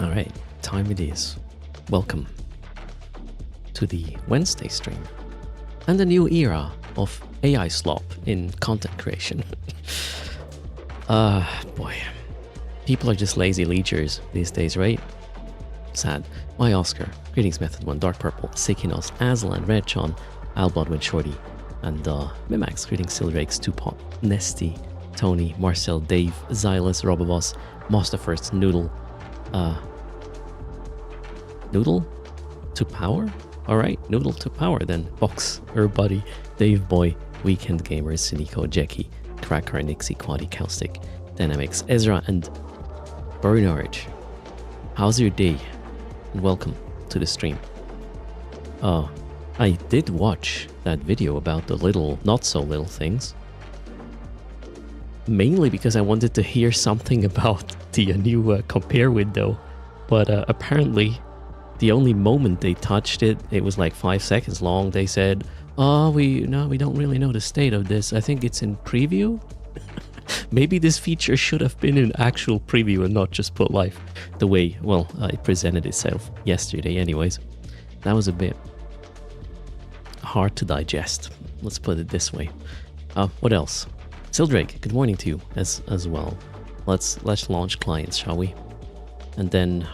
Alright, time it is. Welcome to the Wednesday stream and the new era of AI slop in content creation. Boy. People are just lazy leechers these days, right? Sad. My Oscar, greetings Method 1, Dark Purple, Sikinos, Aslan, Redchon, Albodwin Shorty, and Mimax, greetings Silrakes, Tupop, Nesty, Tony, Marcel, Dave, Xylus, Robobos, Master First, Noodle, Noodle to power? Alright, Noodle to power then. Box, Buddy, Dave Boy, Weekend Gamers, Siniko, Jackie, Cracker, Nixie, Quaddy, Caustic, Dynamics, Ezra, and Bernard. How's your day? And welcome to the stream. I did watch that video about the little, not so little things. Mainly because I wanted to hear something about the new compare window. But apparently, the only moment they touched it, it was like 5 seconds long. They said, "Oh, we don't really know the state of this. I think it's in preview." Maybe this feature should have been in actual preview and not just put live the way, well, it presented itself yesterday. Anyways, that was a bit hard to digest. Let's put it this way. What else? Sildrake, good morning to you as well. Let's launch clients, shall we? And then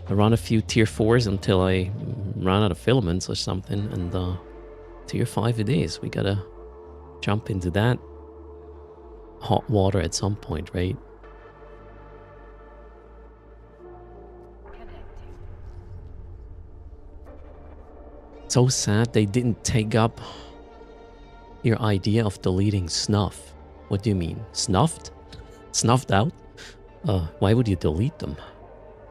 I run a few tier 4s until I run out of filaments or something, and tier 5 it is. We gotta jump into that hot water at some point, right? So sad they didn't take up your idea of deleting snuff. What do you mean? Snuffed? Snuffed out? Why would you delete them?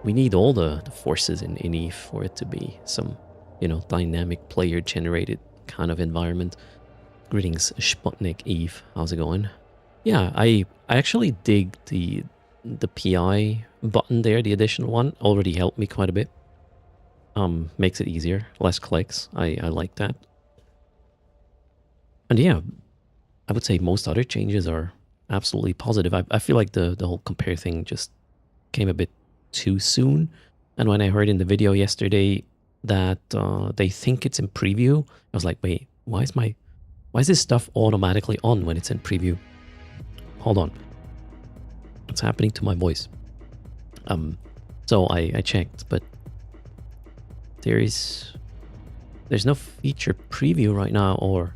We need all the forces in EVE for it to be some, dynamic player-generated kind of environment. Greetings, Sputnik Eve. How's it going? Yeah, I actually dig the PI button there, the additional one. Already helped me quite a bit. Makes it easier, less clicks. I like that. And yeah, I would say most other changes are absolutely positive. I feel like the whole compare thing just came a bit too soon. And when I heard in the video yesterday that they think it's in preview, I was like, wait, why is this stuff automatically on when it's in preview? Hold on. What's happening to my voice? So I checked, but there's no feature preview right now, or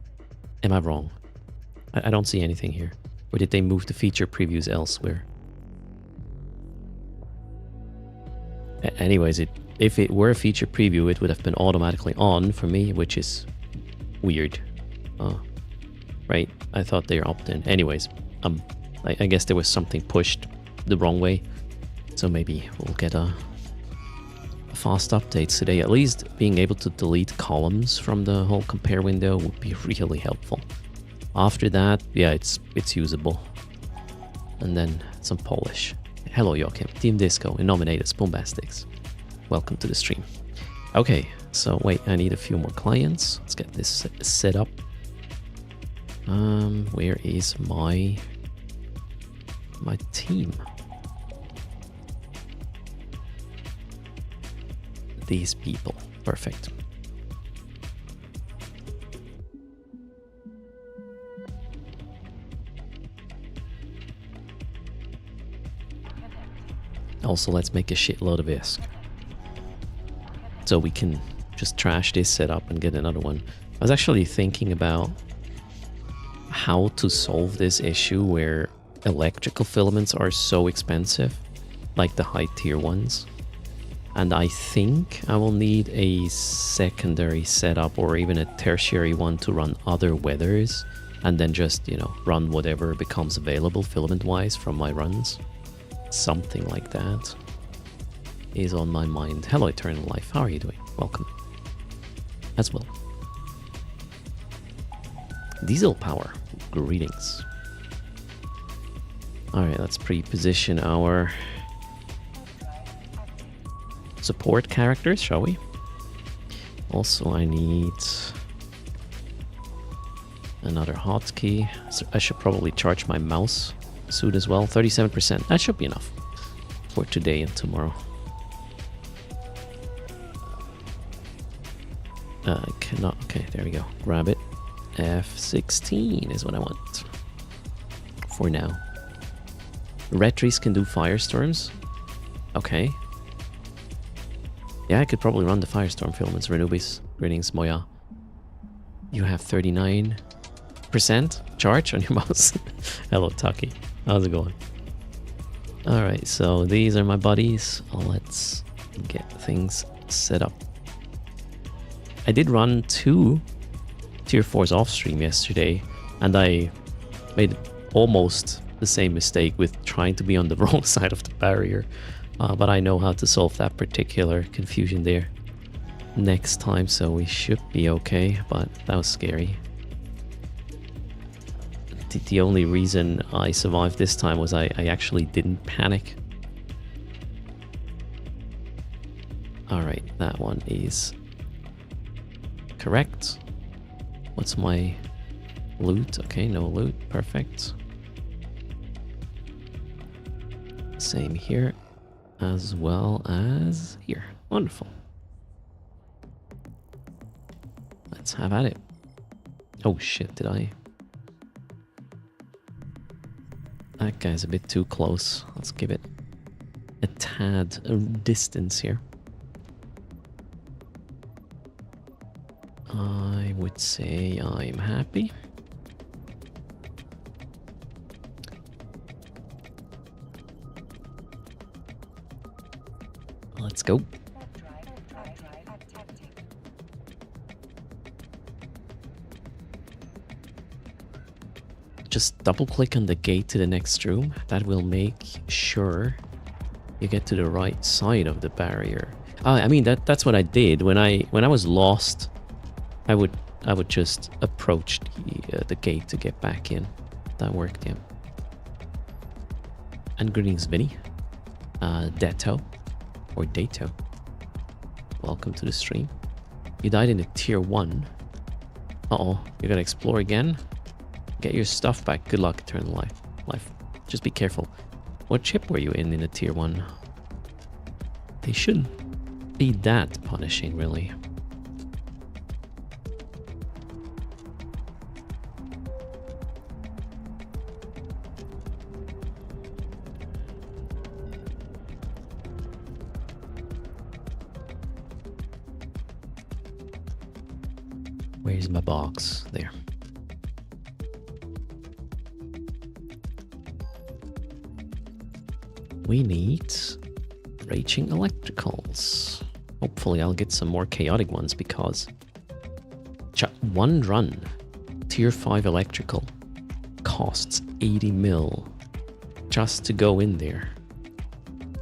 am I wrong? I don't see anything here. Or did they move the feature previews elsewhere? Anyways, if it were a feature preview, it would have been automatically on for me, which is weird. Right? I thought they were opt-in. Anyways, I guess there was something pushed the wrong way. So maybe we'll get a fast updates today. At least being able to delete columns from the whole compare window would be really helpful. After that, yeah, it's usable. And then some polish. Hello, Joachim. Team Disco, Innominated, Spoombastics. Welcome to the stream. Okay, so wait, I need a few more clients. Let's get this set up. Where is my team? These people. Perfect. Also, let's make a shitload of ISK. So we can just trash this setup and get another one. I was actually thinking about how to solve this issue where electrical filaments are so expensive, like the high tier ones. And I think I will need a secondary setup or even a tertiary one to run other weathers, and then just, run whatever becomes available filament-wise from my runs. Something like that is on my mind. Hello, Eternal Life. How are you doing? Welcome. As well. Diesel Power. Greetings. Alright, let's pre-position our support characters, shall we? Also, I need another hotkey. So I should probably charge my mouse soon as well. 37%. That should be enough for today and tomorrow. I cannot. Okay, there we go. Grab it. F16 is what I want for now. Retries can do firestorms. Okay. Yeah, I could probably run the firestorm filaments. Renubis. Greetings, Moya. You have 39% charge on your mouse. Hello, Taki. How's it going? Alright, so these are my buddies. Let's get things setup. I did run 2 tier 4s off stream yesterday, and I made almost the same mistake with trying to be on the wrong side of the barrier. But I know how to solve that particular confusion there next time, so we should be okay, but that was scary. The only reason I survived this time was I actually didn't panic. Alright, that one is correct. What's my loot? Okay, no loot. Perfect. Same here as well as here. Wonderful. Let's have at it. Oh shit, did I? That guy's a bit too close. Let's give it a tad of distance here. I would say I'm happy. Let's go. Just double click on the gate to the next room. That will make sure you get to the right side of the barrier. I mean that's what I did when I was lost. I would just approach the gate to get back in. That worked, yeah. And greetings, Vinny. Dato or Dato. Welcome to the stream. You died in a tier 1. Uh-oh, you gotta explore again. Get your stuff back. Good luck, Eternal Life. Just be careful. What ship were you in a tier 1? They shouldn't be that punishing, really. Where's my box? There. We need raging electricals. Hopefully I'll get some more chaotic ones because one run tier 5 electrical costs 80 mil just to go in there.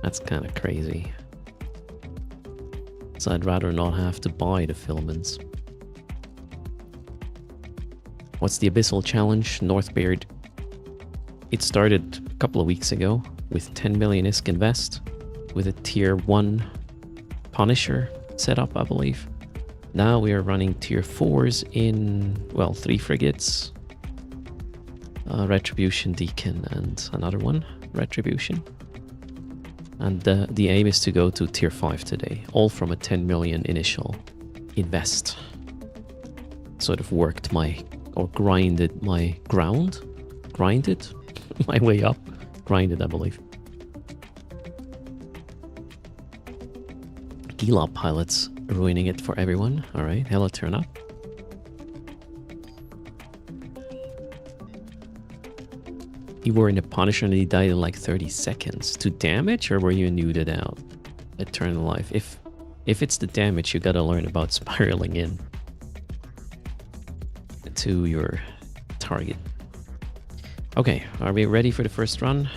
That's kind of crazy. So I'd rather not have to buy the filaments. What's the Abyssal challenge? Northbeard. It started a couple of weeks ago with 10 million ISK invest with a tier 1 Punisher setup, I believe. Now we are running tier 4s in, well, 3 frigates, Retribution, Deacon, and another one, Retribution. And the aim is to go to tier 5 today, all from a 10 million initial invest. Sort of worked my, or grinded my ground, grinded my way up. Grinded, I believe. Gila pilots ruining it for everyone. Alright, hello, turn up. You were in a Punisher and he died in like 30 seconds. To damage, or were you nuded out? Eternal Life. If it's the damage, you gotta learn about spiraling in to your target. Okay, are we ready for the first run?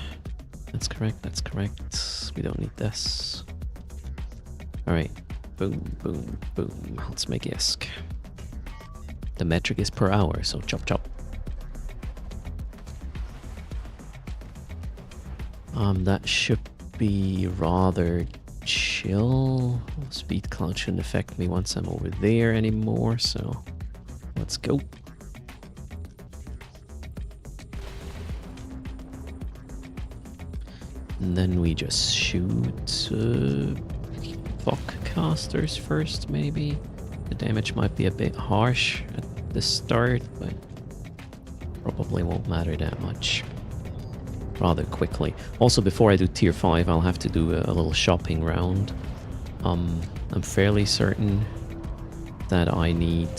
That's correct, that's correct. We don't need this. Alright, boom, boom, boom. Let's make ISK. The metric is per hour, so chop chop. That should be rather chill. Speed cloud shouldn't affect me once I'm over there anymore, so let's go. And then we just shoot casters first, maybe. The damage might be a bit harsh at the start, but probably won't matter that much. Rather quickly. Also, before I do tier 5, I'll have to do a little shopping round. I'm fairly certain that I need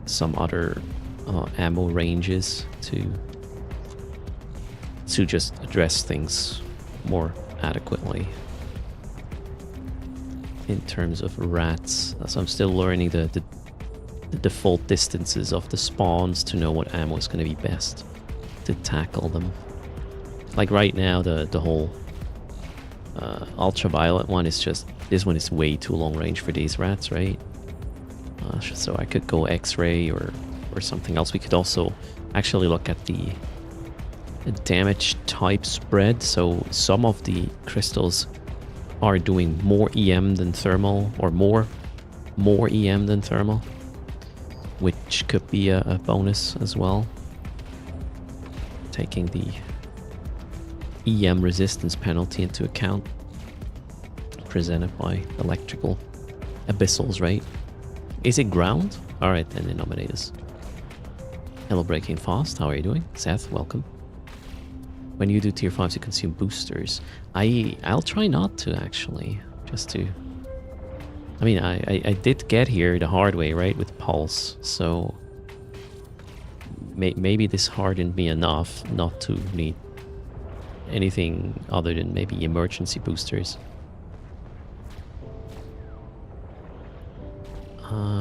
some other ammo ranges to just address things more adequately. in terms of rats. So I'm still learning the default distances of the spawns to know what ammo is going to be best to tackle them. Like right now, the whole ultraviolet one is just... This one is way too long range for these rats, right? So I could go X-ray or something else. We could also actually look at the damage type spread. So some of the crystals are doing more EM than thermal, or more EM than thermal, which could be a bonus as well. Taking the EM resistance penalty into account, presented by electrical abyssals, right? Is it ground? Alright, then denominators. Hello, Breaking Fast, how are you doing? Seth, welcome. When you do tier 5s, you consume boosters. I'll try not to, actually. Just to... I mean, I did get here the hard way, right? With Pulse, so... Maybe this hardened me enough not to need anything other than maybe emergency boosters.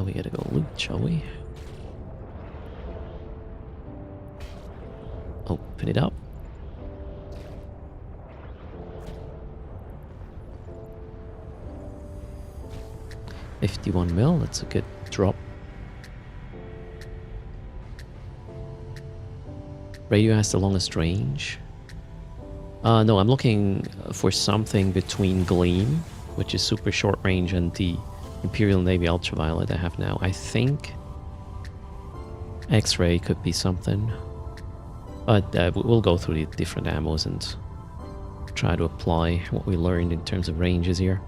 We gotta go loot, shall we? Open it up. $51 mil, that's a good drop. Radio has the longest range. No, I'm looking for something between Gleam, which is super short range, and the Imperial Navy Ultraviolet I have now. I think X-ray could be something. But we'll go through the different ammos and try to apply what we learned in terms of ranges here.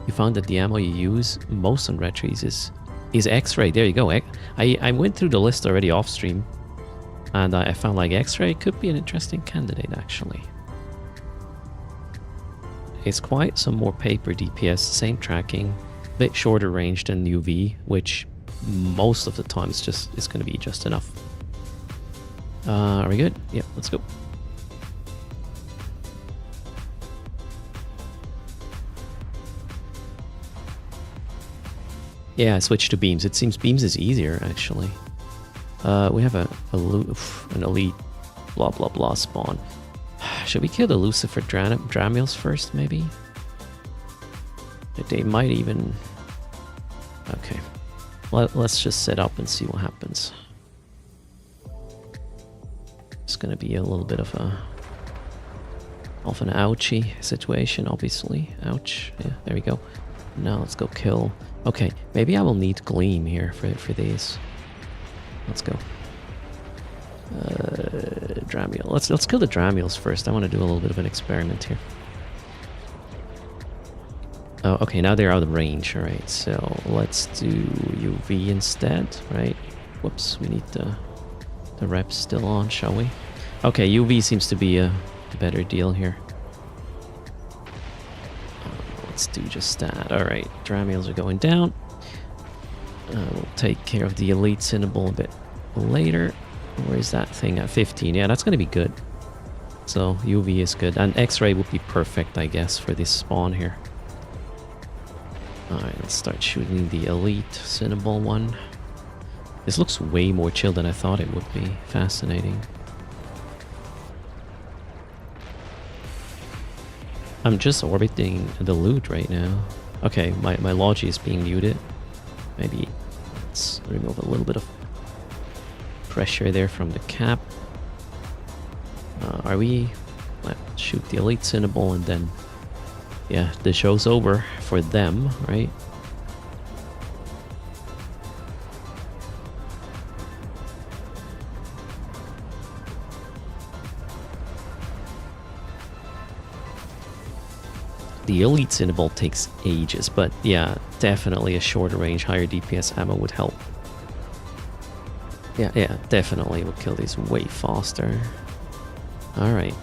You found that the ammo you use most on red trees is X-ray. There you go. I went through the list already off stream, and I found like X-ray could be an interesting candidate actually. It's quite some more paper DPS, same tracking, bit shorter range than UV, which most of the time it's going to be just enough. Are we good? Yep, let's go. Yeah, I switched to beams. It seems beams is easier actually. We have an elite blah blah blah spawn. Should we kill the Lucifer Dramiels first, maybe? They might even... Okay. Let's just set up and see what happens. It's gonna be a little bit of an ouchie situation, obviously. Ouch. Yeah, there we go. Now let's go kill... Okay, maybe I will need Gleam here for these. Let's go. Dramiel. Let's kill the Dramiels first. I want to do a little bit of an experiment here. Oh, okay, now they're out of range. All right, so let's do UV instead, right? Whoops, we need the reps still on, shall we? Okay, UV seems to be a better deal here. Let's do just that. All right, Dramiels are going down. We'll take care of the Elite Cinnabal a bit later. Where is that thing at 15? Yeah, that's going to be good. So UV is good. And X-ray would be perfect, I guess, for this spawn here. Alright, let's start shooting the Elite Cinnabal one. This looks way more chill than I thought it would be. Fascinating. I'm just orbiting the loot right now. Okay, my Logi is being muted. Maybe let's remove a little bit of pressure there from the cap. Are we... Let's shoot the Elite Cinnabal and then... Yeah, the show's over for them, right? The Elite Cinnabal takes ages, but yeah, definitely a shorter range, higher DPS ammo would help. Yeah, definitely will kill these way faster. Alright.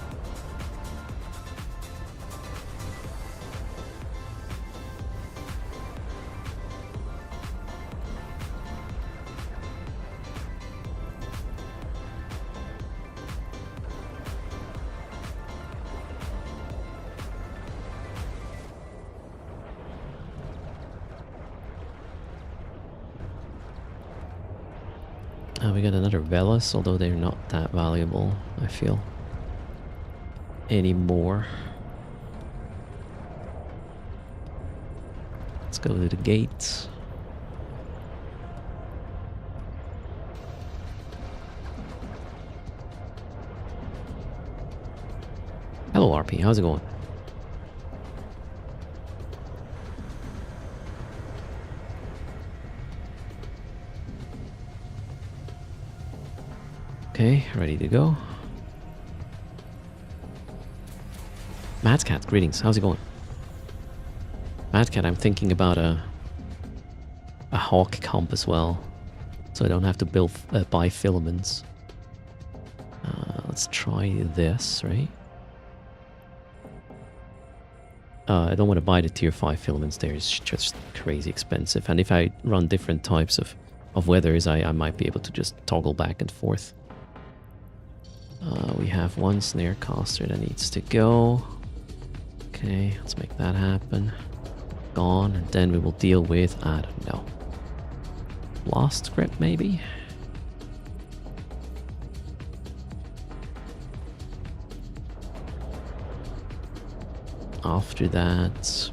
We got another Velas, although they're not that valuable, I feel, anymore. Let's go to the gates. Hello, RP. How's it going? Okay, ready to go. Madcat, greetings. How's it going? Madcat, I'm thinking about a hawk comp as well, so I don't have to buy filaments. Let's try this, right? I don't want to buy the tier 5 filaments there, it's just crazy expensive. And if I run different types of weathers, I might be able to just toggle back and forth. We have one snare caster that needs to go. Okay, let's make that happen. Gone, and then we will deal with, I don't know, Lost Grip maybe? After that,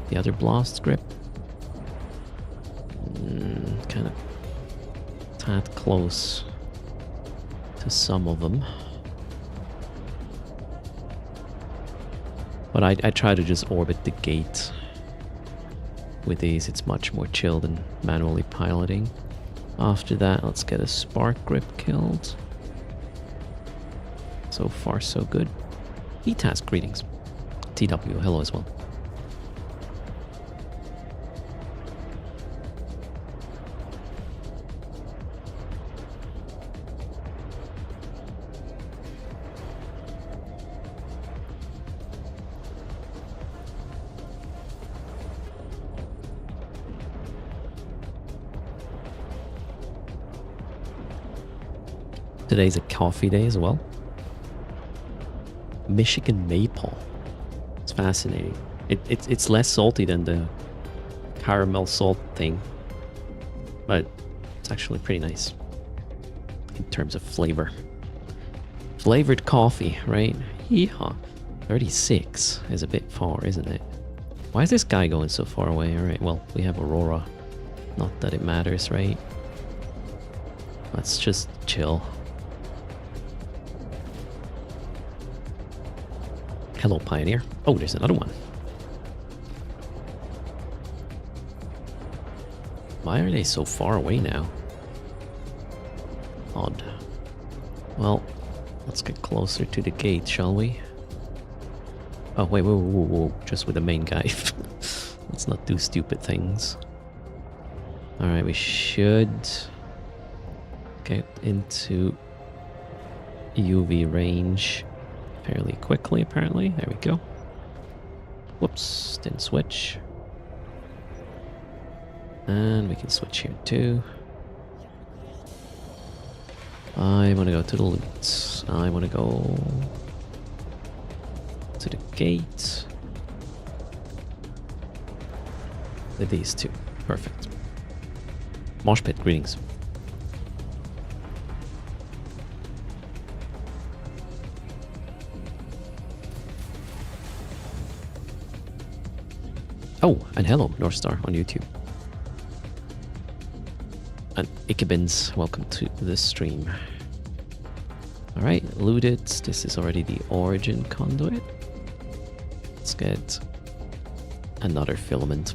the other Blast Grip. Kind of tad close to some of them. But I try to just orbit the gate. With these, it's much more chill than manually piloting. After that, let's get a Spark Grip killed. So far, so good. E-Task, greetings. TW, hello as well. Today's a coffee day as well. Michigan maple. It's fascinating. It's less salty than the caramel salt thing, but it's actually pretty nice in terms of flavor. Flavored coffee, right? Yeehaw. 36 is a bit far, isn't it? Why is this guy going so far away? Alright, well, we have Aurora. Not that it matters, right? Let's just chill. Hello, Pioneer. Oh, there's another one. Why are they so far away now? Odd. Well, let's get closer to the gate, shall we? Oh, wait, whoa. Just with the main guy. Let's not do stupid things. Alright, we should get into UV range fairly quickly, apparently. There we go. Whoops, didn't switch. And we can switch here too. I want to go to the loot. I want to go to the gate. With these two. Perfect. Mosh Pit, greetings. Oh, and hello, Northstar on YouTube. And Ikebins, welcome to the stream. Alright, looted. This is already the origin conduit. Let's get another filament.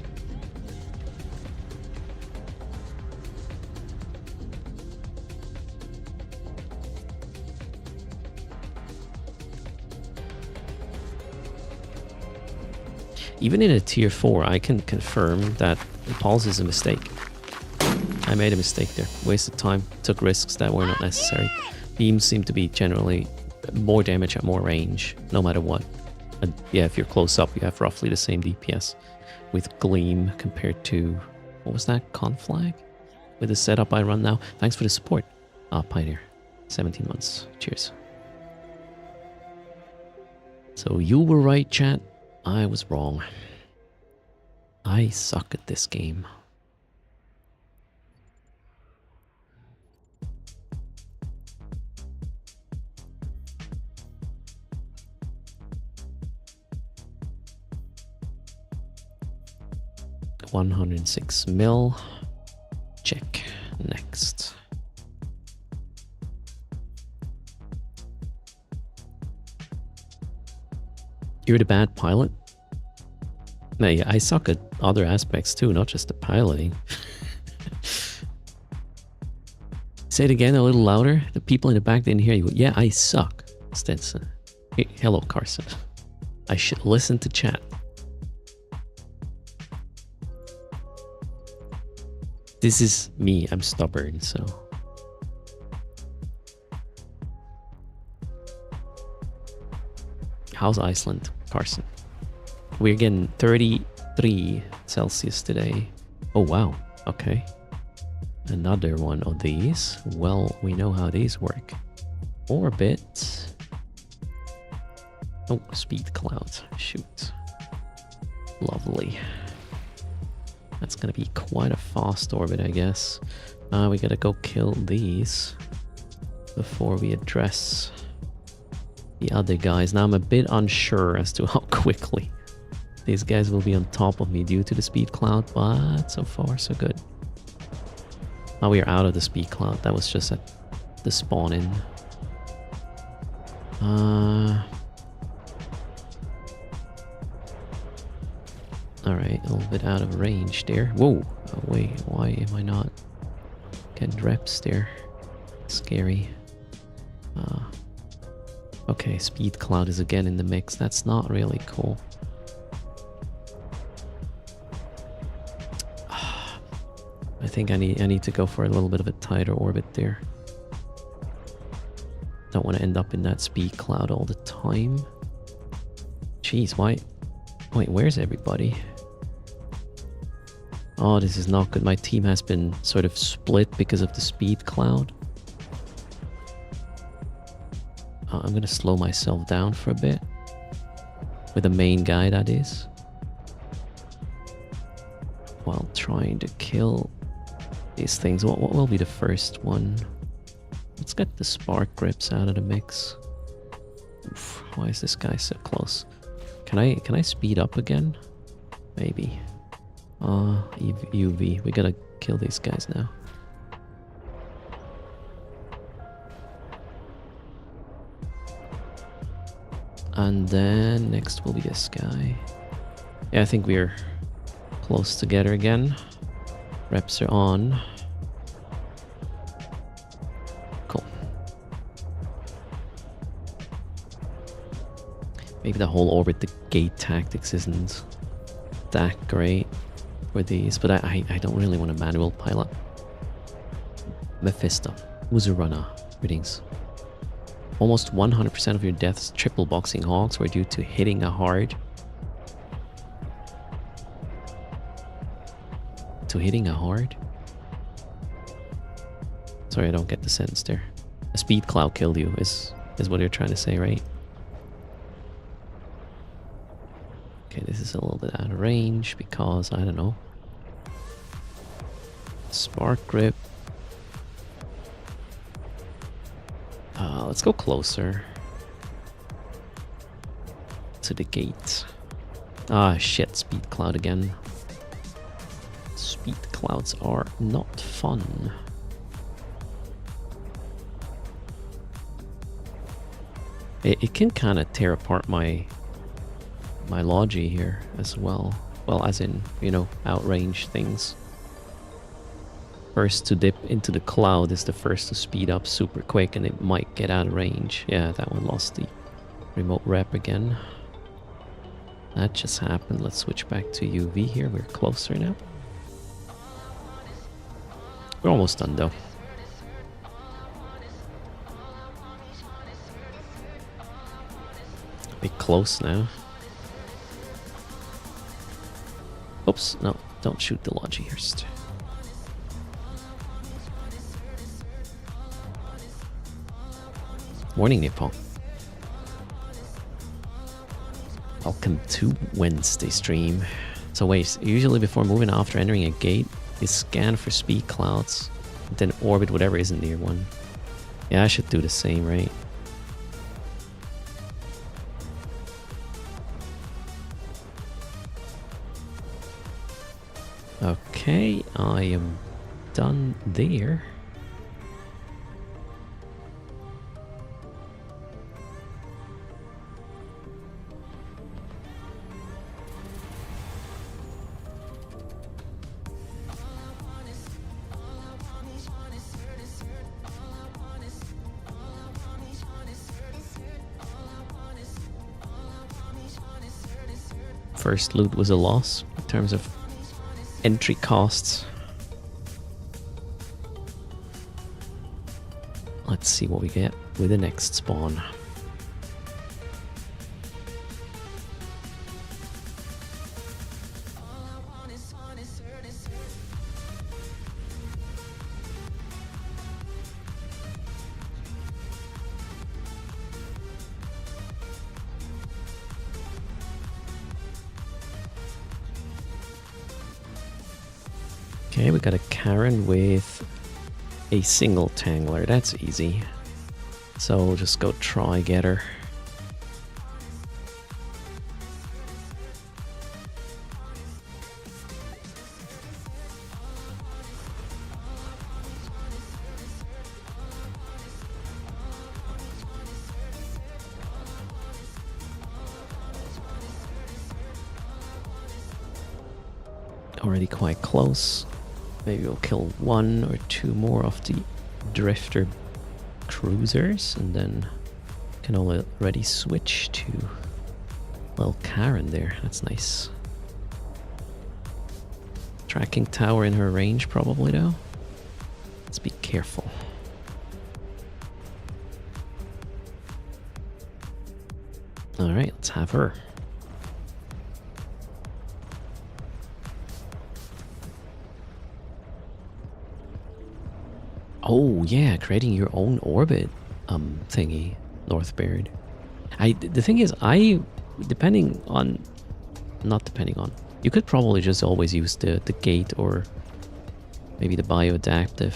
Even in a tier 4, I can confirm that Pulse is a mistake. I made a mistake there. Wasted time, took risks that were not necessary. Beams seem to be generally more damage at more range, no matter what. And yeah, if you're close up, you have roughly the same DPS with Gleam compared to, what was that, Conflag? With the setup I run now. Thanks for the support, Pioneer. 17 months. Cheers. So you were right, chat. I was wrong. I suck at this game. 106 mil. Check. Next. You're the bad pilot? No, yeah, I suck at other aspects too, not just the piloting. Say it again a little louder. The people in the back didn't hear you. Yeah, I suck, Stetson. Hey, hello, Carson. I should listen to chat. This is me. I'm stubborn, so. How's Iceland, Carson? We're getting 33 Celsius today. Oh, wow. Okay. Another one of these. Well, we know how these work. Orbit. Oh, speed clouds. Shoot. Lovely. That's gonna be quite a fast orbit, I guess. We gotta go kill these before we address the other guys. Now I'm a bit unsure as to how quickly these guys will be on top of me due to the speed cloud, but so far so good. Now we are out of the speed cloud. That was just at the spawn in. Alright, a little bit out of range there. Whoa! Oh, wait, why am I not getting reps there? Scary. Okay, speed cloud is again in the mix. That's not really cool. I think I need to go for a little bit of a tighter orbit there. Don't want to end up in that speed cloud all the time. Jeez, why? Wait, where's everybody? Oh, this is not good. My team has been sort of split because of the speed cloud. I'm gonna slow myself down for a bit. With the main guy, that is. While trying to kill these things. What will be the first one? Let's get the spark grips out of the mix. Oof, why is this guy so close? Can I speed up again? Maybe. UV. We gotta kill these guys now. And then next will be this guy. Yeah, I think we're close together again. Reps are on. Cool. Maybe the whole orbit, the gate tactics isn't that great for these, but I don't really want a manual pilot. Mephisto, Uzurana, greetings. Almost 100% of your deaths, triple boxing hogs, were due to hitting a hard. Sorry, I don't get the sentence there. A speed cloud killed you is what you're trying to say, right? Okay, this is a little bit out of range because, I don't know. Spark grip. Let's go closer to the gate. Ah, shit, speed cloud again. Speed clouds are not fun. It can kind of tear apart my logi here as well. Well, as in, you know, outrange things. First to dip into the cloud is the first to speed up super quick, and it might get out of range. Yeah, that one lost the remote rep again. That just happened. Let's switch back to UV here. We're closer now. We're almost done though. Be close now. Oops, no, don't shoot the logi first. Morning, Nippon. Welcome to Wednesday stream. So wait, usually before moving after entering a gate, you scan for speed clouds, then orbit whatever isn't near one. Yeah, I should do the same, right? Okay, I am done there. First loot was a loss in terms of entry costs. Let's see what we get with the next spawn. Okay, we got a Karen with a single Tangler. That's easy. So we'll just go try get her. Already quite close. Maybe we'll kill one or two more of the drifter cruisers and then can already switch to little Karen there. That's nice. Tracking tower in her range probably though. Let's be careful. Alright, let's have her. Oh yeah, creating your own orbit thingy, Northbeard. The thing is, you could probably just always use the gate or maybe the bioadaptive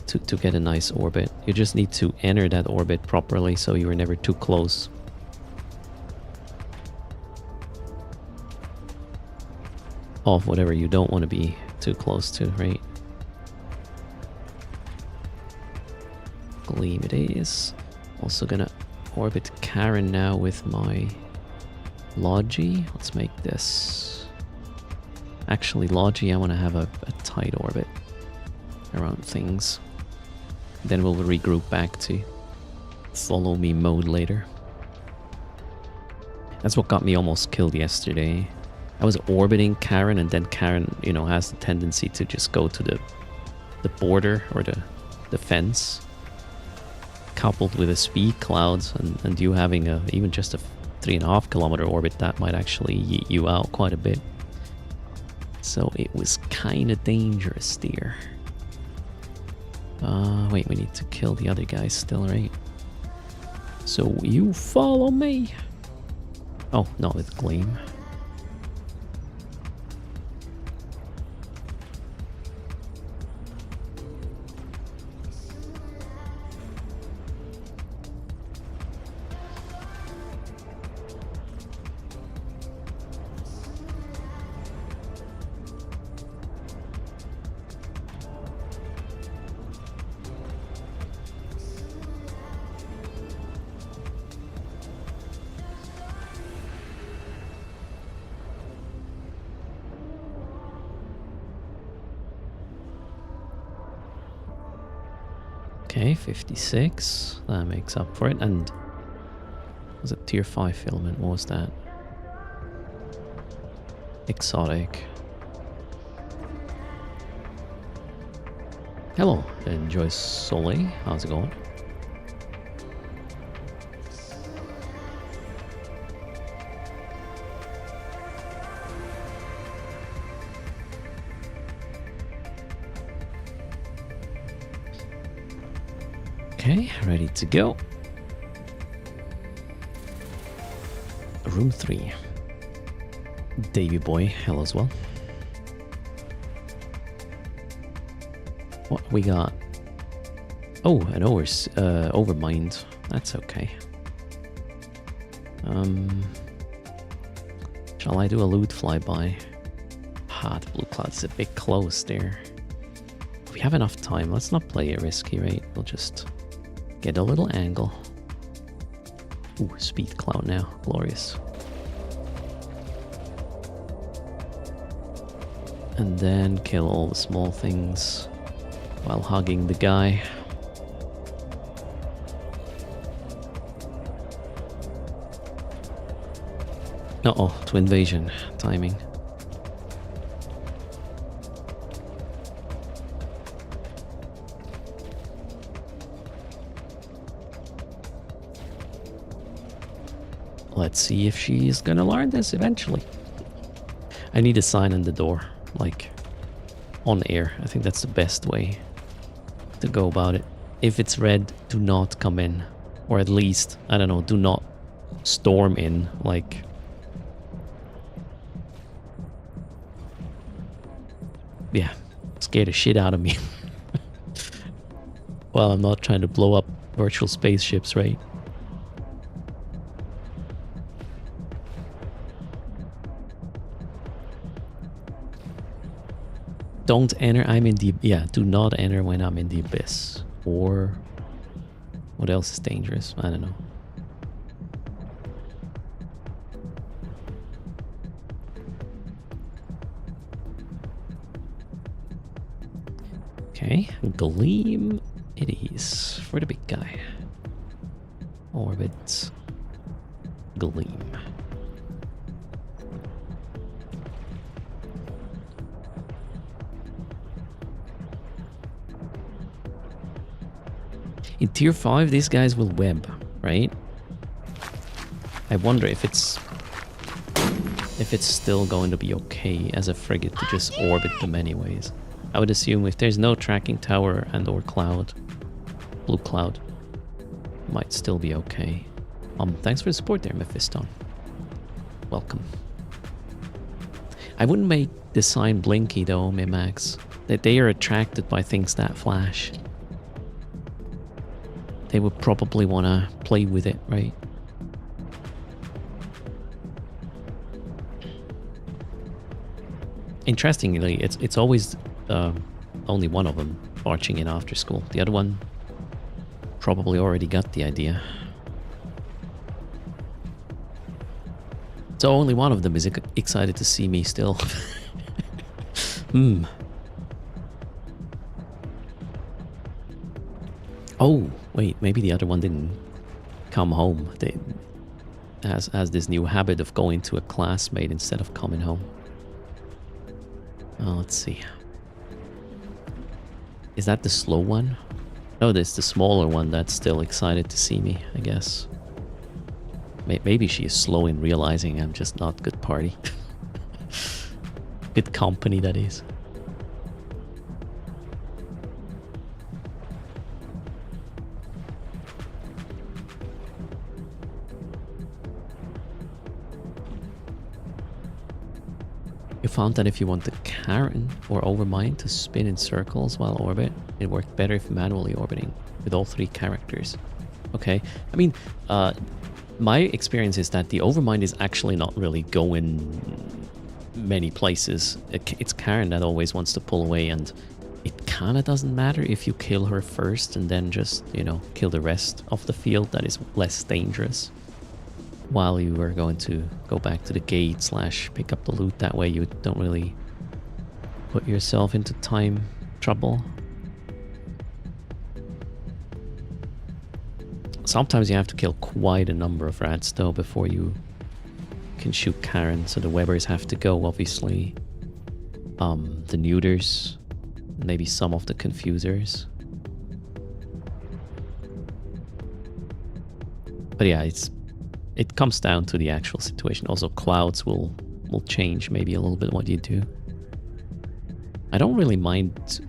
to get a nice orbit. You just need to enter that orbit properly so you are never too close. Of whatever you don't want to be too close to, right? Gleam it is. Also gonna orbit Karen now with my Logi. Let's make this. Actually, Logi, I want to have a tight orbit around things. Then we'll regroup back to follow me mode later. That's what got me almost killed yesterday. I was orbiting Karen, and then Karen, you know, has the tendency to just go to the border or the fence, coupled with a speed cloud, and you having even just a 3.5 kilometer orbit, that might actually yeet you out quite a bit. So it was kind of dangerous there. Wait, we need to kill the other guys still, right? So you follow me. Oh, not with Gleam. Okay, 56. That makes up for it. And was it tier 5 filament? What was that? Exotic. Hello, Enjoy Soleil. How's it going? Okay, ready to go. Room 3. Davy boy, hello as well. What we got? Oh, an overmind. That's okay. Shall I do a loot flyby? Ah, the blue cloud's a bit close there. We have enough time. Let's not play it risky, right? We'll just get a little angle. Ooh, speed cloud now. Glorious. And then kill all the small things while hugging the guy. Uh-oh, to invasion timing. Let's see if she's gonna learn this eventually. I need a sign on the door, like on air. I think that's the best way to go about it. If it's red, do not come in. Or at least, I don't know, do not storm in, like... Yeah, scare the shit out of me. Well, I'm not trying to blow up virtual spaceships, right? Don't enter, I'm in the... Yeah, do not enter when I'm in the abyss. Or... What else is dangerous? I don't know. Okay, Gleam it is for the big guy. Orbit, Gleam. In tier 5, these guys will web, right? I wonder if it's still going to be okay as a frigate to just orbit them anyways. I would assume if there's no tracking tower and or cloud, blue cloud, might still be okay. Thanks for the support there, Mephiston. Welcome. I wouldn't make the sign blinky though, Mimax. That they are attracted by things that flash. They would probably want to play with it, right? Interestingly, it's always only one of them marching in after school. The other one probably already got the idea. So only one of them is excited to see me still. Oh, wait, maybe the other one didn't come home. They has this new habit of going to a classmate instead of coming home. Oh, let's see. Is that the slow one? No, there's the smaller one that's still excited to see me, I guess. Maybe she is slow in realizing I'm just not good party. Good company, that is. You found that if you want the Karen or Overmind to spin in circles while orbit, it worked better if manually orbiting with all 3 characters. Okay, I mean, my experience is that the Overmind is actually not really going many places. It's Karen that always wants to pull away, and it kind of doesn't matter if you kill her first and then just, you know, kill the rest of the field that is less dangerous. While you are going to go back to the gate / pick up the loot, that way you don't really put yourself into time trouble. Sometimes you have to kill quite a number of rats though before you can shoot Karen, so the webbers have to go, obviously. The neuters, maybe some of the confusers. But yeah, it comes down to the actual situation. Also, clouds will change maybe a little bit what you do. I don't really mind.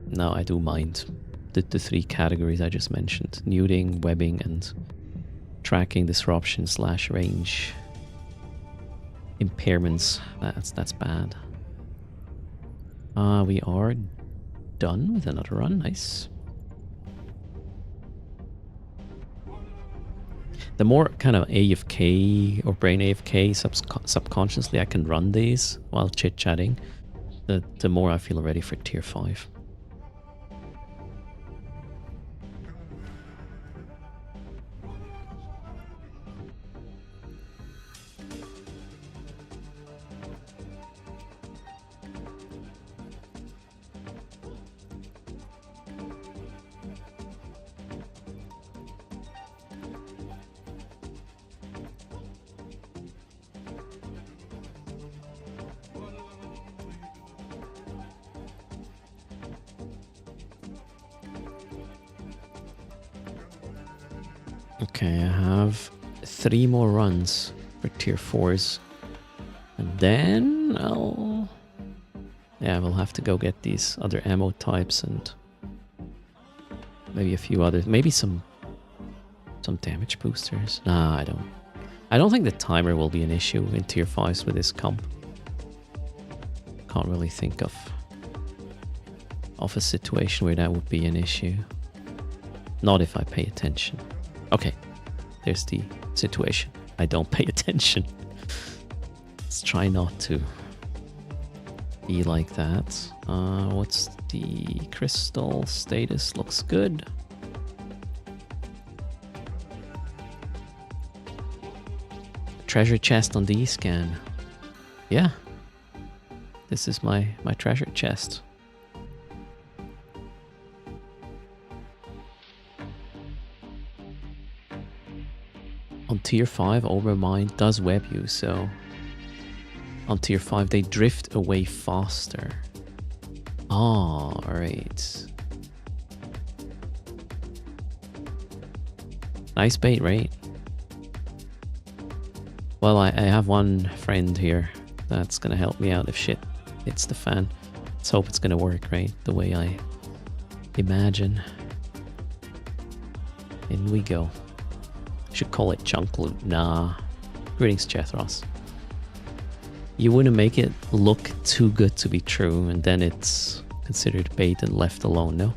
No, I do mind the 3 categories I just mentioned: neuting, webbing, and tracking, disruption / range impairments. That's bad. We are done with another run. Nice. The more kind of AFK or brain AFK subconsciously I can run these while chit-chatting, the more I feel ready for tier 5. Okay, I have 3 more runs for tier 4s. And then we'll have to go get these other ammo types and maybe a few others. Maybe some damage boosters. Nah, I don't think the timer will be an issue in tier 5s with this comp. Can't really think of a situation where that would be an issue. Not if I pay attention. Okay, there's the situation. I don't pay attention. Let's try not to be like that. What's the crystal status? Looks good. Treasure chest on the scan. Yeah. This is my treasure chest. On tier 5, Overmind does web you, so on tier 5 they drift away faster. Ah, alright. Nice bait, right? Well, I have one friend here that's gonna help me out if shit hits the fan. Let's hope it's gonna work, right? The way I imagine. In we go. Should call it chunk loot. Nah. Greetings, Chethros. You wouldn't make it look too good to be true, and then it's considered bait and left alone, no?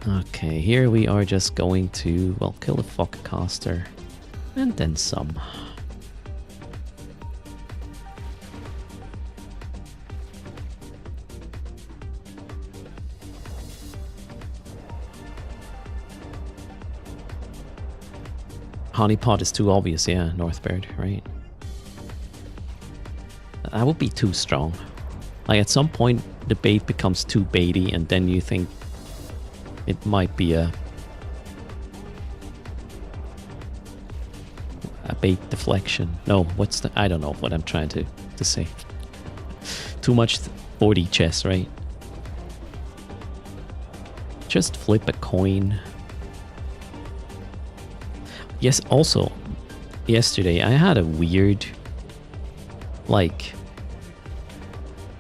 Okay, here we are just going to, well, kill the Fuckcaster, and then some. Honeypot is too obvious, yeah, Northbird, right? That would be too strong. Like, at some point, the bait becomes too baity, and then you think it might be a bait deflection. No, what's the... I don't know what I'm trying to say. Too much 40 chess, right? Just flip a coin. Yes, also, yesterday I had a weird, like,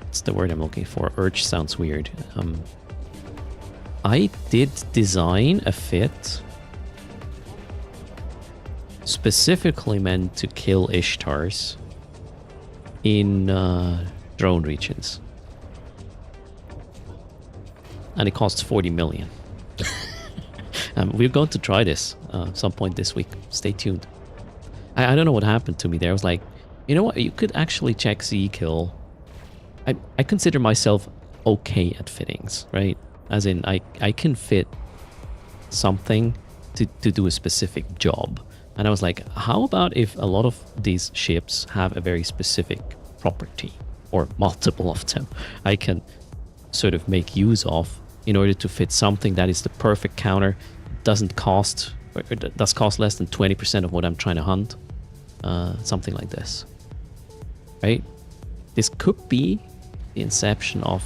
what's the word I'm looking for? Urge sounds weird. I did design a fit specifically meant to kill Ishtars in drone regions. And it costs 40 million. We're going to try this some point this week. Stay tuned. I don't know what happened to me there. I was like, you know what? You could actually check Z-Kill. I consider myself okay at fittings, right? As in, I can fit something to do a specific job. And I was like, how about if a lot of these ships have a very specific property, or multiple of them, I can sort of make use of in order to fit something that is the perfect counter, doesn't cost, or does cost less than 20% of what I'm trying to hunt. Something like this, right? This could be the inception of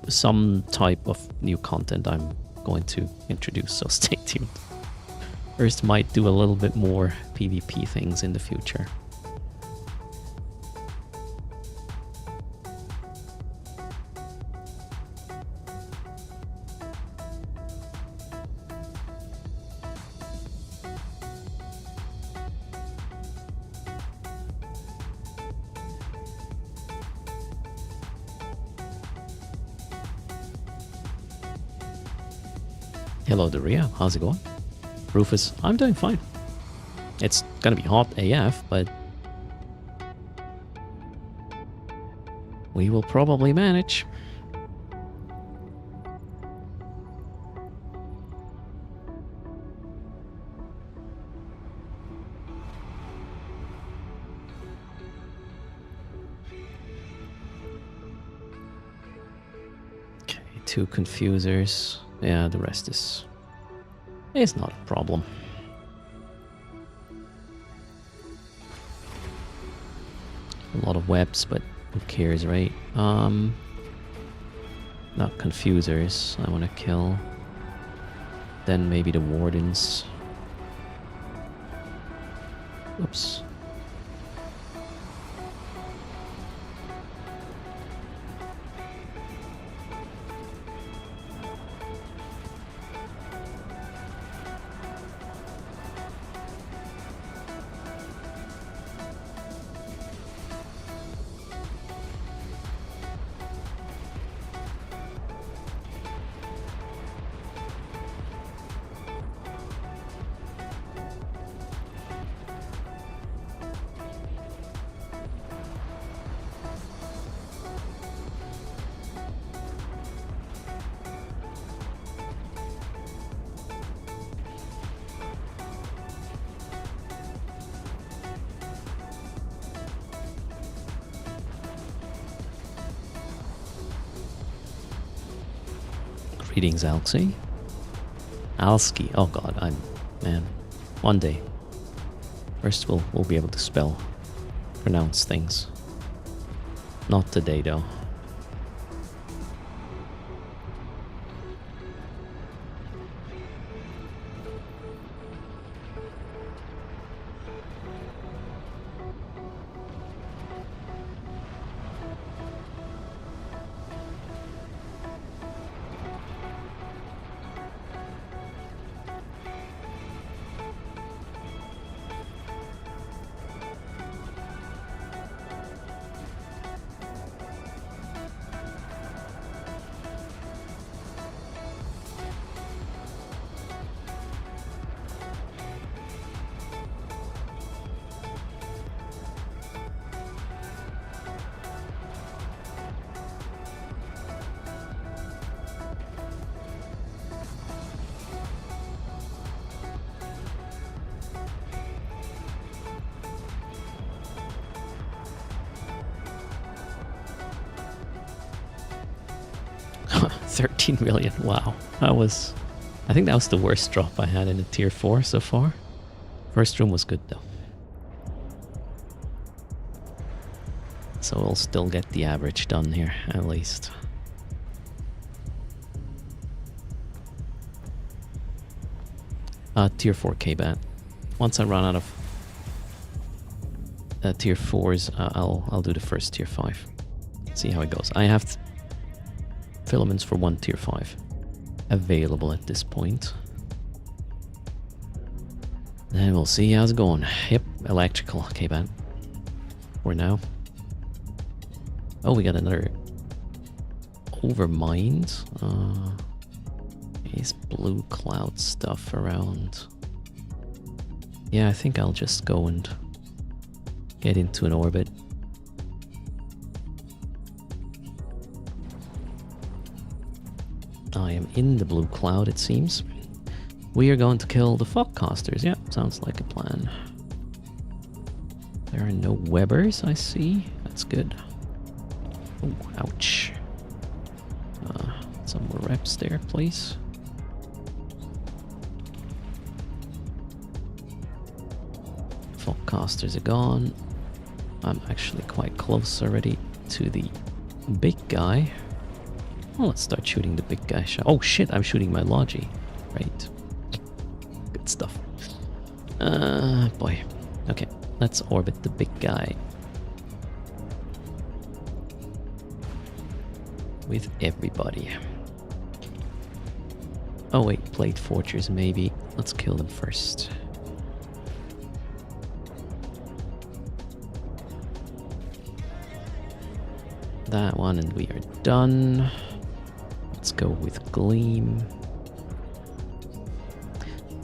some type of new content I'm going to introduce, so stay tuned. Erst might do a little bit more PvP things in the future. Hello, Daria. How's it going? Rufus, I'm doing fine. It's gonna be hot AF, but we will probably manage. Okay, 2 confusers. Yeah, the rest is... It's not a problem. A lot of webs, but who cares, right? Not confusers I want to kill. Then maybe the wardens. Oops. Greetings, Alxi. Alski. Oh god, man. One day. First we'll be able to pronounce things. Not today though. $13 million. Wow. I think that was the worst drop I had in a tier 4 so far. First room was good though. So we'll still get the average done here, at least. Tier 4 K-Bat. Once I run out of tier 4s, I'll do the first tier 5. See how it goes. I have filaments for 1 tier 5 available at this point. Then we'll see how's it going. Yep, electrical K-Bat. For now. Oh, we got another overmind. Is blue cloud stuff around. Yeah, I think I'll just go and get into an orbit. I am in the blue cloud, it seems. We are going to kill the Fogcasters. Yeah, sounds like a plan. There are no Webbers, I see. That's good. Oh, ouch. Some more reps there, please. Fogcasters are gone. I'm actually quite close already to the big guy. Oh, let's start shooting the big guy shot. Oh shit, I'm shooting my Logi. Right. Good stuff. Boy. Okay, let's orbit the big guy. With everybody. Oh wait, Plate Fortress maybe. Let's kill them first. That one and we are done. Let's go with Gleam.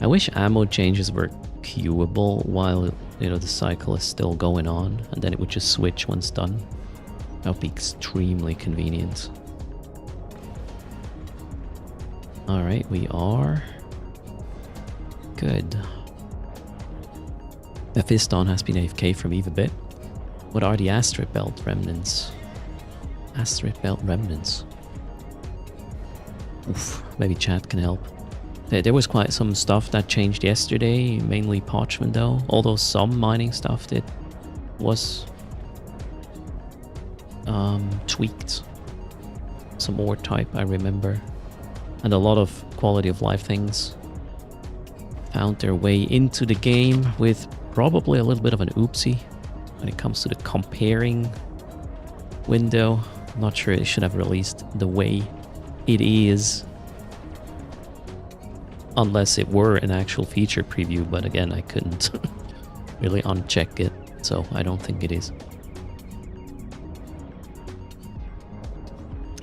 I wish ammo changes were queuable while, you know, the cycle is still going on, and then it would just switch once done. That would be extremely convenient. Alright, we are good. Mephiston has been AFK from Eve a bit. What are the Asteroid Belt remnants? Asteroid Belt remnants. Oof, maybe chat can help. There was quite some stuff that changed yesterday, mainly parchment though. Although some mining stuff that was tweaked. Some ore type, I remember. And a lot of quality of life things found their way into the game with probably a little bit of an oopsie when it comes to the comparing window. I'm not sure it should have released the way it is, unless it were an actual feature preview, but again, I couldn't really uncheck it, so I don't think it is.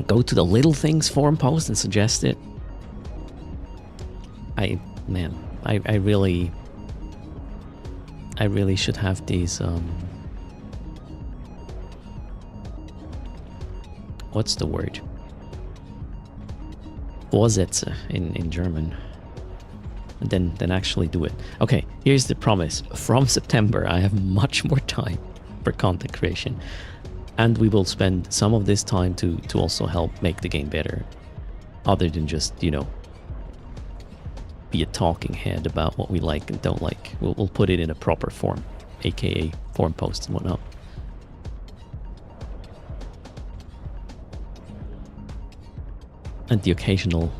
Go to the little things forum post and suggest it. I really should have these, what's the word? Vorsätze in German. And then actually do it. Okay, here's the promise. From September, I have much more time for content creation. And we will spend some of this time to also help make the game better. Other than just, you know, be a talking head about what we like and don't like. We'll put it in a proper form, aka forum posts and whatnot. And the occasional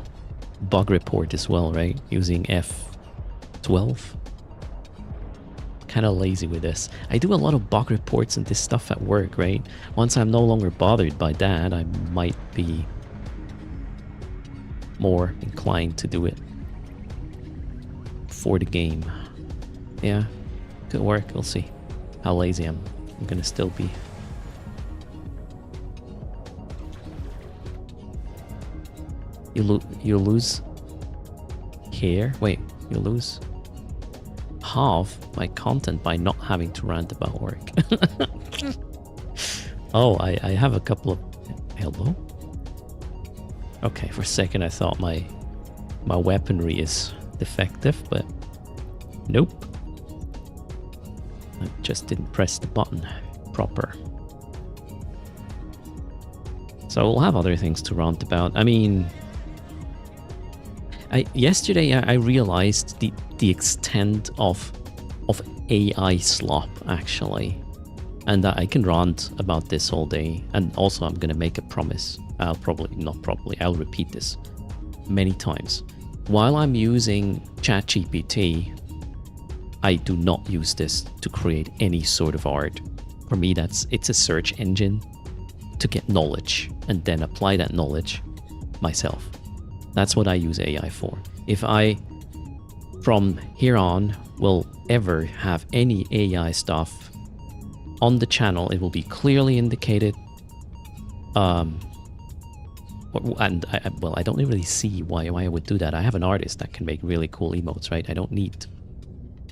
bug report as well, right? Using F12. Kind of lazy with this. I do a lot of bug reports and this stuff at work, right? Once I'm no longer bothered by that, I might be more inclined to do it for the game. Yeah, good work. We'll see how lazy I'm gonna still be. You lose here. Wait, you lose half my content by not having to rant about work. Oh, I have a couple of... Hello? Okay, for a second I thought my weaponry is defective, but nope. I just didn't press the button proper. So we'll have other things to rant about. I mean... yesterday I realized the extent of AI slop, actually. And I can rant about this all day. And also I'm gonna make a promise. I'll repeat this many times. While I'm using ChatGPT, I do not use this to create any sort of art. For me, it's a search engine to get knowledge and then apply that knowledge myself. That's what I use AI for. If I, from here on, will ever have any AI stuff on the channel, it will be clearly indicated. And I don't really see why I would do that. I have an artist that can make really cool emotes, right? I don't need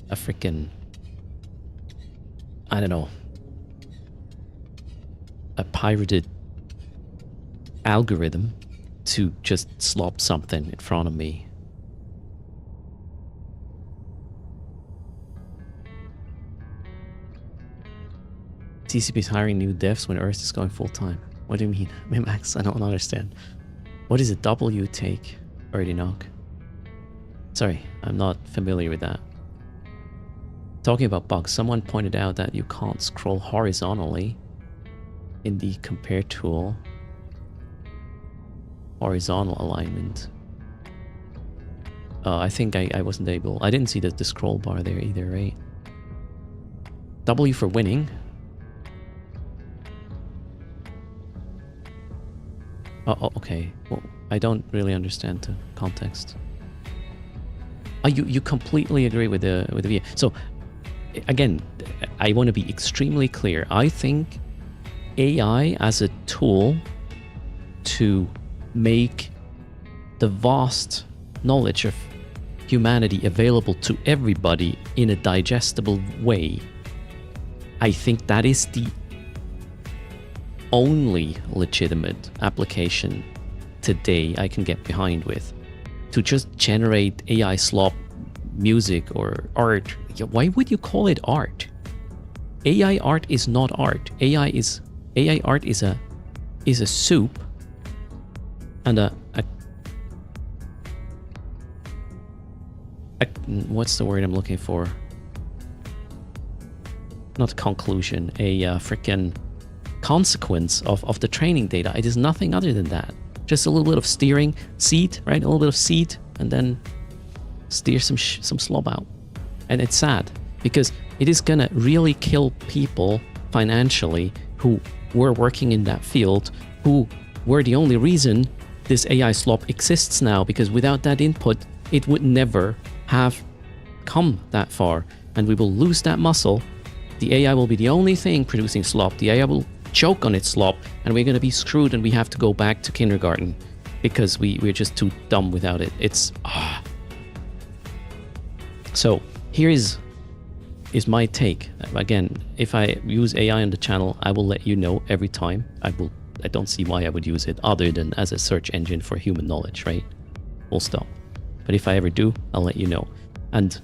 a freaking, I don't know, a pirated algorithm to just slop something in front of me. TCP is hiring new devs when Erst is going full time. What do you mean? Max, I don't understand. What is a W take? Already knock. Sorry, I'm not familiar with that. Talking about bugs, someone pointed out that you can't scroll horizontally in the compare tool. Horizontal alignment. I think I wasn't able. I didn't see the scroll bar there either, right? W for winning. Oh, okay. Well, I don't really understand the context. Oh, you completely agree with the view. So, again, I want to be extremely clear. I think AI as a tool to make the vast knowledge of humanity available to everybody in a digestible way, I think that is the only legitimate application today I can get behind with. To just generate AI slop music or art. Why would you call it art? AI art is not art. AI art is a soup and a what's the word I'm looking for? Not conclusion, a freaking consequence of the training data. It is nothing other than that. Just a little bit of steering, seed, right? A little bit of seed, and then steer some slob out. And it's sad because it is gonna really kill people financially who were working in that field, who were the only reason this AI slop exists now, because without that input, it would never have come that far, and we will lose that muscle. The AI will be the only thing producing slop. The AI will choke on its slop, and we're going to be screwed, and we have to go back to kindergarten because we're just too dumb without it. It's So here is my take. Again, if I use AI on the channel, I will let you know every time. I don't see why I would use it other than as a search engine for human knowledge, right? Full stop. But if I ever do, I'll let you know. And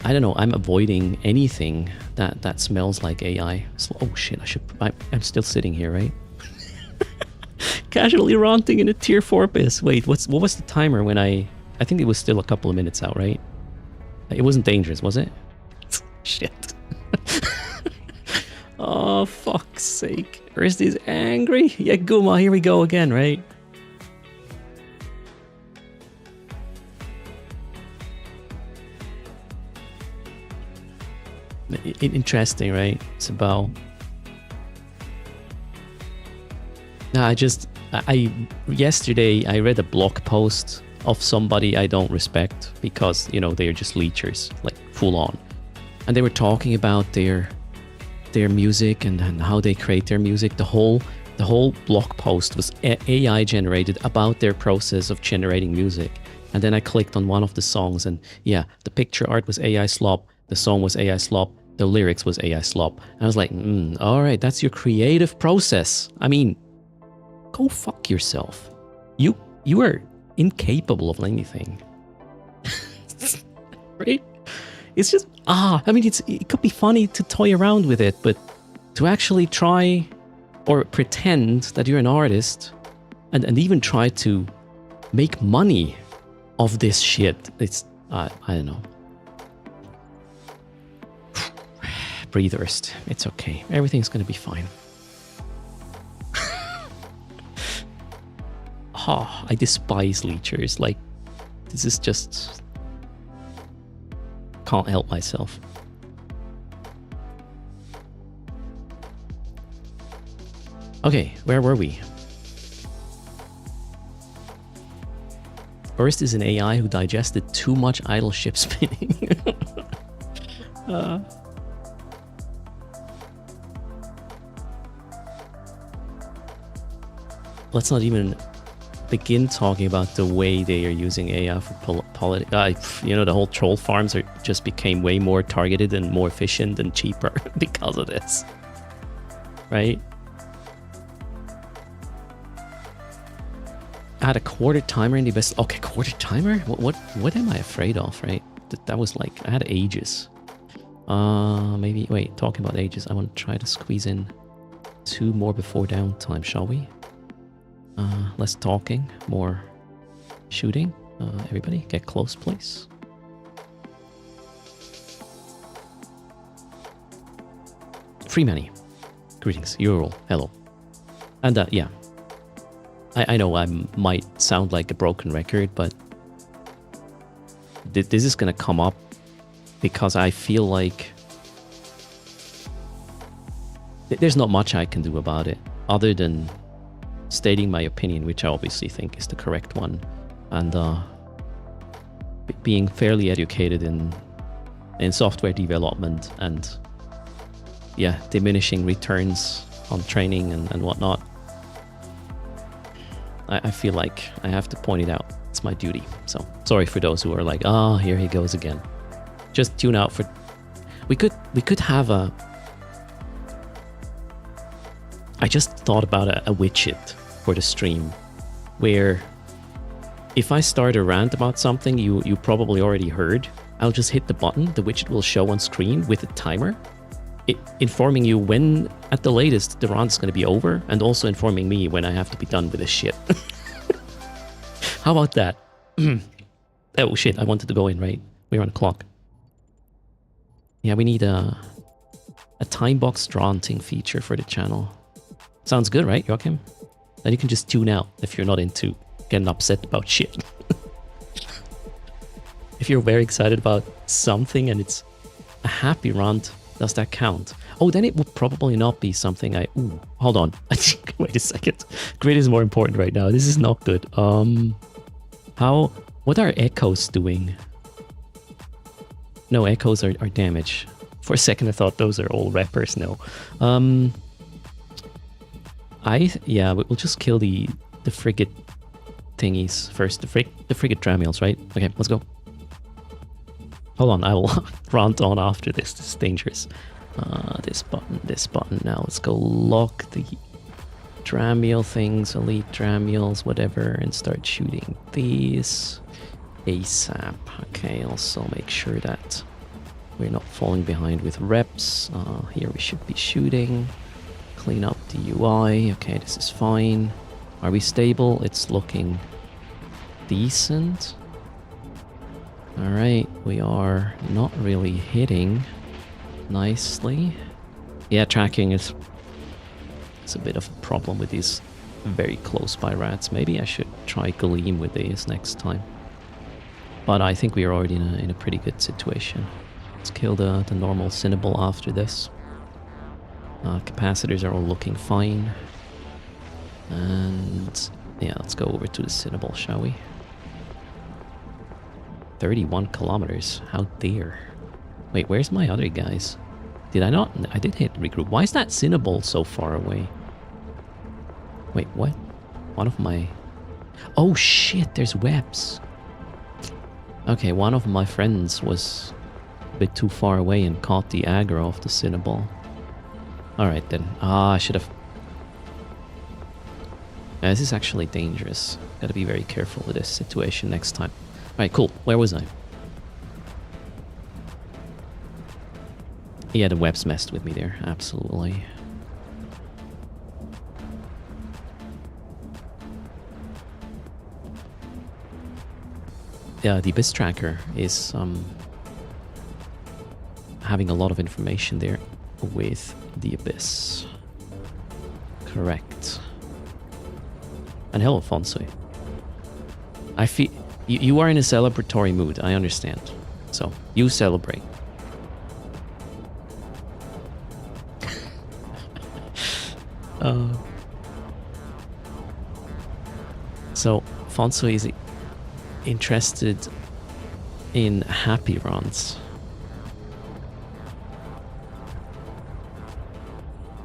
I don't know, I'm avoiding anything that smells like AI. So, oh shit, I'm still sitting here, right? Casually ranting in a tier 4 abyss. Wait, what was the timer when I think it was still a couple of minutes out, right? It wasn't dangerous, was it? Shit. Oh, fuck's sake. Erst is angry? Yeah, Guma, here we go again, right? Interesting, right? It's about... Yesterday I read a blog post of somebody I don't respect because, you know, they're just leechers, like full on. And they were talking about their music and how they create their music. The whole blog post was AI generated about their process of generating music. And then I clicked on one of the songs, and yeah, the picture art was AI slop, the song was AI slop, the lyrics was AI slop. And I was like, all right, that's your creative process. I mean, go fuck yourself. You are incapable of anything. Right? It's just, I mean, it could be funny to toy around with it, but to actually try or pretend that you're an artist and even try to make money of this shit, it's, I don't know. Breathe, Erst. It's okay. Everything's gonna be fine. I despise leechers. Like, this is just... Can't help myself. Okay, where were we? Erst is an AI who digested too much idle ship spinning. Let's not even begin talking about the way they are using AI for politics. You know, the whole troll farms just became way more targeted and more efficient and cheaper because of this, right? I had a quarter timer in the best. Okay, quarter timer. What am I afraid of? Right? That was like I had ages. Maybe wait. Talking about ages, I want to try to squeeze in 2 more before downtime, shall we? Less talking, more shooting. Everybody get close, please. Free Manny. Greetings. Ural. Hello. And yeah. I know I might sound like a broken record, but this is gonna come up because I feel like there's not much I can do about it other than stating my opinion, which I obviously think is the correct one, and being fairly educated in software development and diminishing returns on training and whatnot. I feel like I have to point it out. It's my duty. So sorry for those who are like, oh, here he goes again. Just tune out for... We could have a... I just thought about a widget for the stream where if I start a rant about something you probably already heard, I'll just hit the button, the widget will show on screen with a timer, informing you when at the latest the rant's going to be over, and also informing me when I have to be done with this shit. How about that? Oh shit, I wanted to go in, right? We're on the clock. Yeah, we need a time box ranting feature for the channel. Sounds good, right, Joachim? Then you can just tune out if you're not into getting upset about shit. If you're very excited about something and it's a happy rant, does that count? Oh, then it would probably not be something I... Ooh, hold on. Wait a second. Grid is more important right now. This is not good. What are echoes doing? No, echoes are damage. For a second I thought those are all rappers. No. Yeah, we'll just kill the frigate thingies first. The frigate Dramiels, right? Okay, let's go. Hold on, I will rant on after this. This is dangerous. This button. Now let's go lock the Dramiel things, elite Dramiels, whatever, and start shooting these ASAP. Okay, also make sure that we're not falling behind with reps. Here we should be shooting. Clean up the UI. Okay, this is fine. Are we stable? It's looking decent. Alright, we are not really hitting nicely. Yeah, tracking is a bit of a problem with these very close by rats. Maybe I should try Gleam with these next time. But I think we are already in a pretty good situation. Let's kill the normal Cinnabal after this. Capacitors are all looking fine. And yeah, let's go over to the Cinnabal, shall we? 31 kilometers. How dare. Wait, where's my other guys? Did I not? I did hit regroup. Why is that Cinnabal so far away? Wait, what? One of my... Oh shit, there's webs. Okay, one of my friends was a bit too far away and caught the aggro of the Cinnabal. Alright then. I should have... Yeah, this is actually dangerous. Gotta be very careful with this situation next time. Alright, cool. Where was I? Yeah, the webs messed with me there. Absolutely. Yeah, the Abyss tracker is having a lot of information there with the Abyss. Correct. And hello, Fonsui. I feel... You are in a celebratory mood, I understand. So, you celebrate. So, Fonso is interested in happy runs.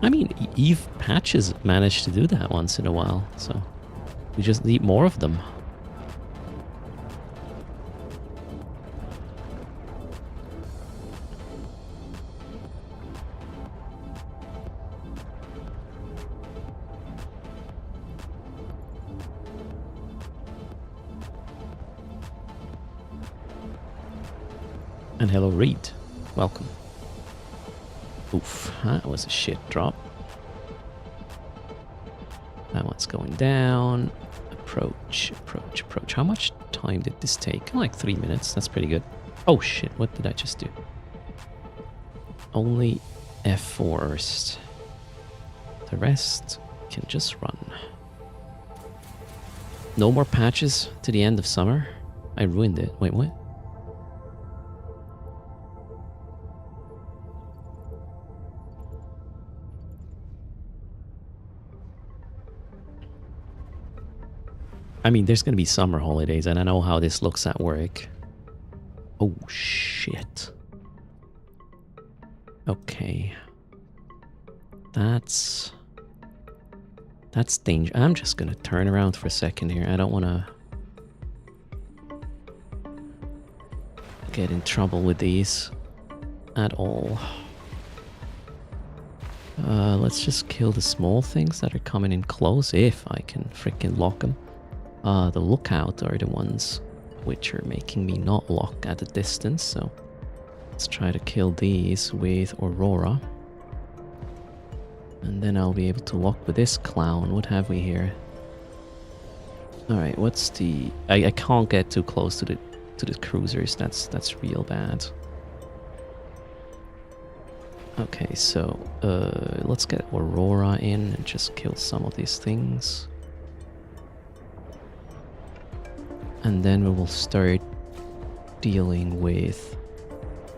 I mean, Eve Patches managed to do that once in a while, so we just need more of them. And hello, Reed. Welcome. Oof, that was a shit drop. That one's going down. Approach, approach, approach. How much time did this take? Like 3 minutes. That's pretty good. Oh shit, what did I just do? Only F4 erst. The rest can just run. No more patches to the end of summer? I ruined it. Wait, what? I mean, there's going to be summer holidays, and I know how this looks at work. Oh, shit. Okay. That's That's danger. I'm just gonna turn around for a second here. I don't wanna get in trouble with these at all. Let's just kill the small things that are coming in close, if I can freaking lock them. The lookout are the ones which are making me not lock at a distance, so let's try to kill these with Aurora. And then I'll be able to lock with this clown. What have we here? Alright, what's the... I can't get too close to the cruisers. That's real bad. Okay, so let's get Aurora in and just kill some of these things. And then we will start dealing with...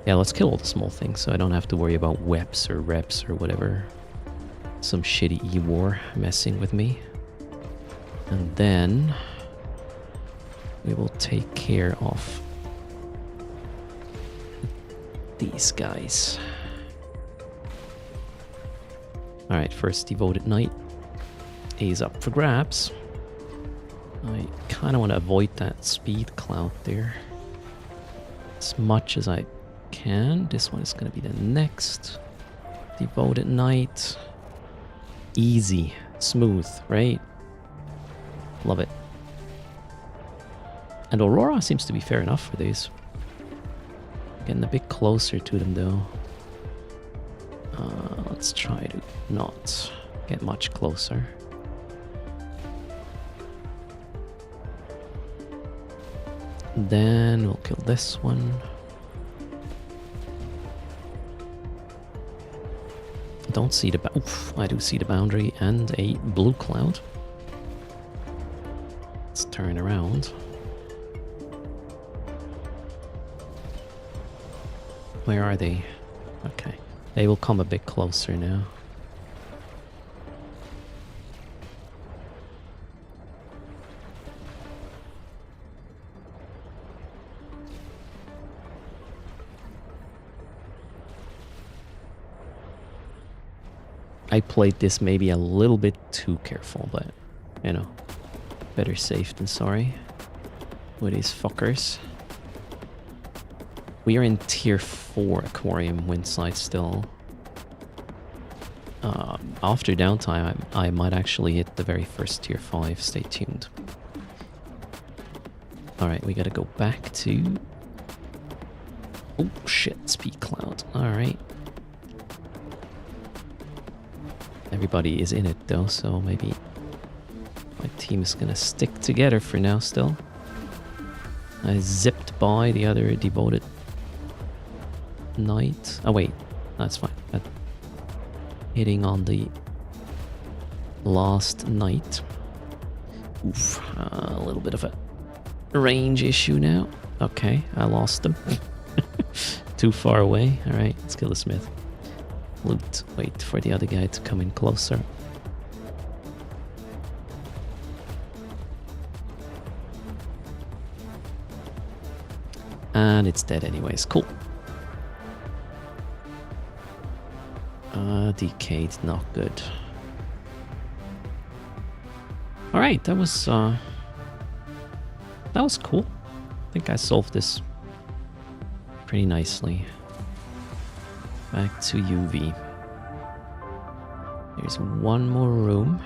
Yeah, let's kill all the small things so I don't have to worry about webs or reps or whatever. Some shitty E-War messing with me. And then we will take care of these guys. Alright, first Devoted Knight is up for grabs. I kind of want to avoid that speed cloud there as much as I can. This one is going to be the next Devoted Knight. Easy, smooth, right? Love it. And Aurora seems to be fair enough for these. Getting a bit closer to them though. Let's try to not get much closer. Then we'll kill this one. Don't see the... Oof, I do see the boundary and a blue cloud. Let's turn around. Where are they? Okay. They will come a bit closer now. I played this maybe a little bit too careful, but, you know, better safe than sorry with these fuckers. We are in tier 4 aquarium windside still. After downtime, I might actually hit the very first tier 5. Stay tuned. Alright, we gotta go back to... Oh shit, speed cloud. Alright. Everybody is in it though, so maybe my team is gonna stick together for now still. I zipped by the other Devoted Knight. Oh wait, that's fine. Hitting on the last knight. Oof, a little bit of a range issue now. Okay, I lost him. Too far away. Alright, let's kill the smith. Loot. Wait for the other guy to come in closer. And it's dead anyways. Cool. Decayed, not good. Alright, that was cool. I think I solved this pretty nicely. Back to UV. There's one more room.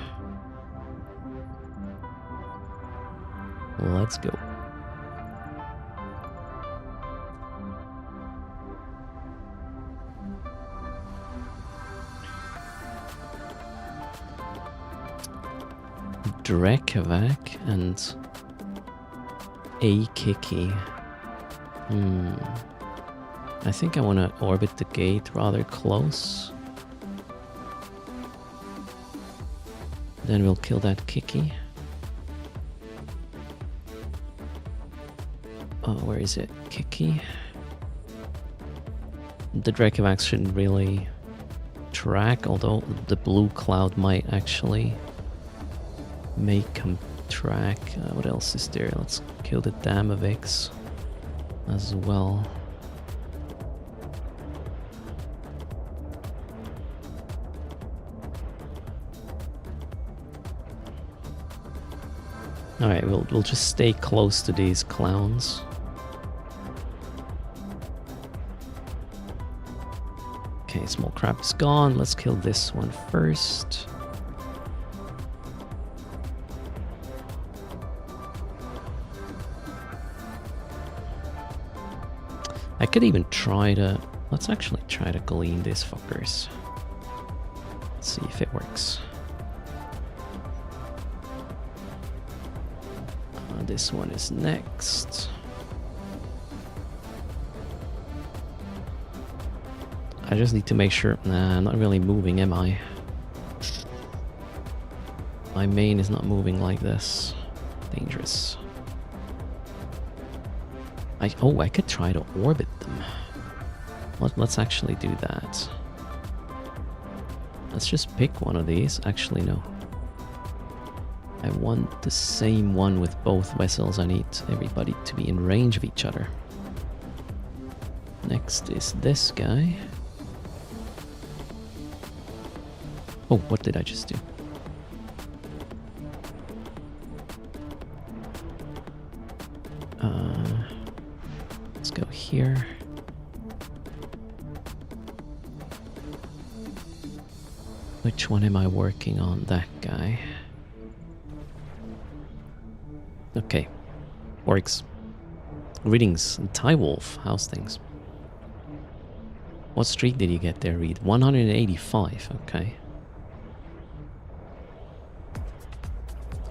Let's go. Drekavac and a Kiki. I think I want to orbit the gate rather close. Then we'll kill that Kiki. Oh, where is it? Kiki? The Drekavac shouldn't really track, although the blue cloud might actually make him track. What else is there? Let's kill the Damavix as well. Alright, we'll just stay close to these clowns. Okay, small crab is gone. Let's kill this one first. I could even try to... Let's actually try to glean these fuckers. Let's see if it works. This one is next. I just need to make sure... Nah, I'm not really moving, am I? My main is not moving like this. Dangerous. Oh, I could try to orbit them. Let's actually do that. Let's just pick one of these. Actually, no. I want the same one with both vessels. I need everybody to be in range of each other. Next is this guy. Oh, what did I just do? Let's go here. Which one am I working on? That guy. Okay. Works. Greetings, Thai Wolf. How's things? What streak did you get there, Reed? 185. Okay.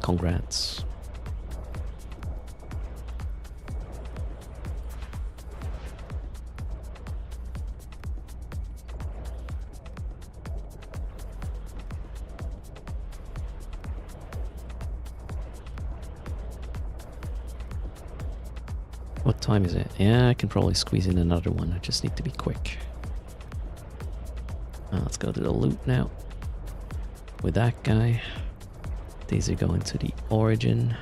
Congrats. What time is it? Yeah, I can probably squeeze in another one. I just need to be quick. Let's go to the loot now. With that guy. These are going to the origin.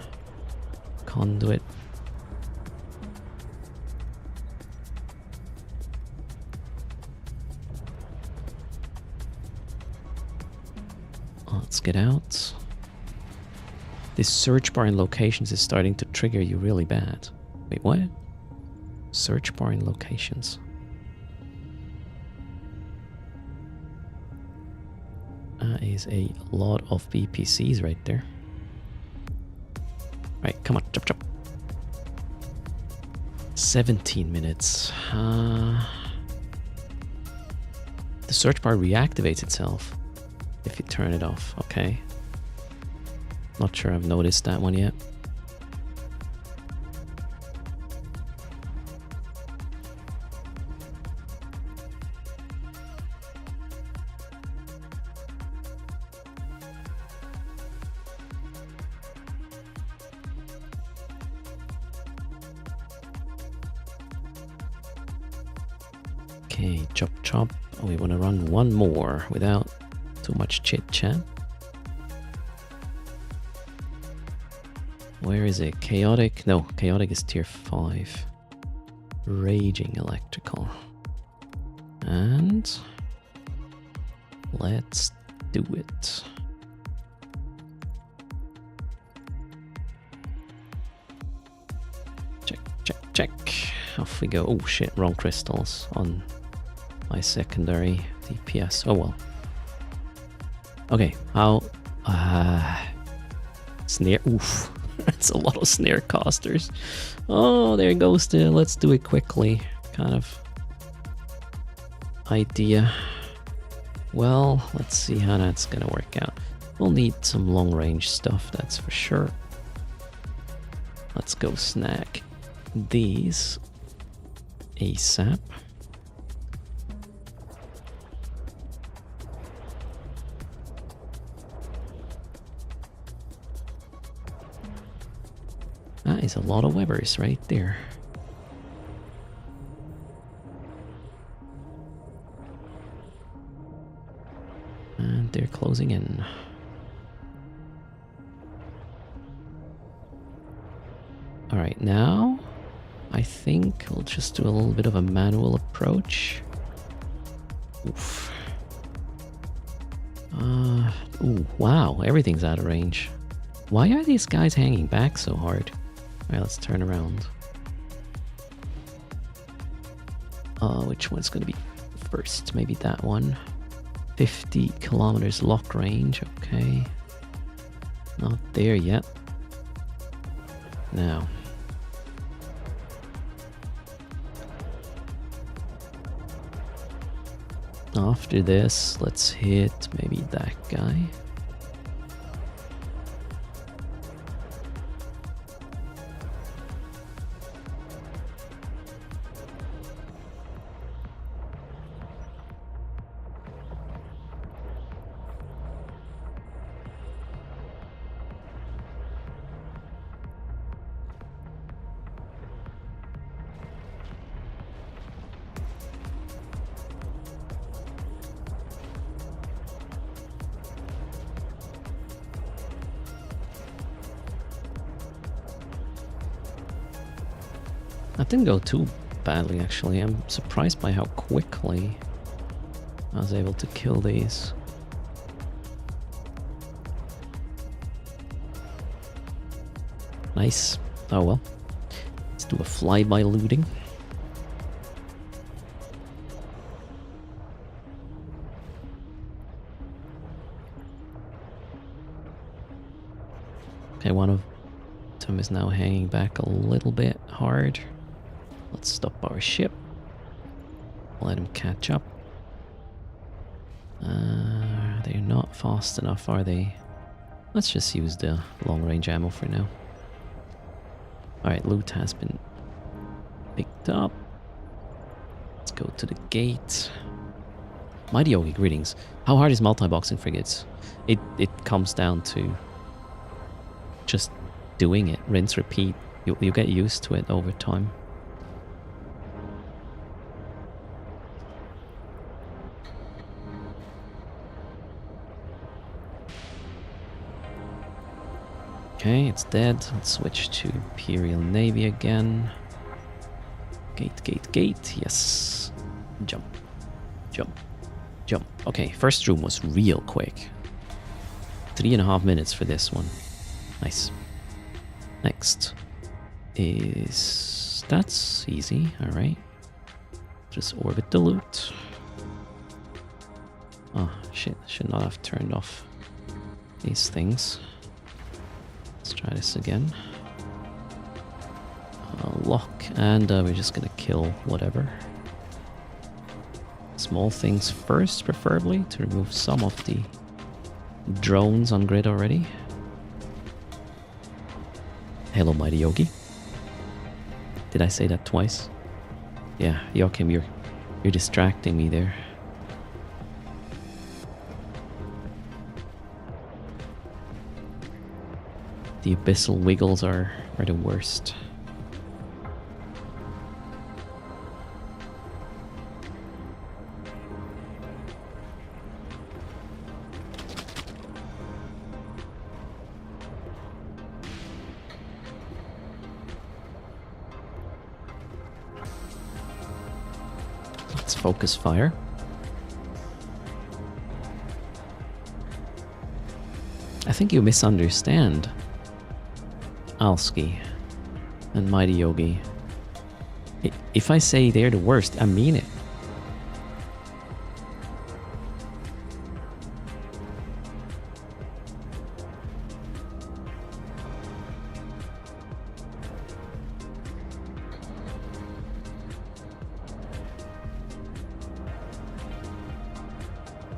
Conduit. Let's get out. This search bar in locations is starting to trigger you really bad. Wait, what? Search bar in locations. That is a lot of BPCs right there. Right, come on, chop chop. 17 minutes. The search bar reactivates itself if you turn it off. Okay. Not sure I've noticed that one yet. Okay, chop chop. We want to run one more without too much chit chat. Where is it? Chaotic? No, chaotic is tier 5. Raging electrical. And let's do it. Check, check, check. Off we go. Oh shit, wrong crystals on my secondary DPS. Oh well. Okay, how... snare... Oof. That's a lot of snare casters. Oh, there goes the let's do it quickly kind of idea. Well, let's see how that's gonna work out. We'll need some long range stuff, that's for sure. Let's go snag these ASAP. That is a lot of Webers right there. And they're closing in. Alright, now I think we'll just do a little bit of a manual approach. Oof. Ooh, wow, everything's out of range. Why are these guys hanging back so hard? Alright, let's turn around. Which one's gonna be first? Maybe that one. 50 kilometers lock range, okay. Not there yet. Now. After this, let's hit maybe that guy. That didn't go too badly, actually. I'm surprised by how quickly I was able to kill these. Nice. Oh well. Let's do a flyby looting. Okay, one of them is now hanging back a little bit hard. Let's stop our ship. Let him catch up. They're not fast enough, are they? Let's just use the long-range ammo for now. Alright, loot has been picked up. Let's go to the gate. Mighty Yogi, greetings. How hard is multi-boxing frigates? It comes down to just doing it. Rinse, repeat. You get used to it over time. Okay, it's dead. Let's switch to Imperial Navy again. Gate, gate, gate. Yes. Jump. Jump. Jump. Okay, first room was real quick. 3.5 minutes for this one. Nice. Next is... That's easy, alright. Just orbit the loot. Oh, shit. Should not have turned off these things. Let's try this again. Lock, and we're just gonna kill whatever. Small things first, preferably, to remove some of the drones on grid already. Hello, Mighty Yogi. Did I say that twice? Yeah, Joachim, you're distracting me there. The Abyssal wiggles are the worst. Let's focus fire. I think you misunderstand Alski and Mighty Yogi. If I say they're the worst, I mean it.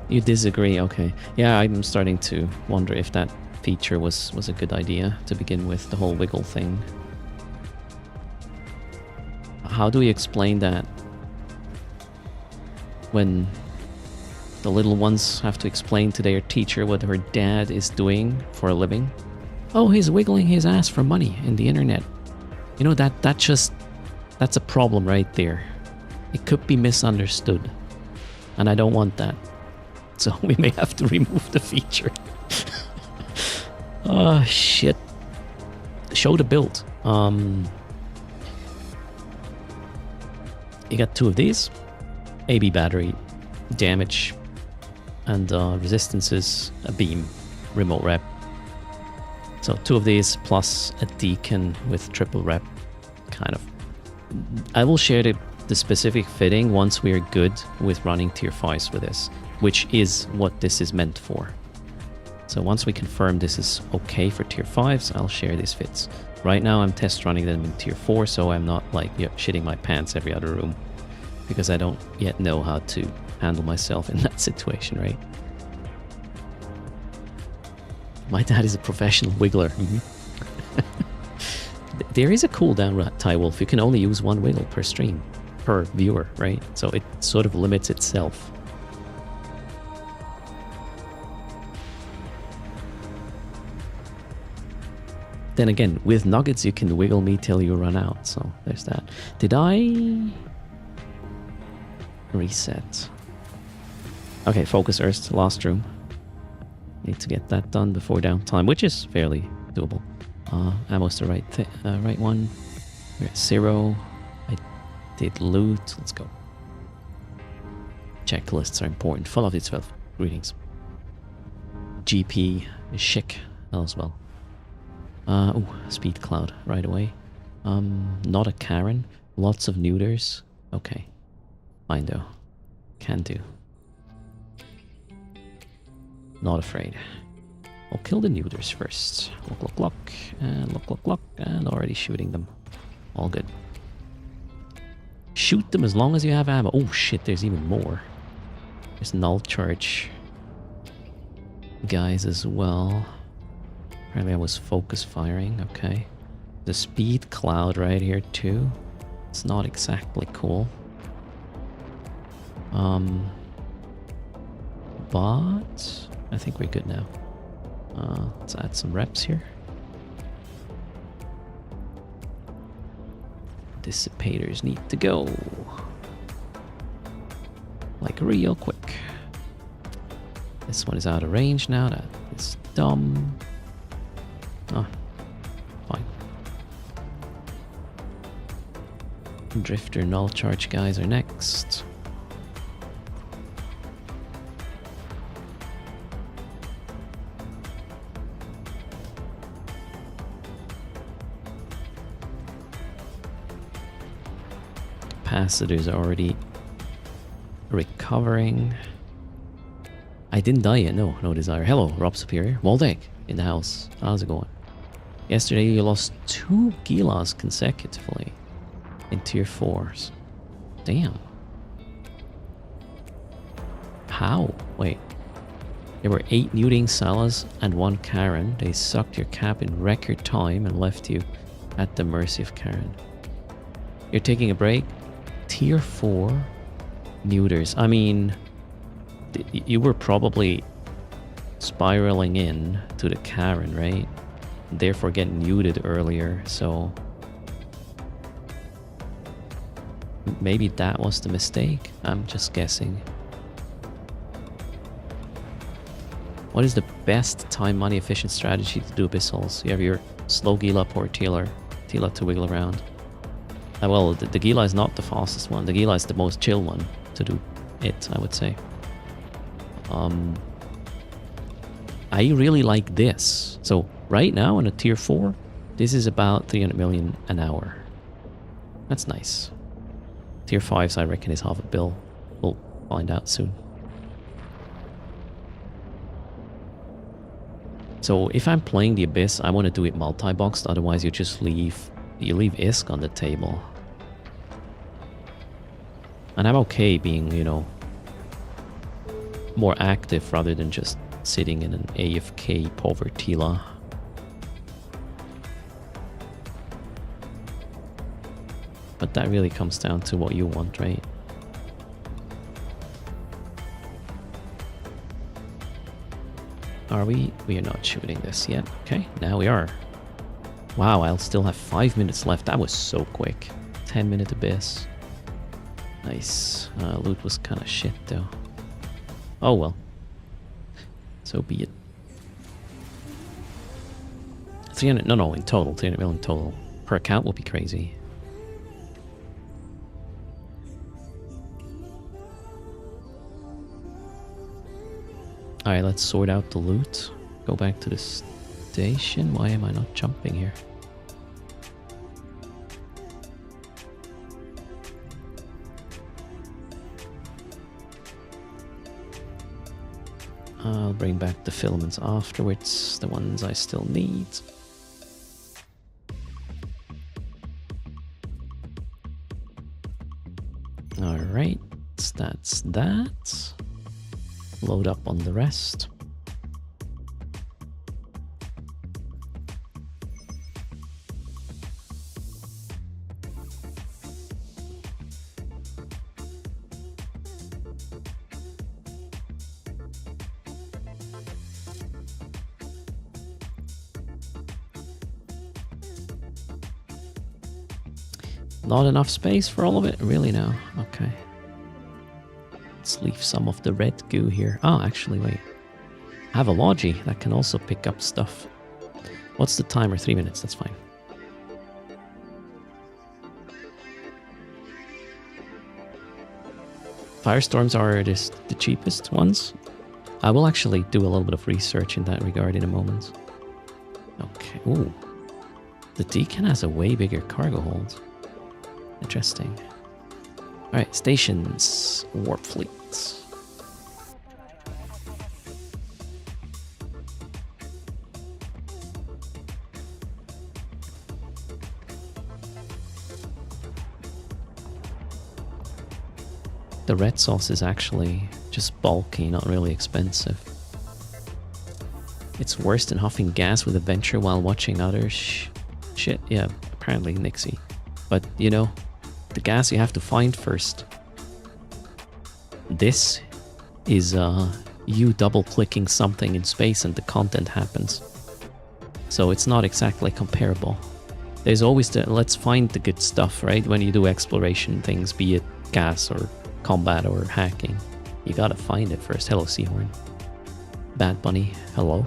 You disagree? Okay. Yeah, I'm starting to wonder if that feature was a good idea to begin with, the whole wiggle thing. How do we explain that when the little ones have to explain to their teacher what her dad is doing for a living? Oh, he's wiggling his ass for money in the internet. You know, that's a problem right there. It could be misunderstood, and I don't want that. So we may have to remove the feature. Oh, shit. Show the build. You got 2 of these. AB battery, damage, and resistances, a beam, remote rep. So 2 of these plus a deacon with triple rep, kind of. I will share the specific fitting once we are good with running tier 5s with this, which is what this is meant for. So once we confirm this is okay for tier 5s, I'll share these fits. Right now I'm test running them in tier 4, so I'm not like shitting my pants every other room, because I don't yet know how to handle myself in that situation, right? My dad is a professional wiggler. There is a cooldown, Ty Wolf. You can only use 1 wiggle per stream, per viewer, right? So it sort of limits itself. Then again, with nuggets you can wiggle me till you run out, so there's that. Did I reset? Okay, focus Erst, last room. Need to get that done before downtime, which is fairly doable. Ammo's the right one. We're at 0. I did loot. Let's go. Checklists are important. Follow these 12 greetings. GP is chic as well. Oh, speed cloud right away. Not a Karen. Lots of neuters. Okay. Fine though. Can do. Not afraid. I'll kill the neuters first. Look, and look, and already shooting them. All good. Shoot them as long as you have ammo. Oh shit, there's even more. There's null charge guys as well. Apparently I was focus firing, okay. The speed cloud right here too. It's not exactly cool. But I think we're good now. Let's add some reps here. Dissipators need to go. Like real quick. This one is out of range now. That is dumb. Oh, fine. Drifter null charge guys are next. Capacitors are already recovering. I didn't die yet, no desire. Hello, Rob Superior. Moldeg in the house. How's it going? Yesterday you lost 2 Gilas consecutively in tier 4s. Damn. How? Wait. There were 8 neuting Salas and 1 Karen. They sucked your cap in record time and left you at the mercy of Karen. You're taking a break? Tier 4 neuters. I mean, you were probably spiraling in to the Karen, right? Therefore getting neuted earlier, so maybe that was the mistake. I'm just guessing. What is the best time money efficient strategy to do Abyssals? You have your slow Gila or Tila to wiggle around. Well, the Gila is not the fastest one. The Gila is the most chill one to do it, I would say. I really like this. So right now in a tier 4, this is about 300 million an hour. That's nice. Tier 5s I reckon is half a bill. We'll find out soon. So if I'm playing the Abyss, I want to do it multi-boxed, otherwise you just leave ISK on the table. And I'm okay being, you know, more active rather than just sitting in an AFK Povertila. But that really comes down to what you want, right? Are we? We are not shooting this yet. Okay, now we are. Wow, I'll still have 5 minutes left. That was so quick. 10-minute Abyss. Nice. Loot was kind of shit though. Oh well. So be it. 300, no, in total. 300 million total. Per account will be crazy. Alright, let's sort out the loot. Go back to this station? Why am I not jumping here? I'll bring back the filaments afterwards, the ones I still need. Alright, that's that. Load up on the rest. Not enough space for all of it? Really now? Okay. Let's leave some of the red goo here. Oh, actually, wait. I have a logi that can also pick up stuff. What's the timer? 3 minutes, that's fine. Firestorms are the cheapest ones. I will actually do a little bit of research in that regard in a moment. Okay, ooh. The Deacon has a way bigger cargo hold. Interesting. Alright, stations. Warp fleets. The red sauce is actually just bulky, not really expensive. It's worse than huffing gas with a venture while watching other shit. Yeah, apparently, Nixie. But, you know, the gas you have to find first. This is you double-clicking something in space and the content happens. So it's not exactly comparable. There's always the let's find the good stuff, right? When you do exploration things, be it gas or combat or hacking. You gotta find it first. Hello, Seahorn. Bad Bunny, hello.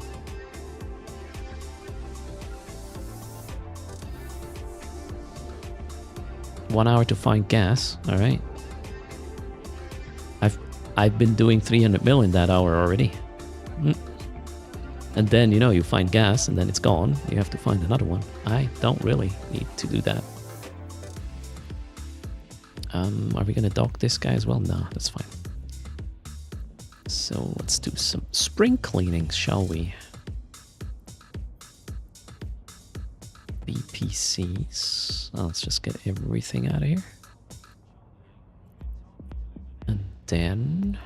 One hour to find gas, alright. I've been doing 300 mil in that hour already. And then, you know, you find gas and then it's gone. You have to find another one. I don't really need to do that. Are we gonna dock this guy as well? No, that's fine. So let's do some spring cleaning, shall we? BPCs. Let's just get everything out of here. And then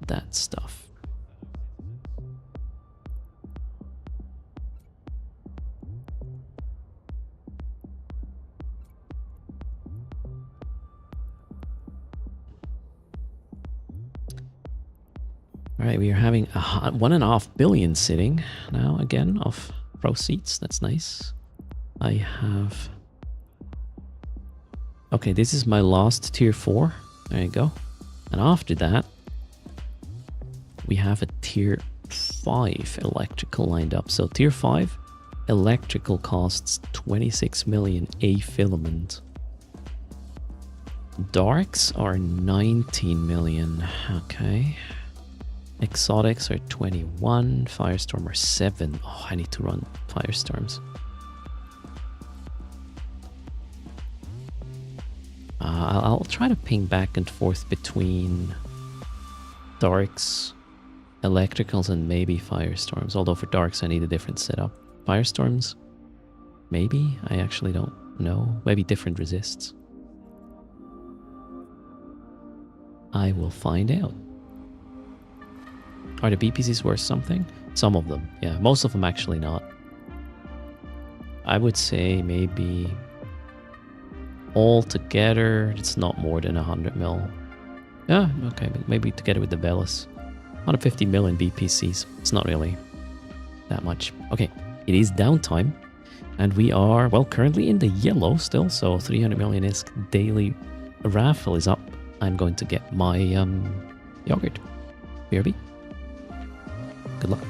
that stuff. Alright, we are having 1.5 billion sitting now again of proceeds. That's nice. I have... Okay, this is my last tier 4. There you go. And after that, we have a tier 5 electrical lined up. So tier 5 electrical costs 26 million a filament. Darks are 19 million. Okay. Exotics are 21, Firestorm are 7. Oh, I need to run Firestorms. I'll try to ping back and forth between Darks, Electricals, and maybe Firestorms. Although for Darks I need a different setup. Firestorms? Maybe? I actually don't know. Maybe different resists. I will find out. Are the BPCs worth something? Some of them, yeah. Most of them actually not. I would say maybe all together, it's not more than 100 mil. Yeah, okay, but maybe together with the Velas. 150 million BPCs. It's not really that much. Okay, it is downtime. And we are, well, currently in the yellow still. So 300 million ISK daily raffle is up. I'm going to get my yogurt. BRB. Good luck.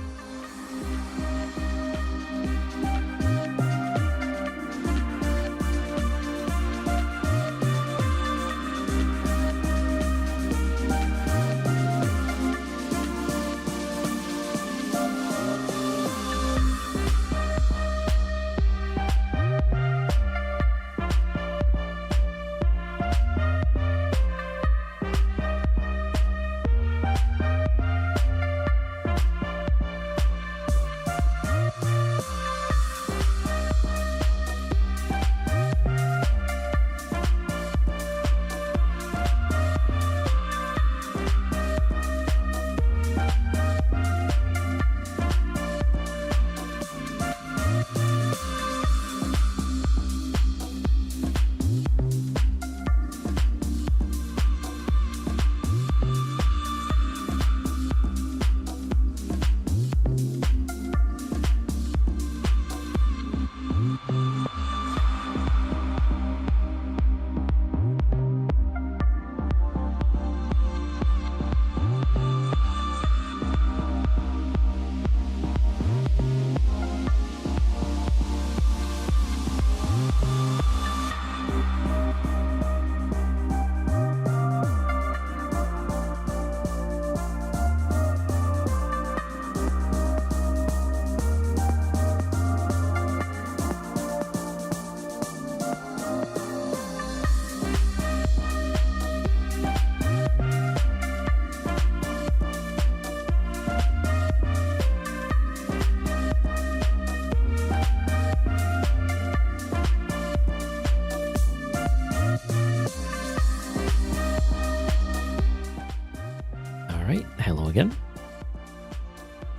again.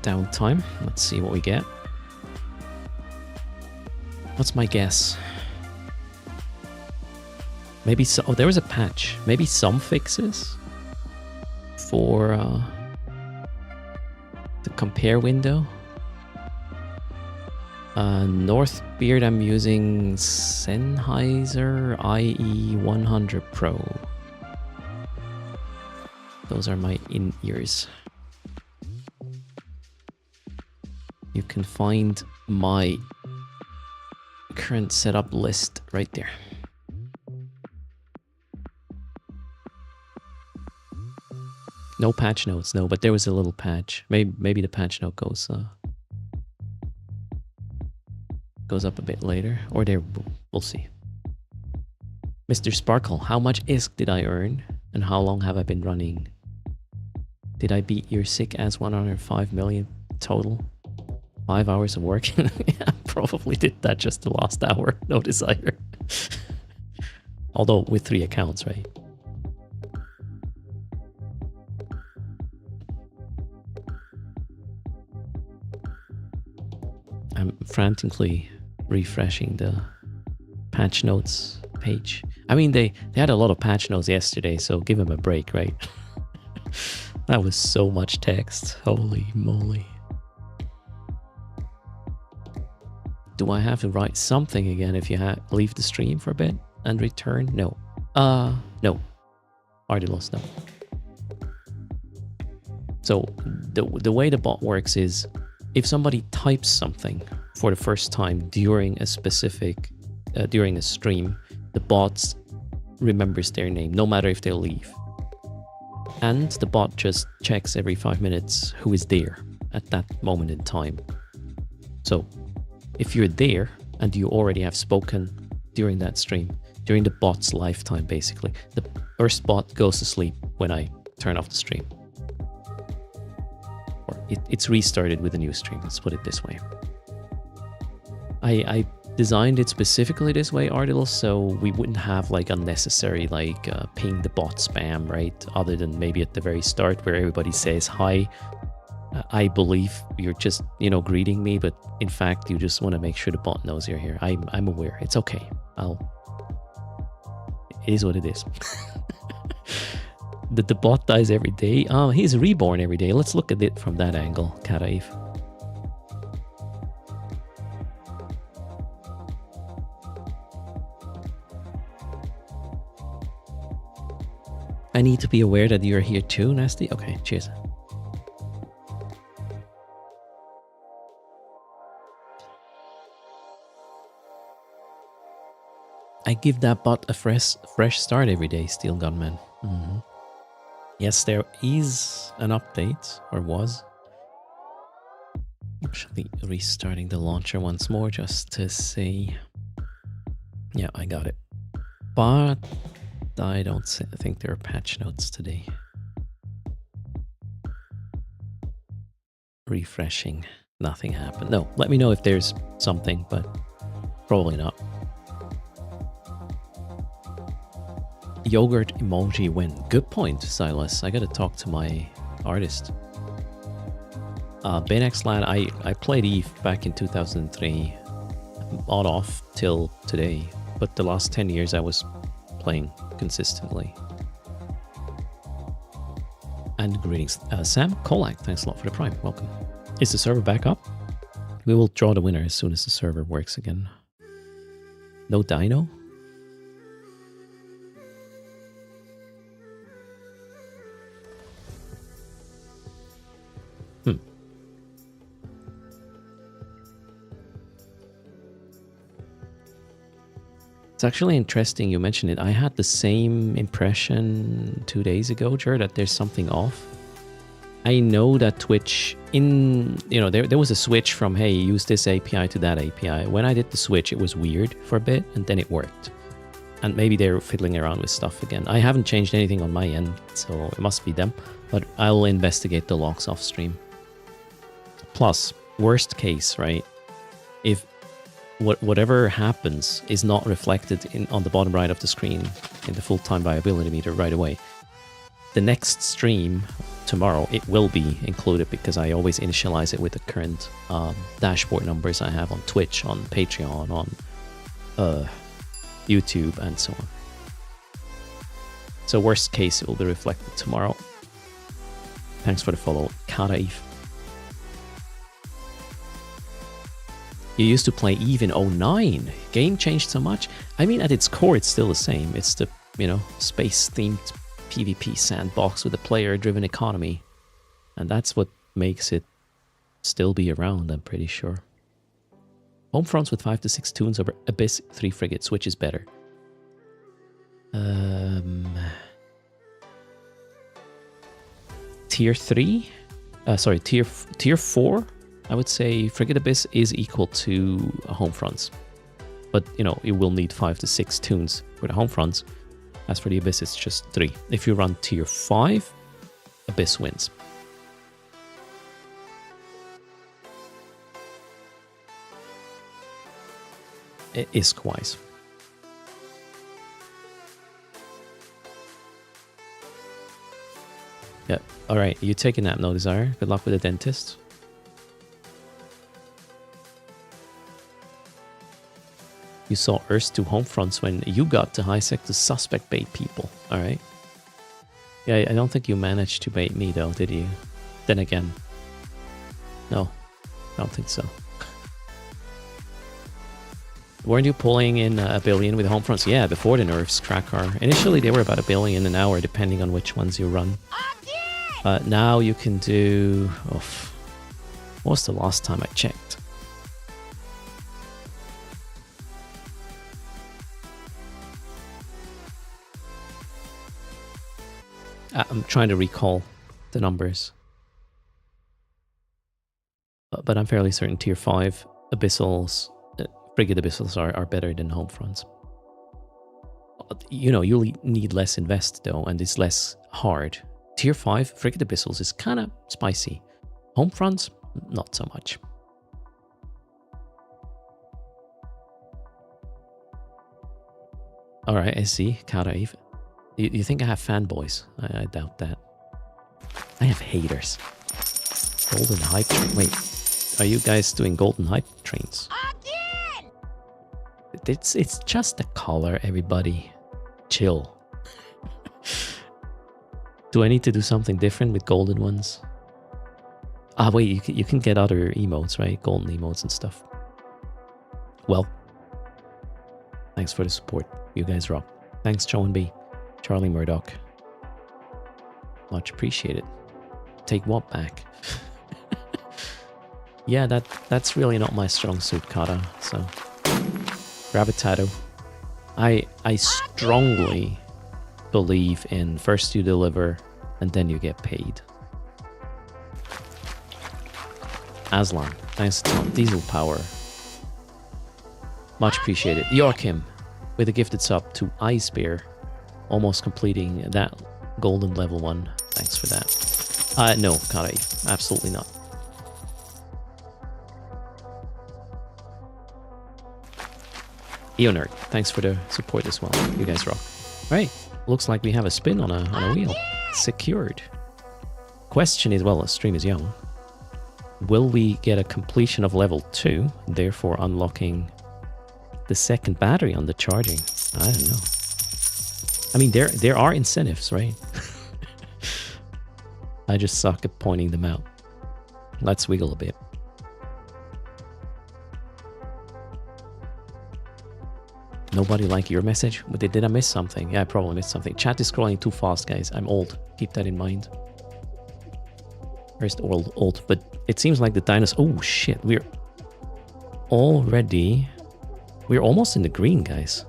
Downtime. Let's see what we get. What's my guess? Maybe so. Oh, there was a patch. Maybe some fixes for the compare window. Northbeard, I'm using Sennheiser IE100 Pro. Those are my in-ears. You can find my current setup list right there. No patch notes, no, but there was a little patch. Maybe the patch note goes up a bit later, or there, we'll see. Mr. Sparkle, how much ISK did I earn, and how long have I been running? Did I beat your sick ass 105 million total? 5 hours of work? Yeah, probably did that just the last hour. No desire. Although with 3 accounts, right? I'm frantically refreshing the patch notes page. I mean, they had a lot of patch notes yesterday, so give them a break, right? That was so much text. Holy moly. Do I have to write something again if you leave the stream for a bit and return? No. No. Ardilos, no. So the way the bot works is if somebody types something for the first time during a specific, during a stream, the bot remembers their name, no matter if they'll leave. And the bot just checks every 5 minutes who is there at that moment in time. So if you're there and you already have spoken during that stream, during the bot's lifetime basically, the erst bot goes to sleep when I turn off the stream. Or it's restarted with a new stream, let's put it this way. I designed it specifically this way, Ardil, so we wouldn't have like unnecessary like ping the bot spam, right? Other than maybe at the very start where everybody says hi. I believe you're just, you know, greeting me, but in fact you just want to make sure the bot knows you're here. I'm aware. It's okay. It is what it is. The bot dies every day. Oh, he's reborn every day. Let's look at it from that angle, Karaif. I need to be aware that you're here too, Nasty. Okay, cheers. I give that bot a fresh start every day, Steel Gunman. Mm-hmm. Yes, there is an update, or was. Actually, restarting the launcher once more just to see. Yeah, I got it. But I don't think there are patch notes today. Refreshing. Nothing happened. No, let me know if there's something, but probably not. Yogurt emoji win. Good point, Silas. I gotta talk to my artist. Baynex Lad, I played Eve back in 2003. On off till today. But the last 10 years I was playing consistently. And greetings. Sam Kolak, thanks a lot for the prime. Welcome. Is the server back up? We will draw the winner as soon as the server works again. No dino? It's actually interesting you mentioned it. I had the same impression 2 days ago, Jer, that there's something off. I know that Twitch, there was a switch from, hey, use this API to that API. When I did the switch, it was weird for a bit, and then it worked. And maybe they're fiddling around with stuff again. I haven't changed anything on my end, so it must be them. But I'll investigate the logs off stream. Plus, worst case, right? If whatever happens is not reflected on the bottom right of the screen in the full-time viability meter right away, the next stream tomorrow, it will be included because I always initialize it with the current dashboard numbers I have on Twitch, on Patreon, on YouTube, and so on. So worst case, it will be reflected tomorrow. Thanks for the follow, Kara Eve. You used to play Eve in 09. Game changed so much. I mean, at its core, it's still the same. It's the, you know, space-themed PvP sandbox with a player-driven economy. And that's what makes it still be around, I'm pretty sure. Home fronts with 5 to 6 tunes over Abyss, 3 frigates. Which is better? Tier 3? Sorry, tier 4? I would say Frigate Abyss is equal to home fronts. But, you know, it will need 5 to 6 tunes for the home fronts. As for the Abyss, it's just 3. If you run tier 5, Abyss wins. ISK-wise. Yeah, alright, you take a nap, no desire. Good luck with the dentist. You saw erst to home fronts when you got to high sec to suspect bait people. Alright. Yeah, I don't think you managed to bait me though, did you? Then again. No, I don't think so. Weren't you pulling in a billion with home fronts? Yeah, before the nerfs, Krakar. Initially they were about 1 billion an hour depending on which ones you run. Now you can do... Oh, what was the last time I checked? I'm trying to recall the numbers. But I'm fairly certain tier 5 Abyssals, Frigate Abyssals are better than home fronts. You know, you'll need less invest though, and it's less hard. Tier 5 Frigate Abyssals is kind of spicy. Home fronts, not so much. Alright, I see. Kara Eve. You think I have fanboys? I doubt that. I have haters. Golden hype train. Wait, are you guys doing golden hype trains? Again! It's just the color, everybody. Chill. Do I need to do something different with golden ones? Ah, wait, you can get other emotes, right? Golden emotes and stuff. Well, thanks for the support. You guys rock. Thanks, Joan B. Charlie Murdoch. Much appreciated. Take what back? Yeah, that's really not my strong suit, Kata. So, Gravitado. I strongly believe in first you deliver and then you get paid. Aslan, thanks a ton. Diesel power. Much appreciated. Joachim, with a gifted sub to Ice Bear. Almost completing that golden level 1. Thanks for that. No, Kara, absolutely not. Eonerd, thanks for the support as well. You guys rock. Right, looks like we have a spin on a wheel. Secured. Question is, well, the stream is young. Will we get a completion of level 2, therefore unlocking the second battery on the charging? I don't know. I mean, there are incentives, right? I just suck at pointing them out. Let's wiggle a bit. Nobody like your message? Did I miss something? Yeah, I probably missed something. Chat is scrolling too fast, guys. I'm old. Keep that in mind. First old. But it seems like the dinosaur... Oh, shit. We're almost in the green, guys.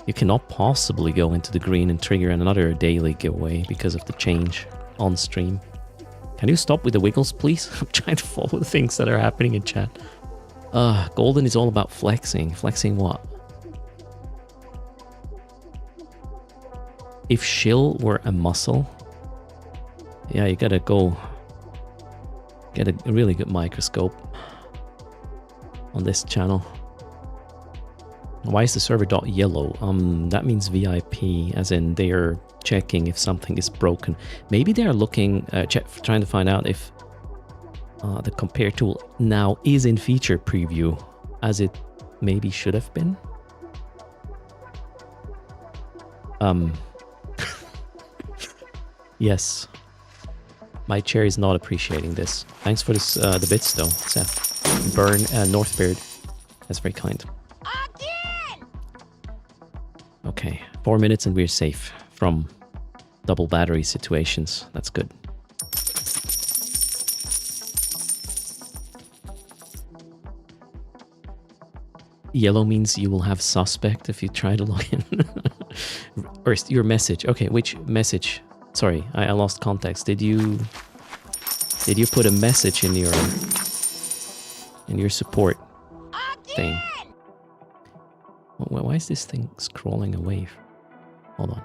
You cannot possibly go into the green and trigger another daily giveaway because of the change on stream. Can you stop with the wiggles, please? I'm trying to follow the things that are happening in chat. Golden is all about flexing. Flexing what? If shill were a muscle, yeah, you gotta go get a really good microscope on this channel. Why is the server .yellow? That means VIP, as in they're checking if something is broken. Maybe they're looking, trying to find out if the compare tool now is in feature preview, as it maybe should have been. Yes. My chair is not appreciating this. Thanks for this, the bits though, Seth. Burn, Northbeard. That's very kind. Okay, 4 minutes and we're safe from double battery situations. That's good. Yellow means you will have suspect if you try to log in. Erst, your message. Okay, which message? Sorry, I lost context. Did you put a message in your support thing? Why is this thing scrolling away? Hold on.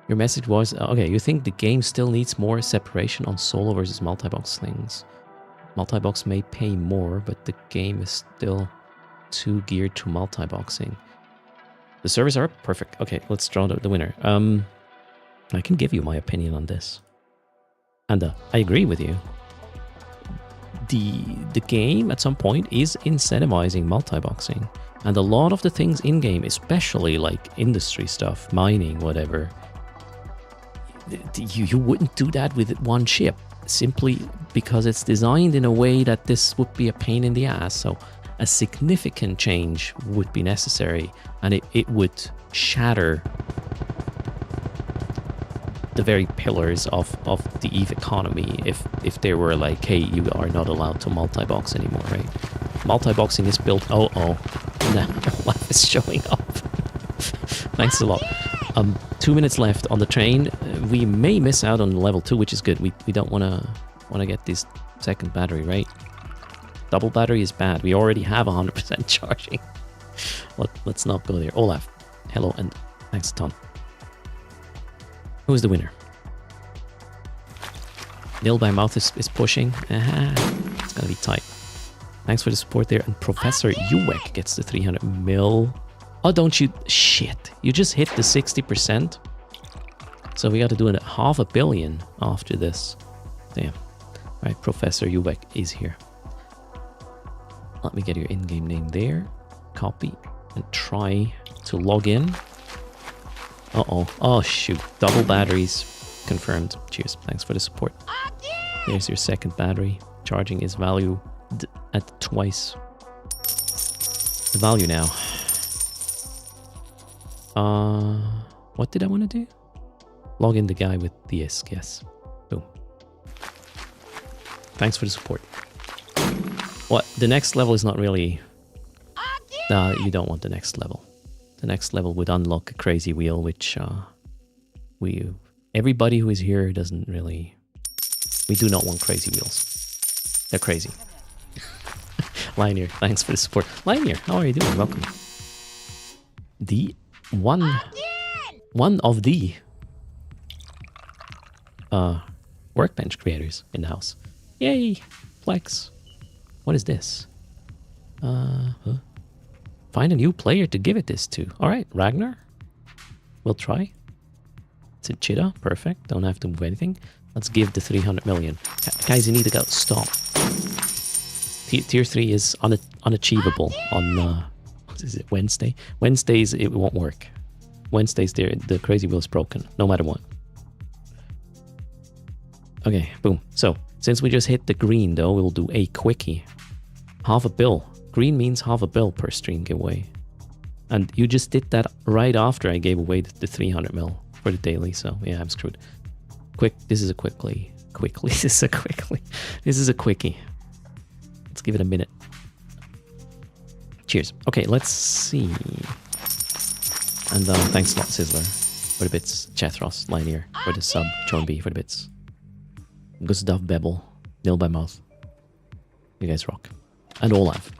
Your message was, okay, you think the game still needs more separation on solo versus multi-box things. Multi-box may pay more, but the game is still too geared to multi-boxing. The servers are perfect. Okay, let's draw the winner. I can give you my opinion on this. And I agree with you. The game at some point is incentivizing multi-boxing. And a lot of the things in-game, especially like industry stuff, mining, whatever, you wouldn't do that with one chip, simply because it's designed in a way that this would be a pain in the ass. So a significant change would be necessary, and it would shatter the very pillars of the EVE economy if they were like, hey, you are not allowed to multi-box anymore, right? Multi-boxing is built, now life is showing up. Thanks a lot. 2 minutes left on the train. We may miss out on level 2, which is good. We don't want to get this second battery, right? Double battery is bad. We already have 100% charging. Let's not go there. Olaf, hello, and thanks a ton. Who is the winner? Nil by mouth is pushing. It's gonna be tight. Thanks for the support there. And Professor Uwek gets the 300 mil. Oh, don't you... Shit. You just hit the 60%. So we got to do it 500 million after this. Damn. Alright, Professor Uwek is here. Let me get your in-game name there. Copy. And try to log in. Uh-oh. Oh, shoot. Double batteries. Confirmed. Cheers. Thanks for the support. Here's your second battery. Charging is valued at twice the value now. What did I want to do? Log in the guy with the ISK, yes. Boom. Thanks for the support. What? The next level is not really... you don't want the next level. The next level would unlock a crazy wheel, which everybody who is here doesn't really... We do not want crazy wheels. They're crazy. Linear, thanks for the support. Linear, how are you doing? Welcome. The one of the workbench creators in the house. Yay! Flex. What is this? Find a new player to give it this to. Alright, Ragnar. We'll try. It's a cheetah. Perfect. Don't have to move anything. Let's give the 300 million. Guys, you need to go. Stop. Tier 3 is unachievable on... what is it? Wednesday? Wednesdays, it won't work. Wednesdays, the crazy wheel is broken. No matter what. Okay, boom. So, since we just hit the green, though, we'll do a quickie. 500 million. Green means 500 million per stream giveaway. And you just did that right after I gave away the 300 million for the daily, so yeah, I'm screwed. This is a quickie. This is a quickie. Let's give it a minute. Cheers. Okay, let's see. And thanks a lot, Sizzler, for the bits. Chethros, Linear, for the sub. John B, for the bits. Gustav Bebel, Nil by Mouth. You guys rock. And Olaf,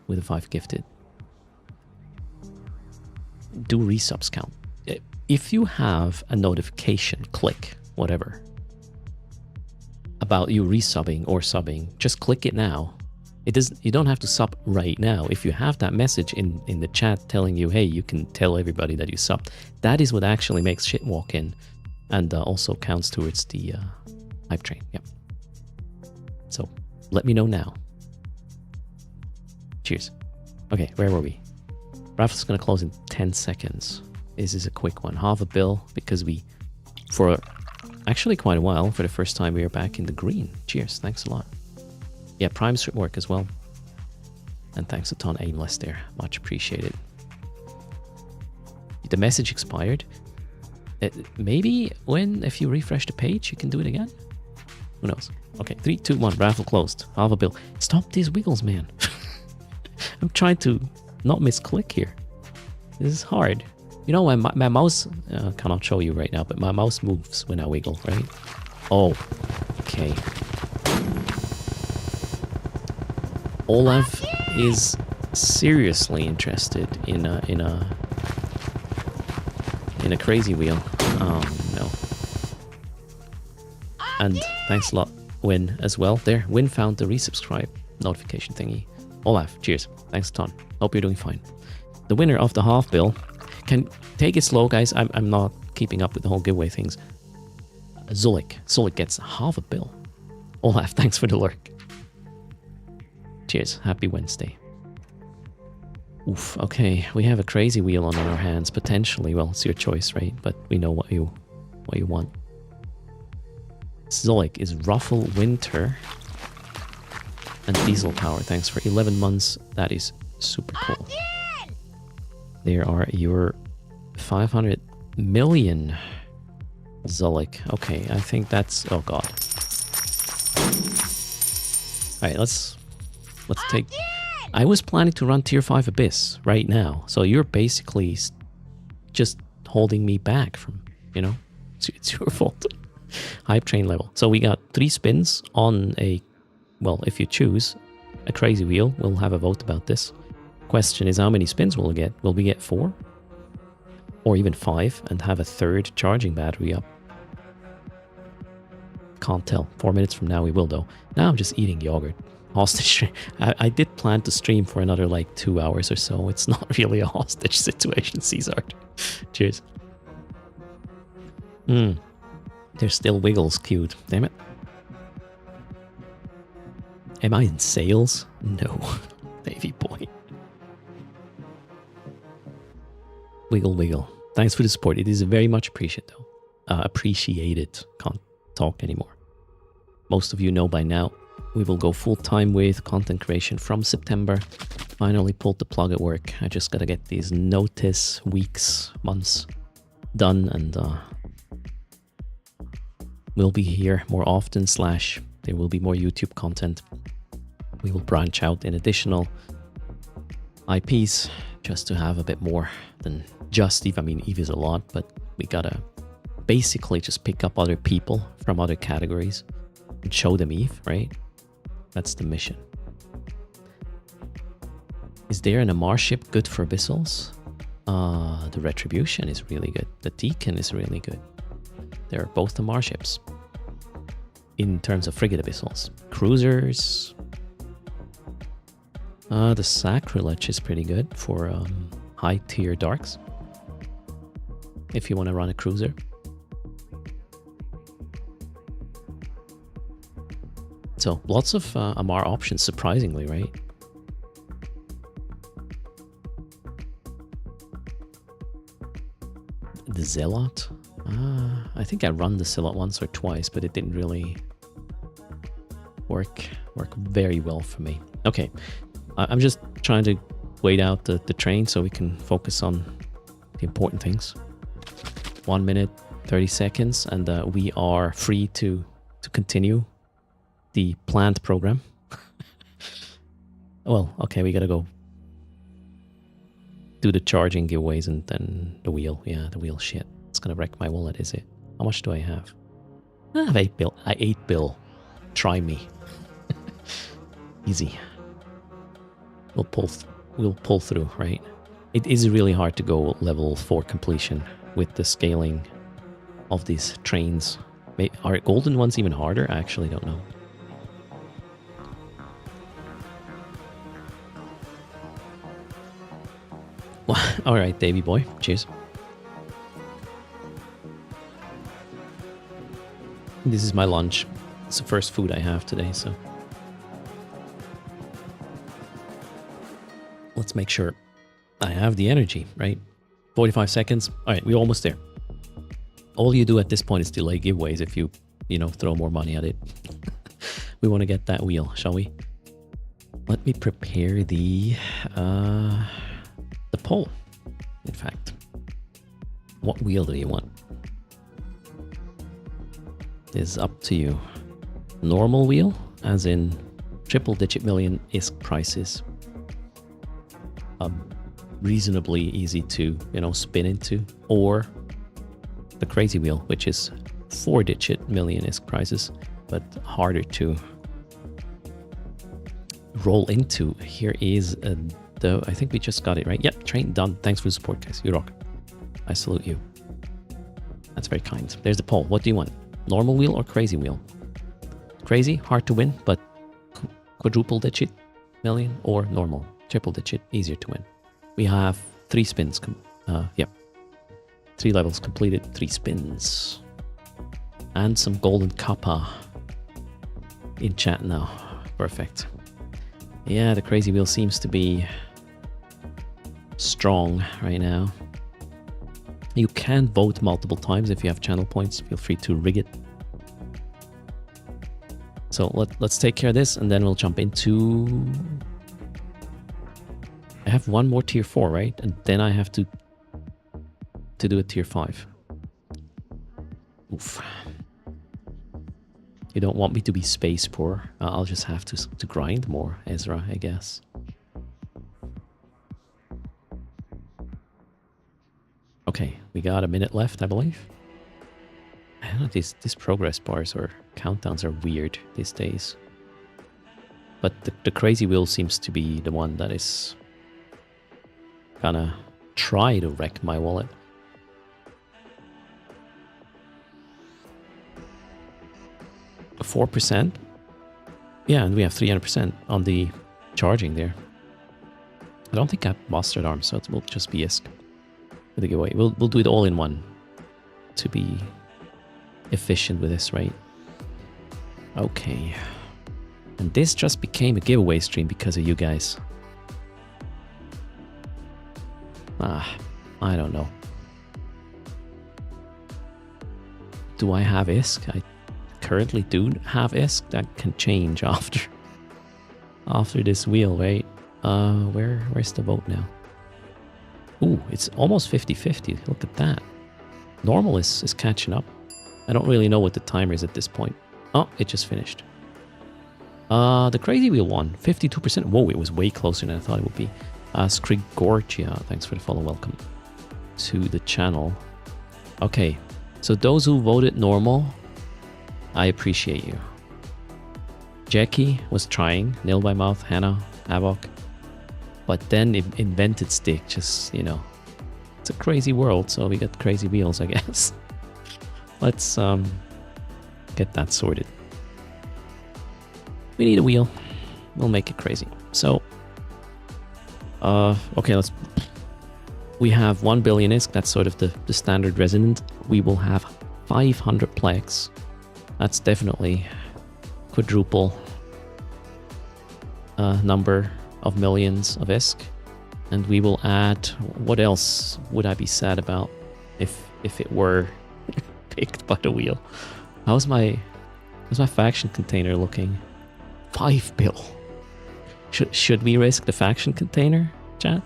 with a 5 gifted. Do resubs count? If you have a notification, click, whatever, about you resubbing or subbing, just click it now. It does. You don't have to sub right now. If you have that message in the chat telling you, hey, you can tell everybody that you subbed, that is what actually makes shit walk in, and also counts towards the hype train. Yep. So let me know now. Cheers. Okay, where were we? Raffle's gonna close in 10 seconds. This is a quick one. Half a bill because we, for actually quite a while, for the first time we are back in the green. Cheers. Thanks a lot. Yeah, Prime should work as well. And thanks a ton, Aimless there. Much appreciated. The message expired. Maybe if you refresh the page, you can do it again? Who knows? Okay, 3, 2, 1. Raffle closed. Half a bill. Stop these wiggles, man. I'm trying to not misclick here. This is hard. You know, my mouse... cannot show you right now, but my mouse moves when I wiggle, right? Oh, okay. Olaf is seriously interested in a crazy wheel. Oh no. And thanks a lot, Win, as well. There, Win found the resubscribe notification thingy. Olaf, cheers. Thanks a ton. Hope you're doing fine. The winner of the half bill, can take it slow, guys. I'm not keeping up with the whole giveaway things. Zulik. Zulik gets half a bill. Olaf, thanks for the lurk. Cheers. Happy Wednesday. Oof. Okay, we have a crazy wheel on our hands potentially. Well, it's your choice, right? But we know what you want. Zolik is Ruffle Winter and Diesel Power. Thanks for 11 months. That is super cool. There are your 500 million Zolik. Okay, I think that's... Oh god. Alright, let's take... I was planning to run tier 5 Abyss right now, so you're basically just holding me back from, you know, it's your fault. Hype train level. So we got 3 spins on a, well, if you choose a crazy wheel, we'll have a vote about this. Question is, how many spins will we get? Will we get 4? Or even 5 and have a third charging battery up? Can't tell. 4 minutes from now we will though. Now I'm just eating yogurt. Hostage stream. I did plan to stream for another like 2 hours or so. It's not really a hostage situation, Caesar. Cheers. There's still wiggles queued. Damn it. Am I in sales? No. Baby boy. Wiggle, wiggle. Thanks for the support. It is very much appreciated though. Appreciated. Can't talk anymore. Most of you know by now. We will go full-time with content creation from September. Finally pulled the plug at work. I just gotta get these notice weeks, months done, and we'll be here more often, / there will be more YouTube content. We will branch out in additional IPs just to have a bit more than just Eve. I mean, Eve is a lot, but we gotta basically just pick up other people from other categories and show them Eve, right? That's the mission. Is there an Amar ship good for Abyssals? The Retribution is really good. The Deacon is really good. They're both Amar ships. In terms of frigate Abyssals. Cruisers. The Sacrilege is pretty good for high tier darks. If you want to run a cruiser. So lots of Amar options, surprisingly, right? The Zealot? I think I run the Zealot once or twice, but it didn't really work very well for me. Okay, I'm just trying to wait out the train so we can focus on the important things. 1 minute, 30 seconds, and we are free to continue the planned program. Well, okay, we gotta go do the charging giveaways and then the wheel. Yeah, the wheel shit. It's gonna wreck my wallet, is it? How much do I have? I have 8 bill. 8 bill. Try me. Easy. We'll pull through, right? It is really hard to go level 4 completion with the scaling of these trains. Are golden ones even harder? I actually don't know. All right, Davy boy. Cheers. This is my lunch. It's the first food I have today, so let's make sure I have the energy, right? 45 seconds. All right, we're almost there. All you do at this point is delay giveaways if you throw more money at it. We want to get that wheel, shall we? Let me prepare the poll. In fact, what wheel do you want? Is up to you. Normal wheel, as in triple-digit million ISK prices. Reasonably easy to spin into, or the crazy wheel, which is 4-digit million ISK prices, but harder to roll into. Here is I think we just got it right. Yep, train done. Thanks for the support, guys. You rock. I salute you. That's very kind. There's the poll. What do you want? Normal wheel or crazy wheel? Crazy, hard to win, but quadruple digit million, or normal, triple digit, easier to win. We have 3 spins. Yep. 3 levels completed, 3 spins. And some golden kappa in chat now. Perfect. Yeah, the crazy wheel seems to be strong right now. You can vote multiple times if you have channel points. Feel free to rig it. So let's take care of this, and then we'll jump into... I have one more tier 4, right? And then I have to do a tier 5. Oof. You don't want me to be space poor. I'll just have to grind more, Ezra, I guess. Okay, we got a minute left, I believe. I don't know, these progress bars or countdowns are weird these days. But the crazy wheel seems to be the one that is gonna try to wreck my wallet. A 4%? Yeah, and we have 300% on the charging there. I don't think I have Bastard Arms, so it will just be ISK for the giveaway. We'll do it all in one to be efficient with this, right? Okay. And this just became a giveaway stream because of you guys. I don't know. Do I have ISK? I currently do have ISK. That can change after this wheel, right? Where's the vote now? Ooh, it's almost 50-50. Look at that. Normal is catching up. I don't really know what the timer is at this point. Oh, it just finished. The crazy wheel won 52%. Whoa, it was way closer than I thought it would be. Skrigorgia, thanks for the follow. Welcome to the channel. Okay, so those who voted normal, I appreciate you. Jackie was trying, Nil by Mouth, Hannah, Havoc, but then it invented stick. Just, it's a crazy world, so we got crazy wheels, I guess. Let's get that sorted. We need a wheel. We'll make it crazy. So, okay, we have 1 billion ISK. That's sort of the standard resonant. We will have 500 plex. That's definitely quadruple number of millions of ISK. And we will add, what else would I be sad about if it were picked by the wheel? How's my faction container looking? 5 bill. Should we risk the faction container, chat?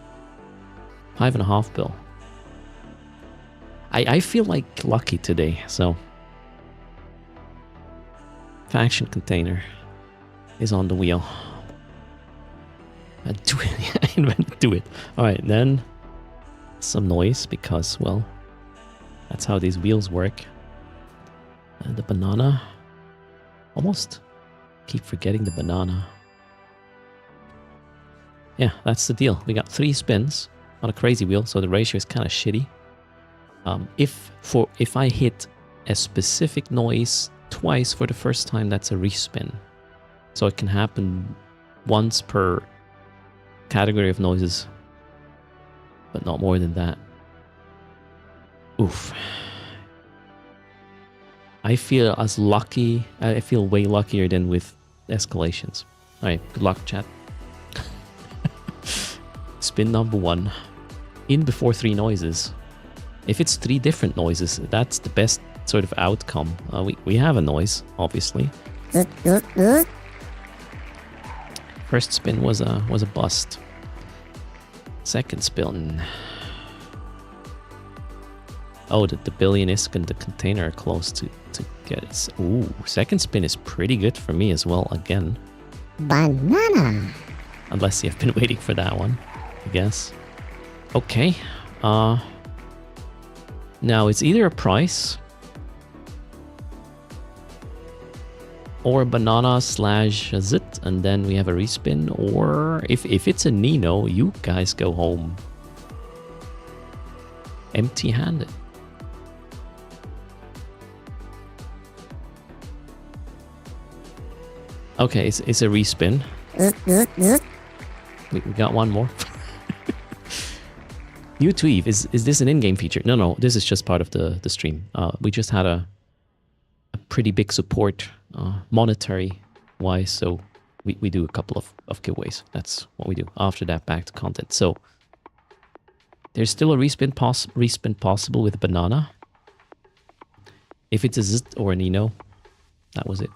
5.5 bill. I feel like lucky today, so faction container is on the wheel. Do it. Do it. All right, then some noise because, well, that's how these wheels work. The banana. Almost keep forgetting the banana. Yeah, that's the deal. We got 3 spins on a crazy wheel, so the ratio is kind of shitty. If I hit a specific noise twice for the first time, that's a respin. So it can happen once per category of noises. but not more than that. Oof. I feel as lucky. I feel way luckier than with escalations. All right, good luck, chat. Spin number 1. In before 3 noises. If it's 3 different noises, that's the best sort of outcome. We have a noise, obviously. First spin was a bust. Second spin. Oh, the billion isk and the container are close to get it. Ooh, second spin is pretty good for me as well, again. Banana. Unless you've been waiting for that one, I guess. Okay. Now it's either a price or a banana slash a zit, and then we have a respin, or if it's a Nino, you guys go home empty-handed. Okay, it's a respin. We got one more. New to Eve, is this an in-game feature? No, this is just part of the stream. We just had a pretty big support monetary-wise, so we do a couple of giveaways. That's what we do. After that, back to content. So there's still a respin possible with a banana. If it's a zit or a Nino, that was it.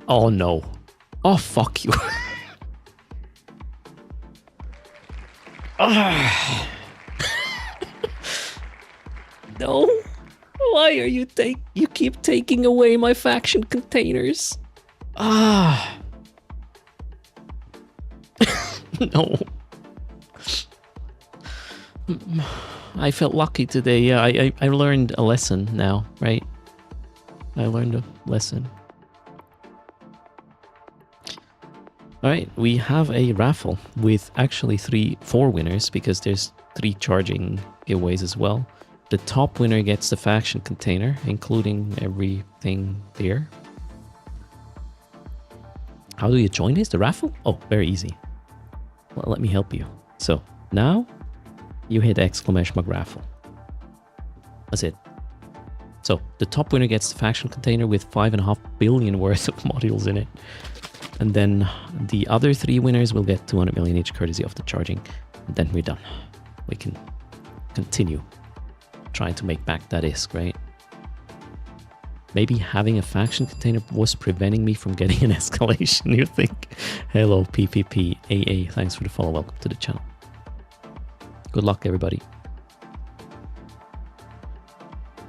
Oh no. Oh, fuck you. No. Why are you keep taking away my faction containers? No. I felt lucky today. Yeah, I learned a lesson now, right? I learned a lesson. Alright, we have a raffle with actually 4 winners, because there's 3 charging giveaways as well. The top winner gets the faction container, including everything there. How do you join this? The raffle? Oh, very easy. Well, let me help you. So, now you hit !raffle. That's it. So, the top winner gets the faction container with 5.5 billion worth of modules in it. And then the other 3 winners will get 200 million each, courtesy of the charging. And then we're done. We can continue trying to make back that ISK, right? Maybe having a faction container was preventing me from getting an escalation, you think? Hello, PPP. AA, thanks for the follow. Welcome to the channel. Good luck, everybody.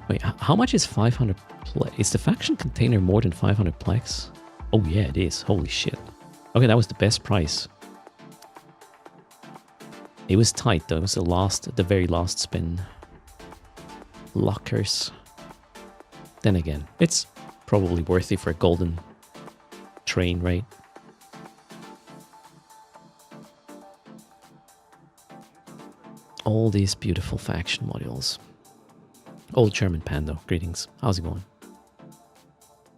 Wait, how much is 500 plex? Is the faction container more than 500 plex? Oh yeah, it is. Holy shit. Okay, that was the best price. It was tight though. It was the very last spin. Lockers. Then again, it's probably worthy for a golden train, right? All these beautiful faction modules. Old German Pando, greetings. How's it going?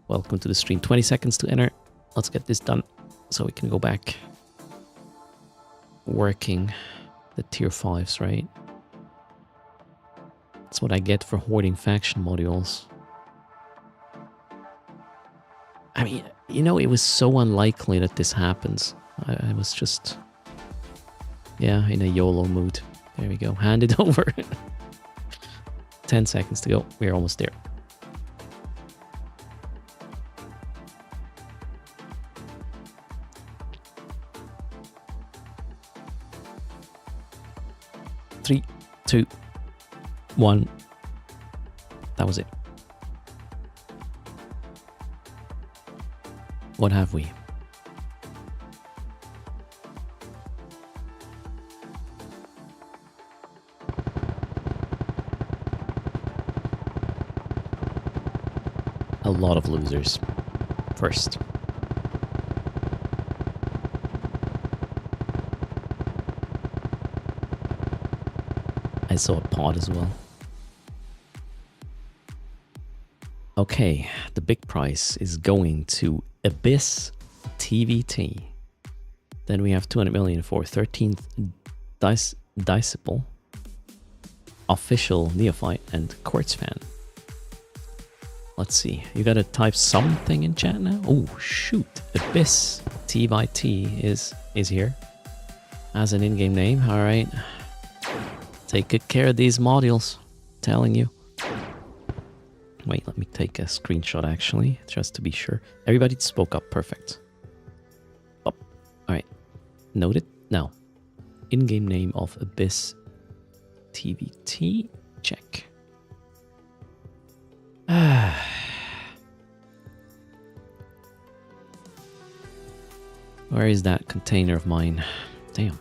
Welcome to the stream. 20 seconds to enter. Let's get this done so we can go back working the tier 5s, right? That's what I get for hoarding faction modules. I mean, you know, it was so unlikely that this happens. I was just, yeah, in a YOLO mood. There we go. Hand it over. 10 seconds to go. We're almost there. Three, 2, 1. That was it. What have we? A lot of losers. First. I saw a pod as well. Okay, the big prize is going to Abyss TVT. Then we have 200 million for 13th Disciple, Official Neophyte, and Quartz Fan. Let's see. You gotta type something in chat now? Oh, shoot. Abyss T by T is here as an in-game name. All right. Take good care of these modules. Telling you. Wait, let me take a screenshot actually, just to be sure. Everybody spoke up. Perfect. Oh, all right. Noted. Now, in-game name of Abyss TVT. Check. Where is that container of mine? Damn.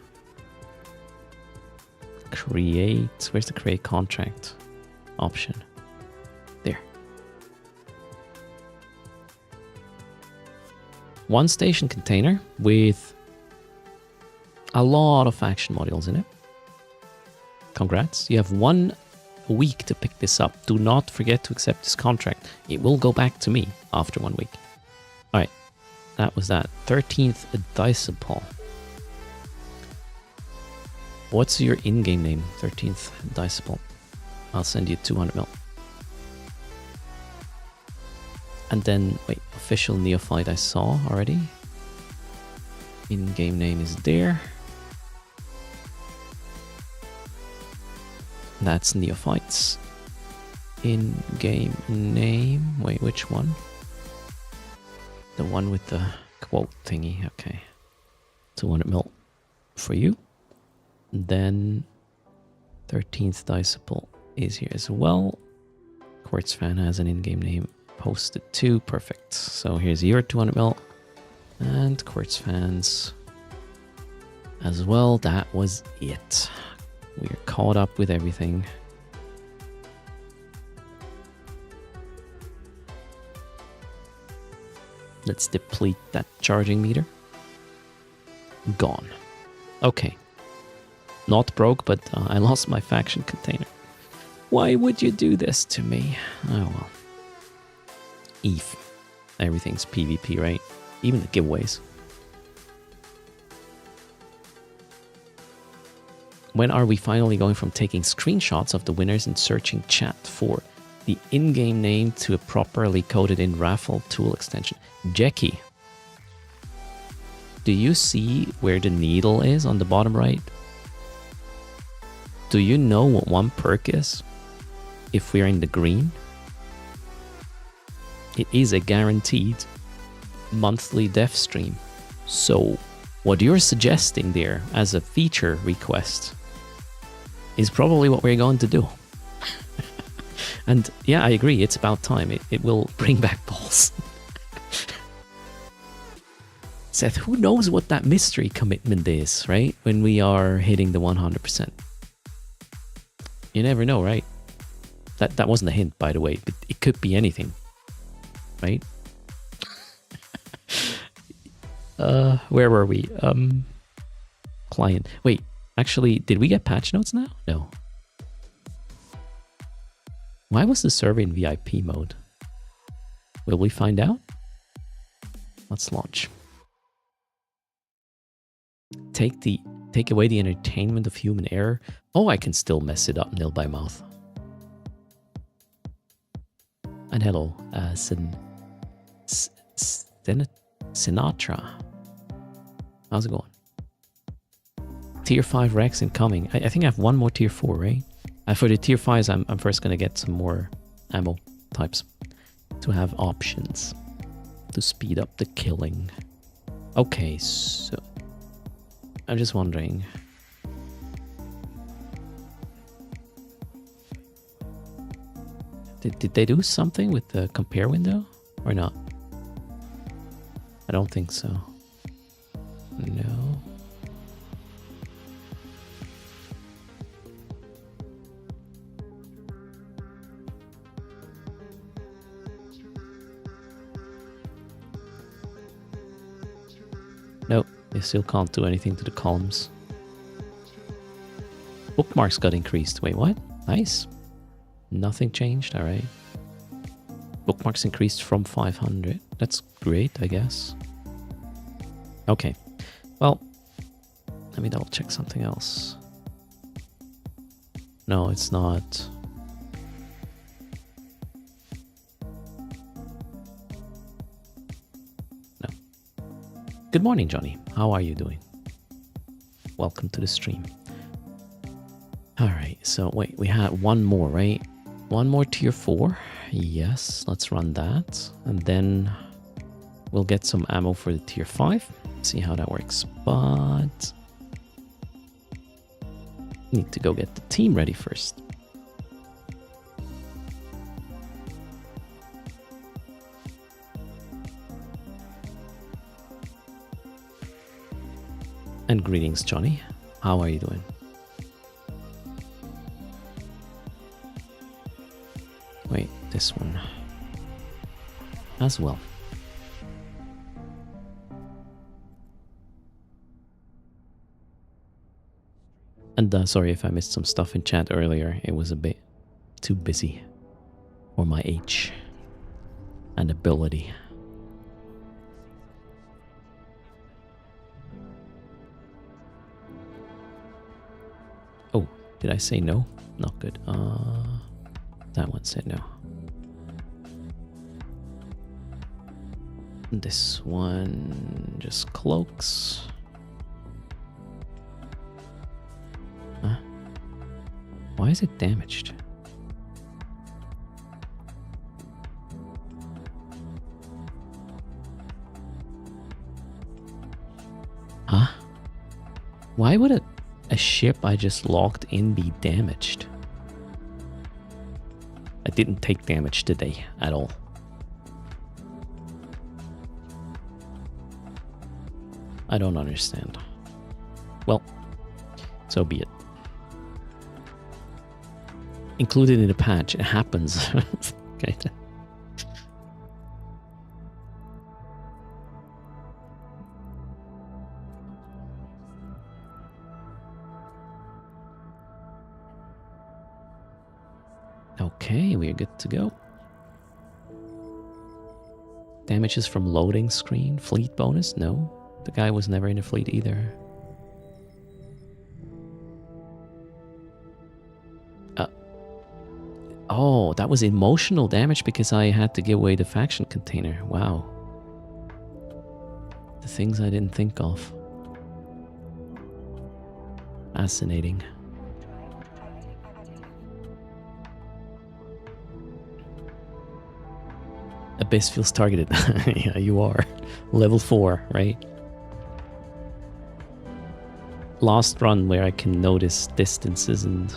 Create. Where's the create contract option? There. One station container with a lot of faction modules in it. Congrats. You have 1 week to pick this up. Do not forget to accept this contract. It will go back to me after 1 week. All right. That was that. 13th Disciple. What's your in-game name? 13th Disciple. I'll send you 200 mil. And then, wait, Official Neophyte I saw already. In-game name is there. That's Neophytes. In-game name. Wait, which one? The one with the quote thingy. Okay. 200 mil for you. Then 13th Disciple is here as well. Quartz Fan has an in-game name posted too. Perfect. So here's your 200 mil. And Quartz Fans as well. That was it. We're caught up with everything. Let's deplete that charging meter. Gone. Okay. Not broke, but I lost my faction container. Why would you do this to me? Oh well. ETH. Everything's PvP, right? Even the giveaways. When are we finally going from taking screenshots of the winners and searching chat for the in-game name to a properly coded in raffle tool extension? Jackie, do you see where the needle is on the bottom right? Do you know what one perk is if we're in the green? It is a guaranteed monthly dev stream. So what you're suggesting there as a feature request is probably what we're going to do. And yeah, I agree. It's about time. It will bring back balls. Seth, who knows what that mystery commitment is, right? When we are hitting the 100%. You never know, right? That wasn't a hint, by the way. But it could be anything, right? Where were we? Client. Wait, actually, did we get patch notes now? No. Why was the server in VIP mode? Will we find out? Let's launch. Take away the entertainment of human error. Oh, I can still mess it up nil by mouth. And hello, Sinatra. How's it going? Tier 5 Rex incoming. I think I have one more tier 4, right? For the tier 5s, I'm first going to get some more ammo types to have options to speed up the killing. Okay, so I'm just wondering. Did they do something with the compare window or not? I don't think so. No. Nope, they still can't do anything to the columns. Bookmarks got increased. Wait, what? Nice. Nothing changed, alright. Bookmarks increased from 500. That's great, I guess. Okay. Well, Let me double check something else. No, it's not. No. Good morning, Johnny. How are you doing? Welcome to the stream. Alright, so wait, we had one more, right? One more tier 4. Yes, let's run that. And then we'll get some ammo for the tier 5. See how that works. But need to go get the team ready first. And greetings, Johnny. How are you doing? Wait, this one as well. And sorry if I missed some stuff in chat earlier. It was a bit too busy for my age and ability. Oh, did I say no? Not good. That one said no. This one just cloaks. Huh? Why is it damaged? Huh? Why would a ship I just locked in be damaged? I didn't take damage today at all. I don't understand. Well, so be it. Included in the patch, it happens. Okay. Okay, we're good to go. Damages from loading screen, fleet bonus? No, the guy was never in a fleet either. Oh, that was emotional damage because I had to give away the faction container. Wow. The things I didn't think of. Fascinating. Abyss feels targeted. Yeah, you are. Level 4, right? Last run where I can notice distances and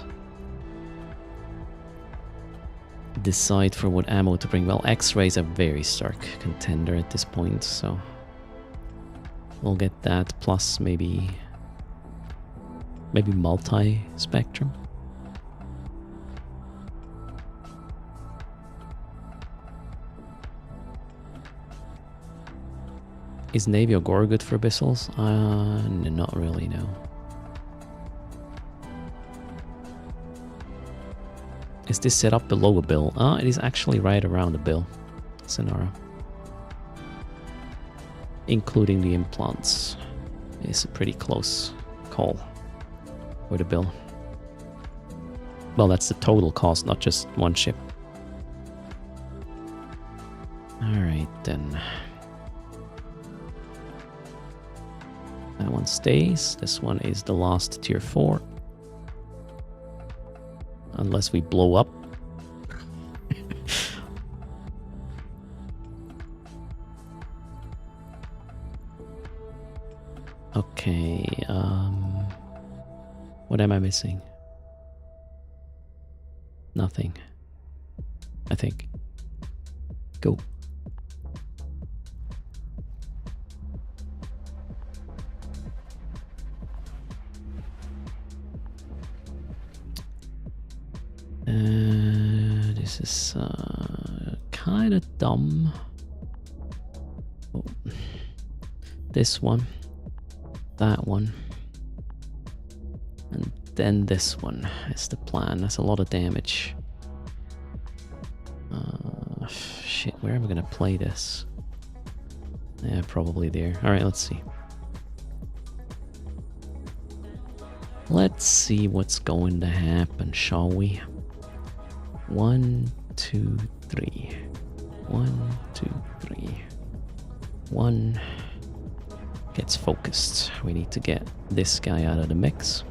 decide for what ammo to bring. Well, X-Ray's a very stark contender at this point, so we'll get that, plus maybe multi-spectrum. Is Navy or Gore good for Abyssals? Not really, no. Is this set up below a bill? It is actually right around the bill, Sonara. Including the implants. It's a pretty close call for the bill. Well, that's the total cost, not just one ship. Alright then. That one stays. This one is the last tier 4. Unless we blow up. Okay, what am I missing? Nothing. I think. Go. This is kind of dumb. Oh. This one, that one, and then this one is the plan. That's a lot of damage. Shit, where am I gonna play this? Yeah, probably there. Alright, let's see. Let's see what's going to happen, shall we? 1, 2, 3. 1, 2, 3. 1 gets focused. We need to get this guy out of the mix.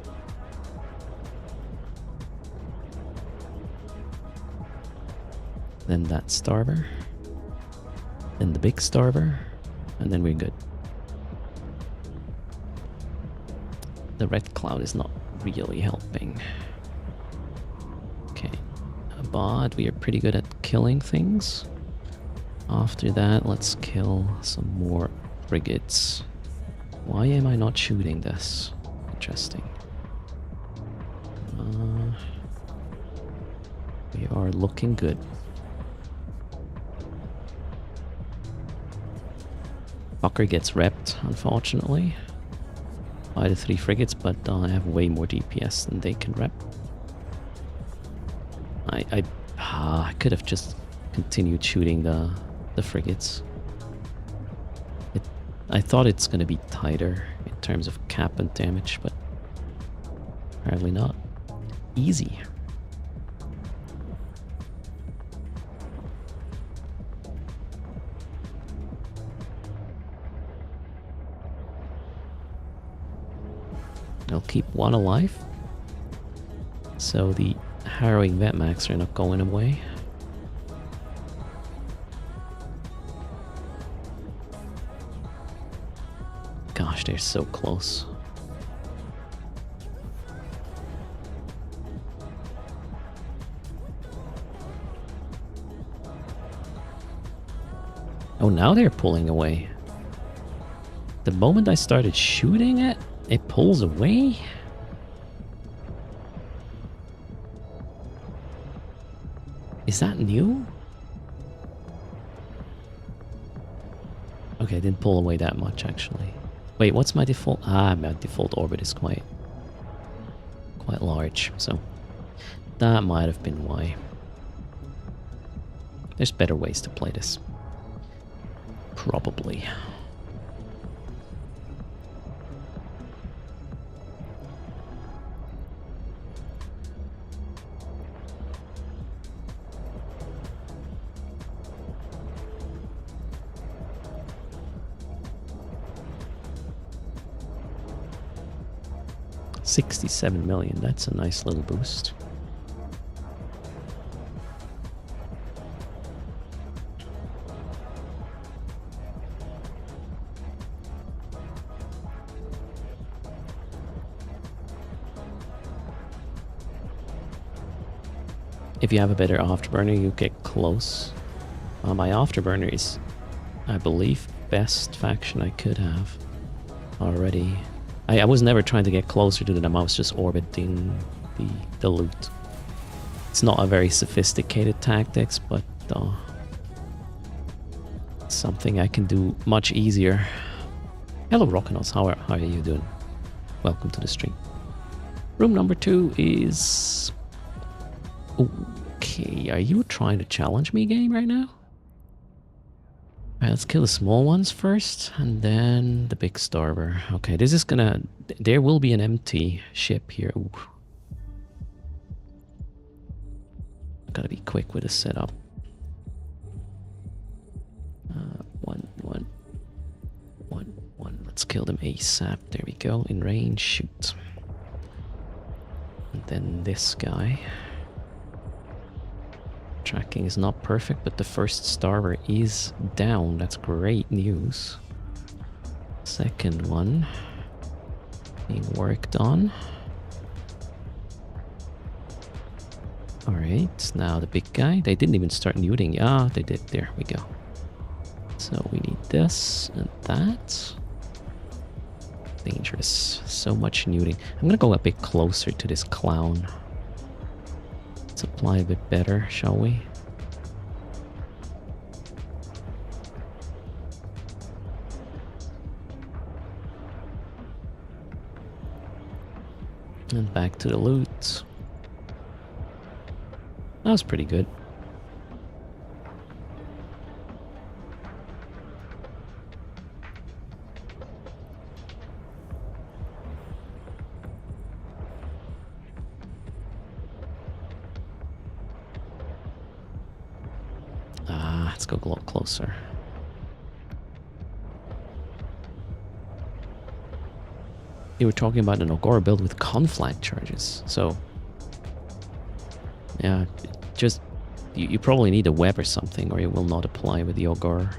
Then that starver. Then the big starver. And then we're good. The red cloud is not really helping. Okay. But we are pretty good at killing things. After that, let's kill some more frigates. Why am I not shooting this? Interesting. We are looking good. Fucker gets repped, unfortunately, by the 3 frigates, but I have way more DPS than they can rep. I could have just continued shooting the frigates. I thought it's gonna be tighter in terms of cap and damage, but apparently not. Easy. I'll keep 1 alive. So the harrowing Vetmax are not going away. Gosh, they're so close. Oh, now they're pulling away. The moment I started shooting it, it pulls away? Is that new? Okay, it didn't pull away that much, actually. Wait, what's my default? Ah, my default orbit is quite large, so that might have been why. There's better ways to play this. Probably. $67 million, that's a nice little boost. If you have a better afterburner, you get close. My afterburner is, I believe, best faction I could have already. I was never trying to get closer to them, I was just orbiting the loot. It's not a very sophisticated tactics, but it's something I can do much easier. Hello Rockinals, how are you doing? Welcome to the stream. Room number 2 is... Okay, are you trying to challenge me, game, right now? Alright, let's kill the small ones first, and then the big starver. Okay, this is gonna... There will be an empty ship here. Ooh. Gotta be quick with the setup. One. Let's kill them ASAP. There we go. In range, shoot. And then this guy. Tracking is not perfect, but the first starver is down. That's great news. Second one being worked on. Alright, now the big guy. They didn't even start neuting. Ah, they did. There we go. So we need this and that. Dangerous. So much neuting. I'm gonna go a bit closer to this clown. Let's apply a bit better, shall we? And back to the loot. That was pretty good. go a lot closer. You were talking about an Ogora build with conflag charges, so yeah, just you probably need a web or something, or it will not apply with the Ogora.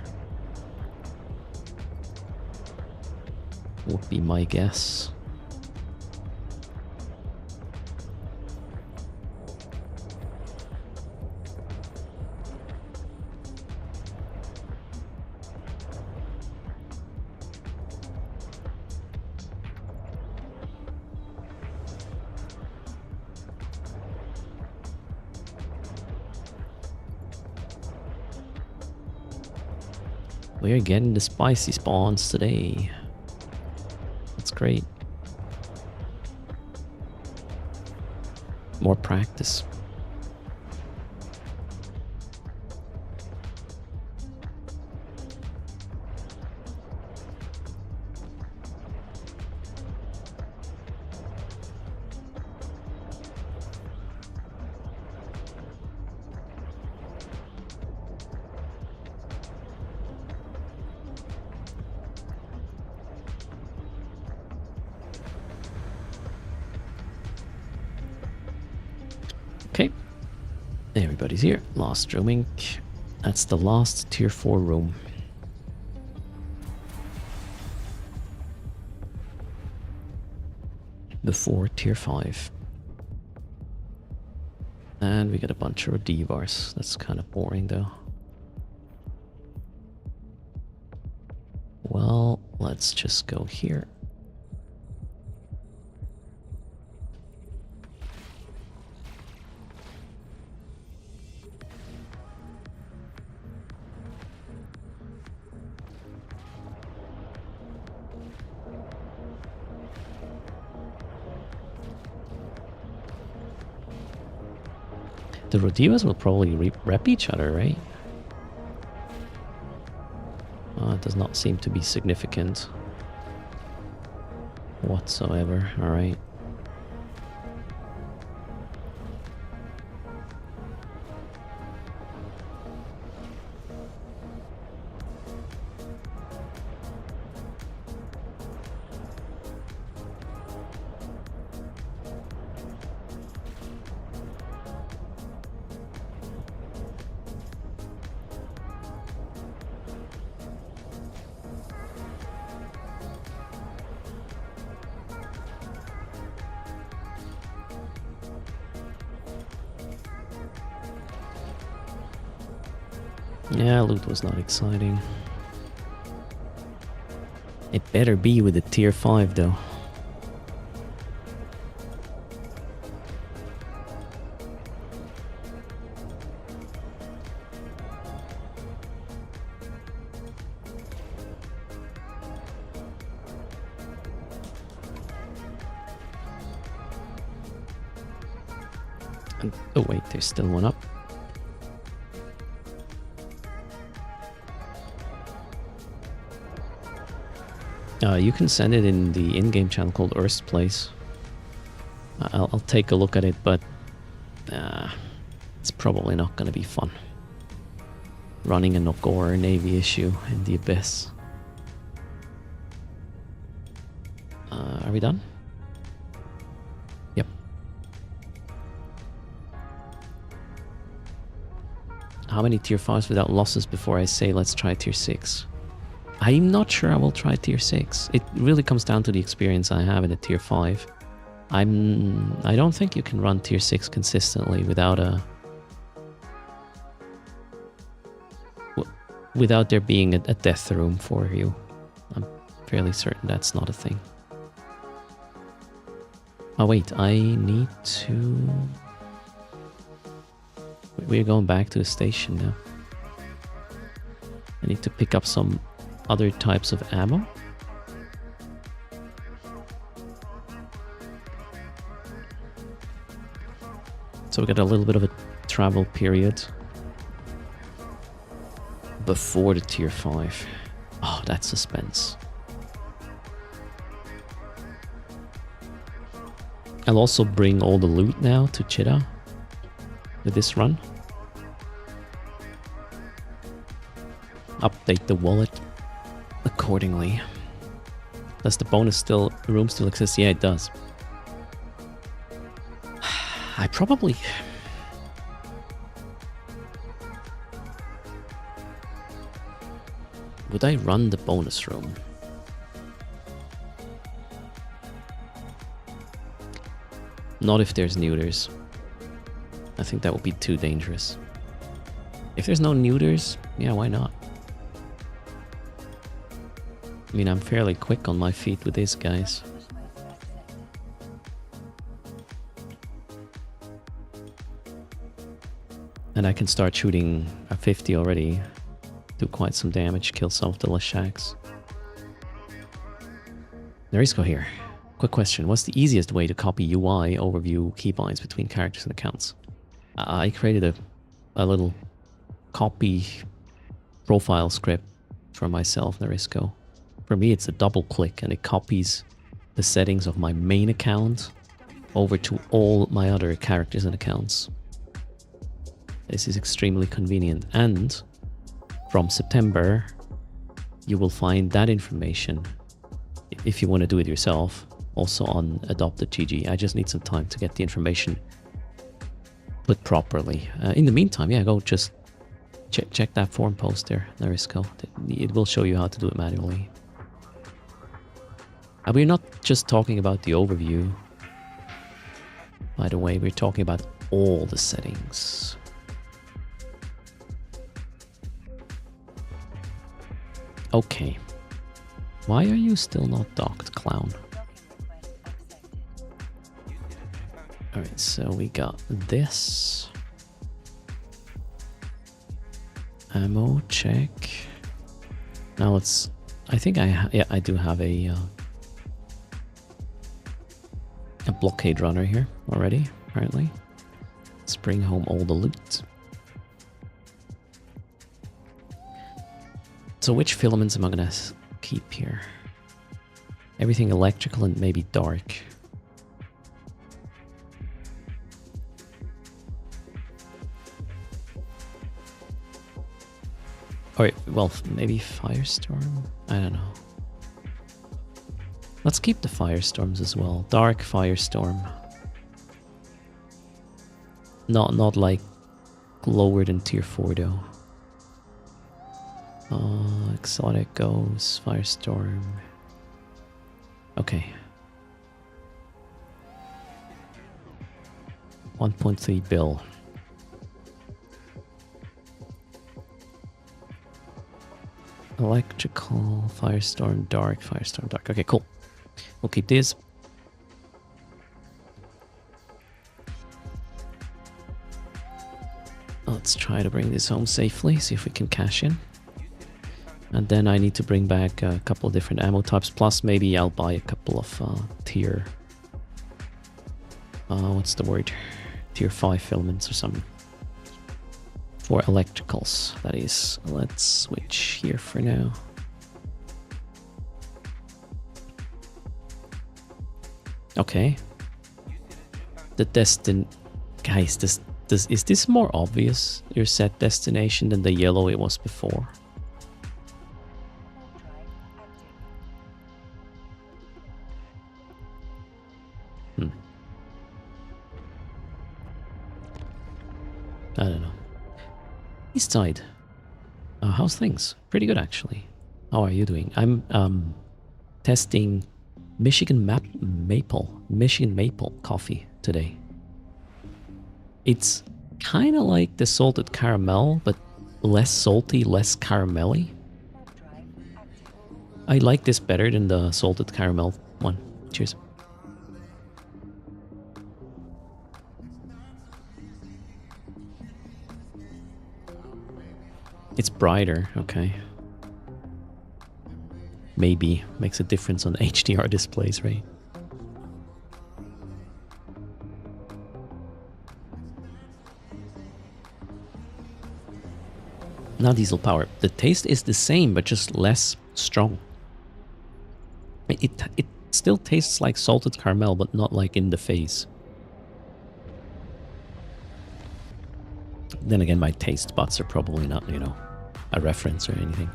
Would be my guess. We're getting the spicy spawns today. That's great. More practice. Okay, everybody's here. Last rooming. That's the last tier 4 room. Before tier 5. And we got a bunch of divars. That's kind of boring though. Well, let's just go here. The Rodivas will probably rep each other, right? It does not seem to be significant whatsoever. Alright. Yeah, loot was not exciting. It better be with the tier 5 though. And, oh wait, there's still one up. You can send it in the in-game channel called Erst Place. I'll take a look at it, but it's probably not going to be fun. Running a Nogor Navy issue in the Abyss. Are we done? Yep. How many tier 5s without losses before I say let's try tier 6? I'm not sure I will try tier 6. It really comes down to the experience I have in a tier 5. I don't think you can run tier 6 consistently without without there being a death room for you. I'm fairly certain that's not a thing. Oh wait, I need to... We're going back to the station now. I need to pick up some other types of ammo. So we got a little bit of a travel period before the tier 5. Oh, that's suspense. I'll also bring all the loot now to Cheetah with this run. update the wallet accordingly. Does the room still exist? Yeah, it does. I probably... Would I run the bonus room? Not if there's neuters. I think that would be too dangerous. If there's no neuters, yeah, why not? I mean, I'm fairly quick on my feet with these guys. And I can start shooting a 50 already. Do quite some damage, kill some of the Leshaks. Narisco here. Quick question. What's the easiest way to copy UI overview keybinds between characters and accounts? I created a little copy profile script for myself, Narisco. For me, it's a double click and it copies the settings of my main account over to all my other characters and accounts. This is extremely convenient, and from September you will find that information, if you want to do it yourself, also on adopt.gg. I just need some time to get the information put properly. In the meantime, yeah, go just check that forum post there, Narisco. It will show you how to do it manually. And we're not just talking about the overview, by the way, we're talking about all the settings. Okay. Why are you still not docked, clown? Alright, so we got this. Ammo check. Now let's... I think I do have a blockade runner here already, apparently. Let's bring home all the loot. So which filaments am I gonna keep here? Everything electrical and maybe dark. Alright, well, maybe Firestorm? I don't know. Let's keep the Firestorms as well. Dark Firestorm. Not like lower than tier 4 though. Exotic goes, Firestorm. Okay. 1.3 bill. Electrical, Firestorm, Dark, Firestorm, Dark. Okay, cool. We'll keep these. Let's try to bring this home safely, see if we can cash in. And then I need to bring back a couple of different ammo types, plus maybe I'll buy a couple of tier... what's the word? Tier 5 filaments or something. For electricals, that is. Let's switch here for now. Okay. The guys, is this more obvious, your set destination, than the yellow it was before? I don't know. East side. How's things? Pretty good, actually. How are you doing? I'm testing Michigan maple coffee today. It's kind of like the salted caramel, but less salty, less caramelly. I like this better than the salted caramel one. Cheers. It's brighter, okay. Maybe makes a difference on HDR displays, right? Now diesel power. The taste is the same, but just less strong. It still tastes like salted caramel, but not like in the face. Then again, my taste buds are probably not, you know, a reference or anything.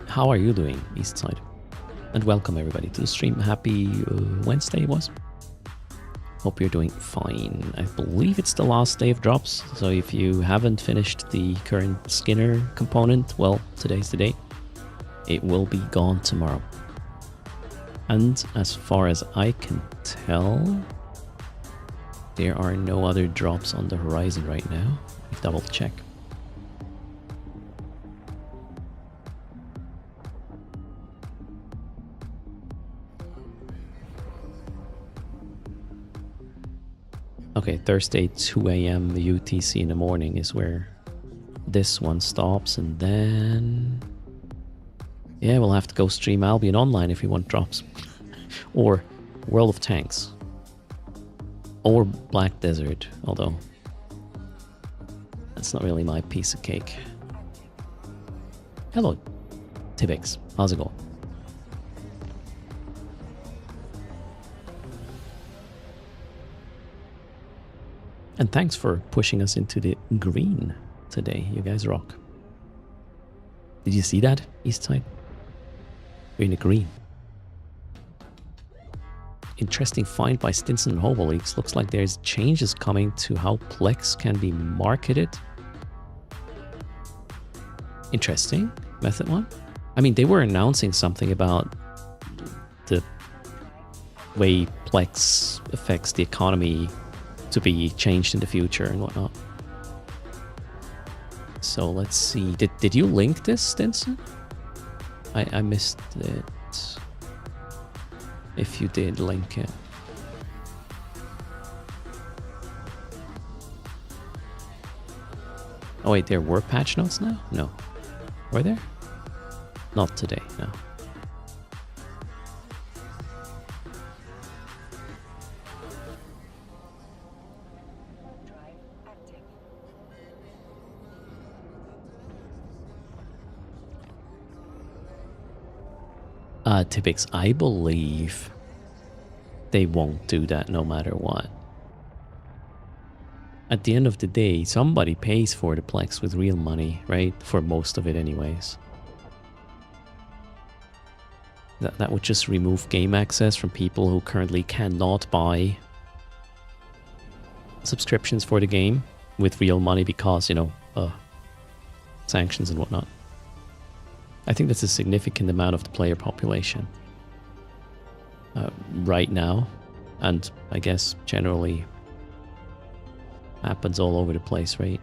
How are you doing, Eastside? And welcome everybody to the stream. Happy Wednesday it was. Hope you're doing fine. I believe it's the last day of drops, so if you haven't finished the current Skinner component, well, today's the day. It will be gone tomorrow. And as far as I can tell, there are no other drops on the horizon right now. I'll double check. Okay, Thursday 2 a.m. UTC in the morning is where this one stops, and then yeah, we'll have to go stream Albion Online if we want drops. Or World of Tanks. Or Black Desert, although that's not really my piece of cake. Hello, Tibix. How's it going? And thanks for pushing us into the green today. You guys rock. Did you see that, Eastside? We're in the green. Interesting find by Stinson and Hobo Leaks. Looks like there's changes coming to how Plex can be marketed. Interesting. Method one. I mean, they were announcing something about the way Plex affects the economy to be changed in the future and whatnot. So let's see. Did you link this, Stinson? I missed it. If you did link it. Oh wait, there were patch notes now? No. Were there? Not today, no. Typix, I believe they won't do that no matter what. At the end of the day, somebody pays for the Plex with real money, right? For most of it anyways. That would just remove game access from people who currently cannot buy subscriptions for the game with real money because, you know, sanctions and whatnot. I think that's a significant amount of the player population right now, and I guess generally happens all over the place, right?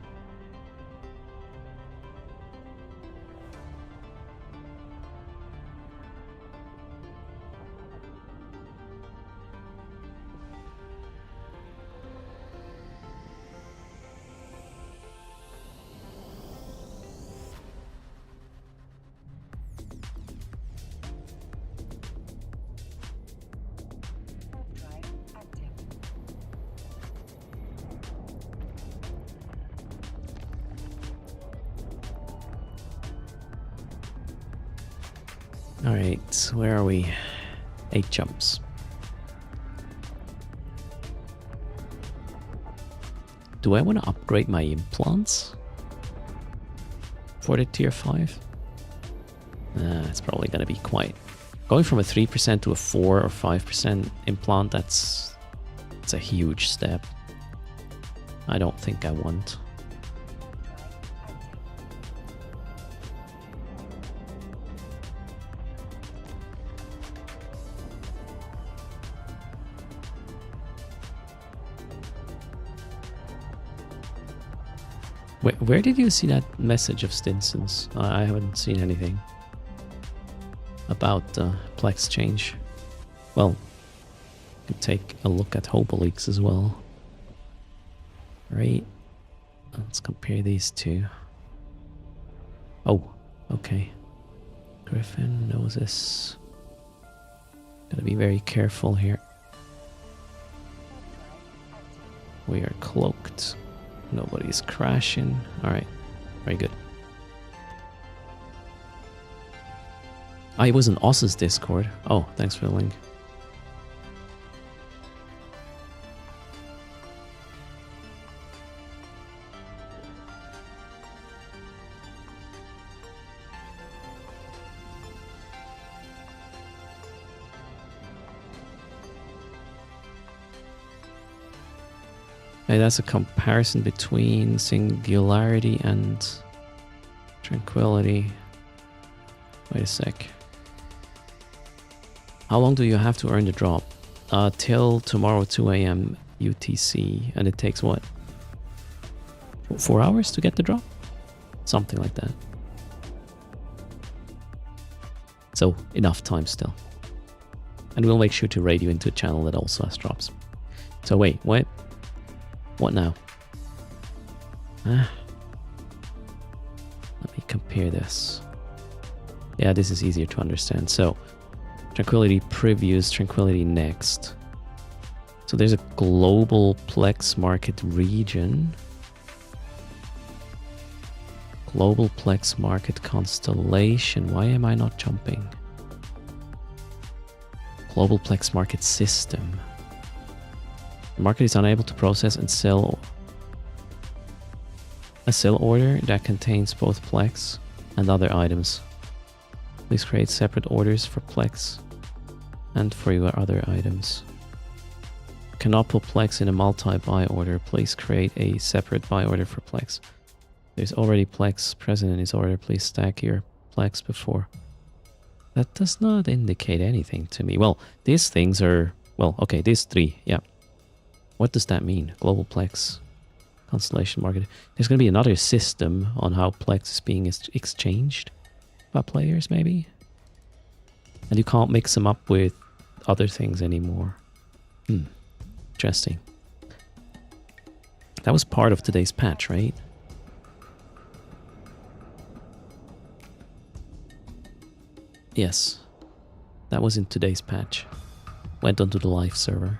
Alright, where are we? 8 jumps. Do I want to upgrade my implants for the tier 5? It's probably going to be quite... Going from a 3% to a 4 or 5% implant, that's a huge step. I don't think I want. Where did you see that message of Stinson's? I haven't seen anything about Plex change. Well, you can take a look at Hobo Leaks as well. Right. Let's compare these two. Oh, okay. Griffin knows this. Gotta be very careful here. We are cloaked. Nobody's crashing. Alright. Very good. It was in Oss's Discord. Oh, thanks for the link. Okay, that's a comparison between singularity and tranquility. Wait a sec. How long do you have to earn the drop? Till tomorrow 2 a.m. UTC. And it takes what? 4 hours to get the drop? Something like that. So, enough time still. And we'll make sure to raid you into a channel that also has drops. So wait, what? What now? Let me compare this. Yeah, this is easier to understand. So, Tranquility previews, Tranquility next. So there's a global Plex market region. Global Plex market constellation. Why am I not jumping? Global Plex market system. The market is unable to process and sell a sell order that contains both Plex and other items. Please create separate orders for Plex and for your other items. Cannot put Plex in a multi-buy order. Please create a separate buy order for Plex. There's already Plex present in his order. Please stack your Plex before. That does not indicate anything to me. Well, these things are... Well, okay, these three, yeah. What does that mean? Global Plex constellation market. There's going to be another system on how Plex is being exchanged by players, maybe? And you can't mix them up with other things anymore. Interesting. That was part of today's patch, right? Yes. That was in today's patch. Went onto the live server.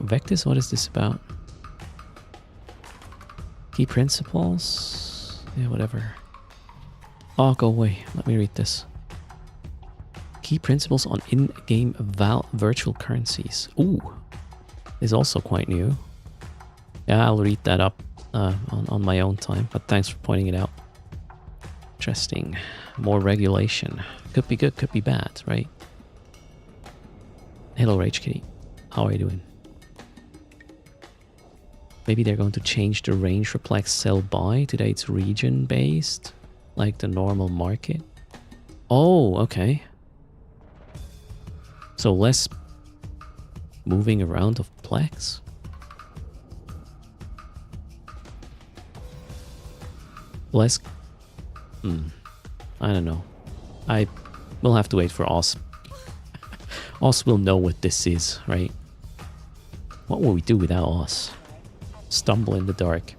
Vectis, what is this about? Key principles? Yeah, whatever. Oh, go away. Let me read this. Key principles on in-game virtual currencies. Ooh, is also quite new. Yeah, I'll read that up on my own time, but thanks for pointing it out. Interesting. More regulation. Could be good, could be bad, right? Hello, Rage Kitty. How are you doing? Maybe they're going to change the range for Plex sell buy. Today it's region based, like the normal market. Oh, okay. So less moving around of Plex. Less... I don't know. I will have to wait for Oz. Oz will know what this is, right? What will we do without Oz? Stumble in the dark.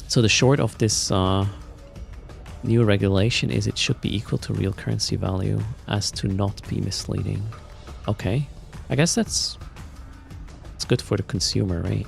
So the short of this new regulation is it should be equal to real currency value as to not be misleading. Okay. I guess it's good for the consumer, right?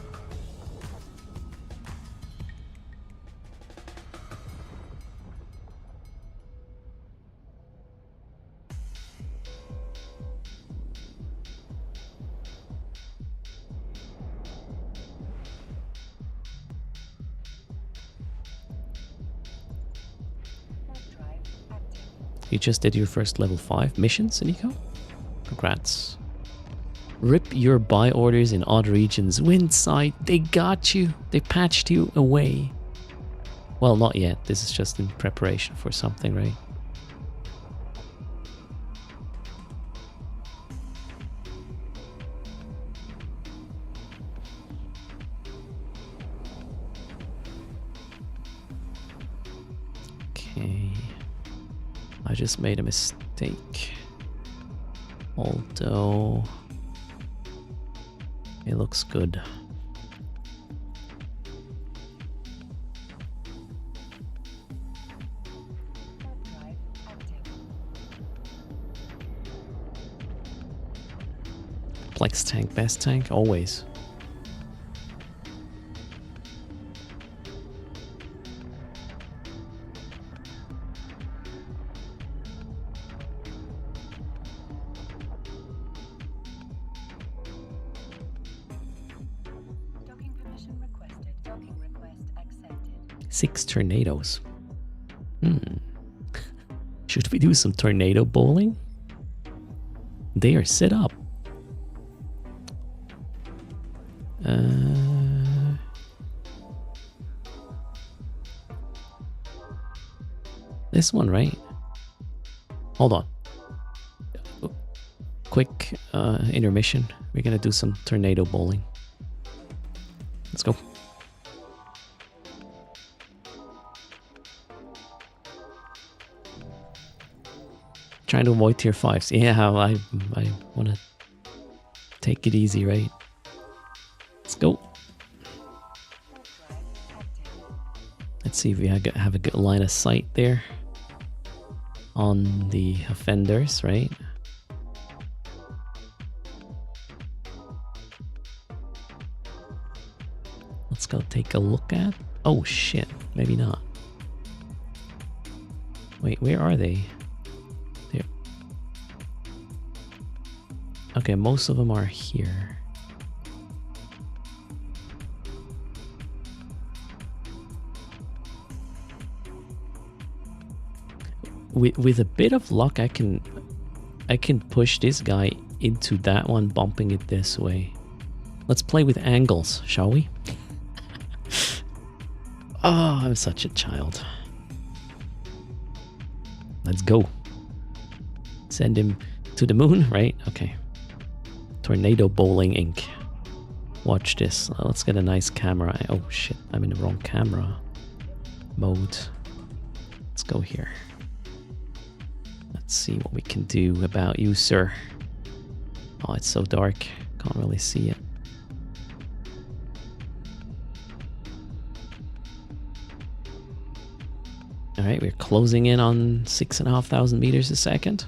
You just did your first level 5 missions, Nico? Congrats. Rip your buy orders in odd regions. Windside, they got you. They patched you away. Well, not yet. This is just in preparation for something, right? Okay. I just made a mistake. Although it looks good. Plex tank, best tank, always. 6 tornadoes. Should we do some tornado bowling? They are set up. This one, right? Hold on. Quick intermission. We're gonna do some tornado bowling. Let's go. Trying to avoid tier 5s. Yeah, I want to take it easy, right? Let's go. Let's see if we have a good line of sight there on the offenders, right? Let's go take a look at. Oh shit, maybe not. Wait, where are they? There. Okay, most of them are here. With a bit of luck, I can push this guy into that one, bumping it this way. Let's play with angles, shall we? Oh, I'm such a child. Let's go. Send him to the moon, right? Okay. Tornado Bowling Inc. Watch this. Let's get a nice camera. Oh shit, I'm in the wrong camera mode. Let's go here. Let's see what we can do about you, sir. Oh, it's so dark. Can't really see it. Alright, we're closing in on 6,500 meters a second.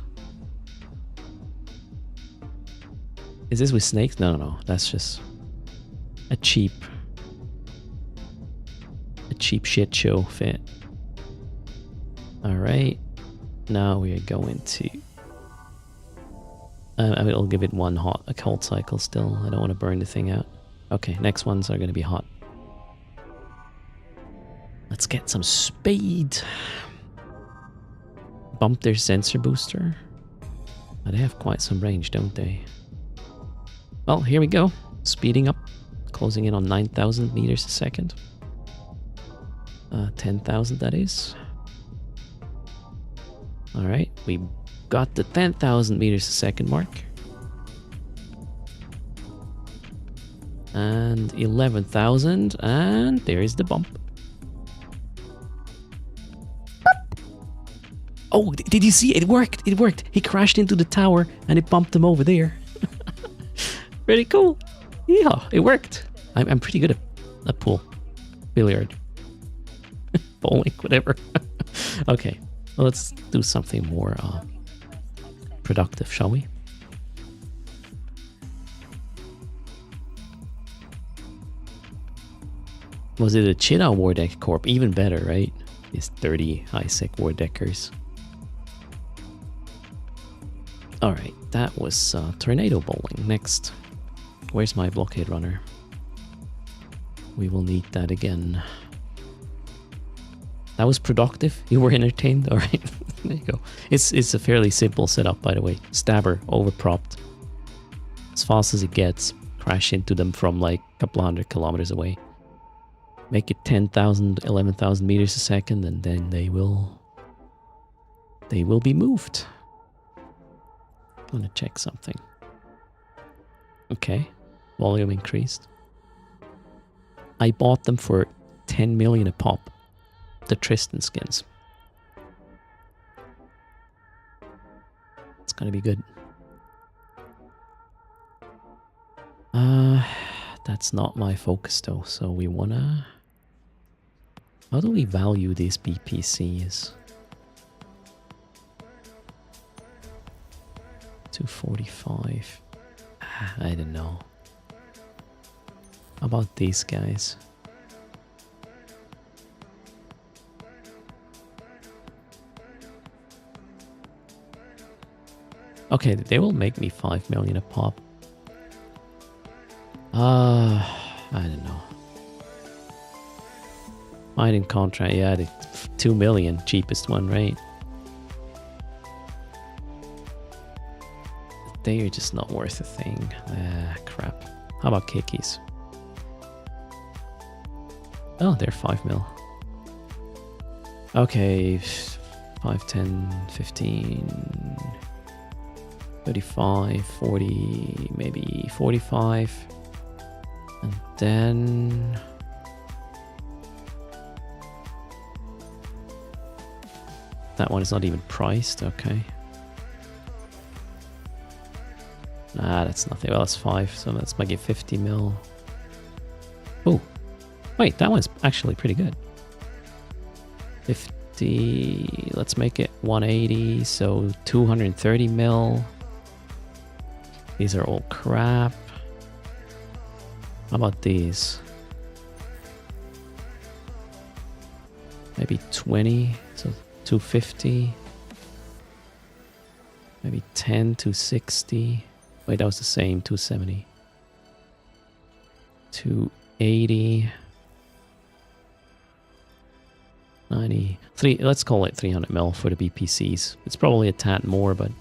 Is this with snakes? No. That's just a cheap shit show fit. Alright. Now we are going to... I'll give it a cold cycle still. I don't want to burn the thing out. Okay, next ones are going to be hot. Let's get some speed. Bump their sensor booster. Oh, they have quite some range, don't they? Well, here we go. Speeding up. Closing in on 9,000 meters a second. 10,000 that is. Alright, we got the 10,000 meters a second mark. And 11,000, and there is the bump. Oh, did you see? It worked! It worked! He crashed into the tower and it bumped him over there. Pretty cool. Yeah, it worked. I'm pretty good at pool. Billiard. Bowling, whatever. Okay, well, let's do something more productive, shall we? Was it a Chita War Deck Corp? Even better, right? These 30 high-sec War Deckers. Alright, that was Tornado Bowling. Next. Where's my blockade runner? We will need that again. That was productive. You were entertained. Alright, there you go. It's a fairly simple setup, by the way. Stabber, overpropped. As fast as it gets. Crash into them from like a couple hundred kilometers away. Make it 10,000, 11,000 meters a second, and then they will be moved. I'm gonna check something. Okay, volume increased. I bought them for 10 million a pop. The Tristan skins. It's gonna be good. That's not my focus though, so we wanna... How do we value these BPCs? 245. I don't know. How about these guys? Okay, they will make me 5 million a pop. I don't know. Mining contract, yeah, the 2 million, cheapest one, right? They are just not worth a thing. Ah, crap. How about Kikis? Oh, they're 5 mil. Okay, 5, 10, 15, 35, 40, maybe 45. And then... that one is not even priced, okay. Nah, that's nothing. Well, that's 5, so that's maybe 50 mil. Oh, wait, that one's actually pretty good. 50, let's make it 180, so 230 mil. These are all crap. How about these? Maybe 20, so 250. Maybe 10, 260. Wait, that was the same, 270. 280. 93, let's call it 300 mil for the BPCs. It's probably a tad more, but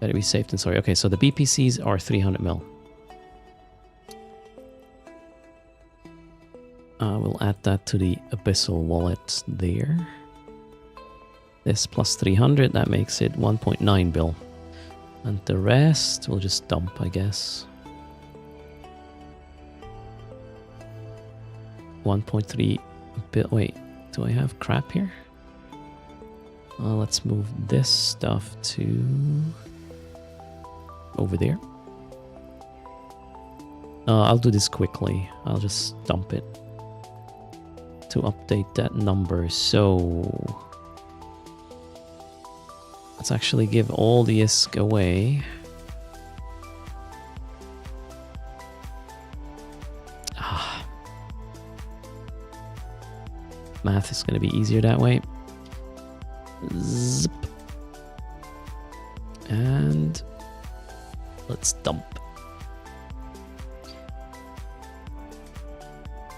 better be safe than sorry. Okay, so the BPCs are 300 mil. We'll add that to the Abyssal wallet there. This plus 300, that makes it 1.9 bill. And the rest we'll just dump, I guess. 1.3 bill. Wait, do I have crap here? Let's move this stuff to over there. I'll do this quickly. I'll just dump it to update that number. So let's actually give all the ISK away. Math is going to be easier that way. Zip. And let's dump.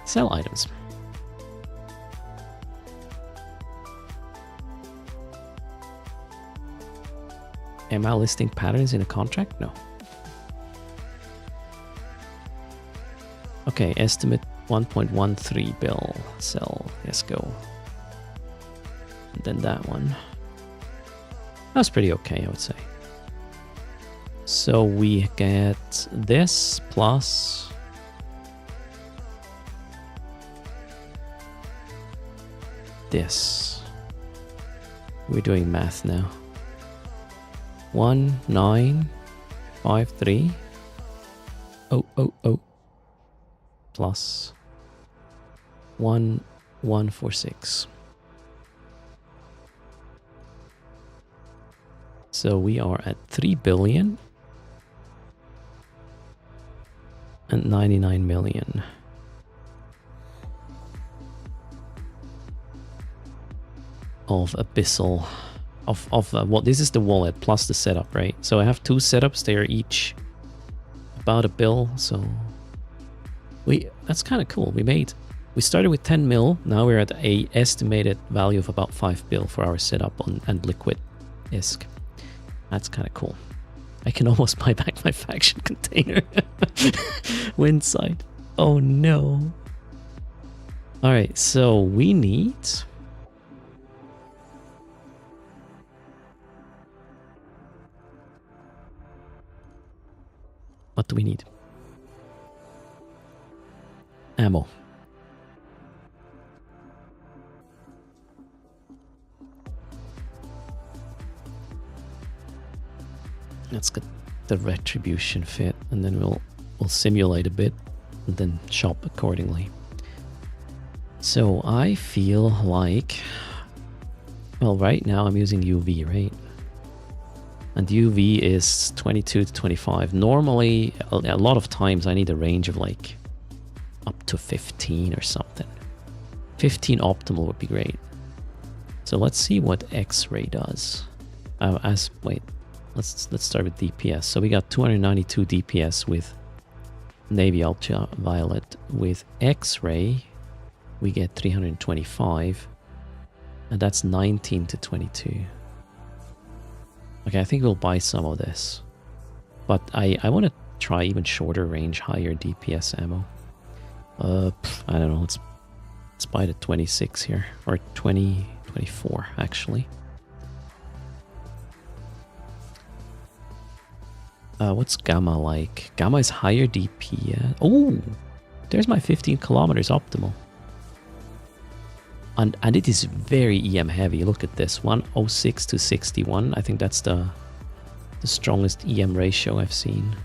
Sell items. Am I listing patterns in a contract? No. Okay, estimate 1.13 bill. Sell. Let's go. And then that one. That's pretty okay, I would say. So we get this plus this. We're doing math now. 1953 plus 1146. So we are at 3 billion and 99 million. Of Abyssal. What this is the wallet plus the setup, right? So I have 2 setups. They are each about a bill. So that's kind of cool. We started with 10 mil. Now we're at a estimated value of about 5 bill for our setup and liquid ISK. That's kind of cool. I can almost buy back my faction container. Windside. Oh no. All right, so we need... what do we need? Ammo. Let's get the retribution fit, and then we'll simulate a bit and then shop accordingly. So I feel like, well, right now I'm using UV, right? And UV is 22 to 25. Normally, a lot of times I need a range of like up to 15 or something. 15 optimal would be great. So let's see what X-ray does. Let's start with DPS. So we got 292 DPS with Navy Ultraviolet. With X-ray, we get 325. And that's 19 to 22. Okay, I think we'll buy some of this. But I want to try even shorter range, higher DPS ammo. I don't know, let's buy the 26 here. Or 24, actually. What's Gamma like? Gamma is higher DPS. Oh, there's my 15 kilometers optimal. And it is very EM heavy. Look at this, 106 to 61. I think that's the strongest EM ratio I've seen,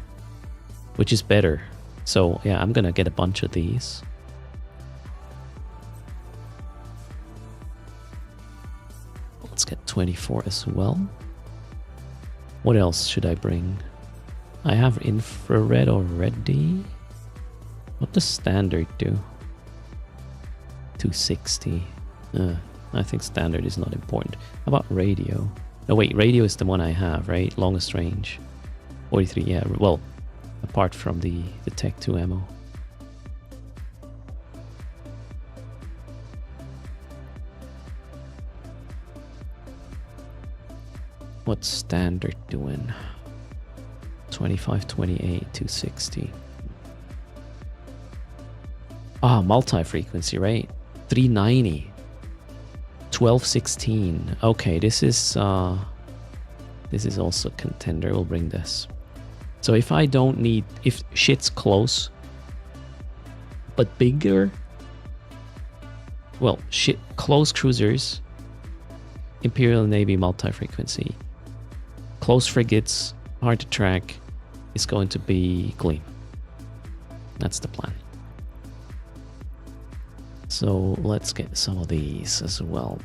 which is better. So yeah, I'm gonna get a bunch of these. Let's get 24 as well. What else should I bring? I have infrared already. What does standard do? 260. I think standard is not important. How about radio? No, wait, radio is the one I have, right? Longest range. 43, yeah, well, apart from the Tech 2 ammo. What's standard doing? 25, 28, 260. Ah, multi-frequency, right? 390. 1216. Okay, this is also contender. We'll bring this. So if I don't need, if shit's close but bigger, well, close cruisers, Imperial Navy multi-frequency, close frigates, hard to track, is going to be Gleam. That's the plan. So let's get some of these as well.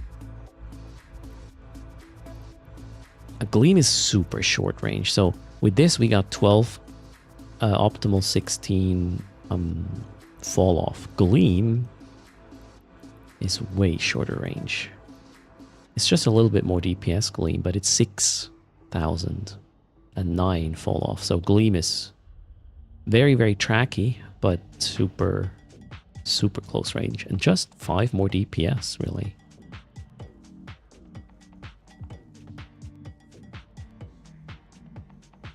A Gleam is super short range. So with this we got 12, optimal 16 fall off. Gleam is way shorter range. It's just a little bit more DPS Gleam, but it's 6,000 and 9 fall off. So Gleam is very, very tracky, but super close range, and just 5 more DPS, really.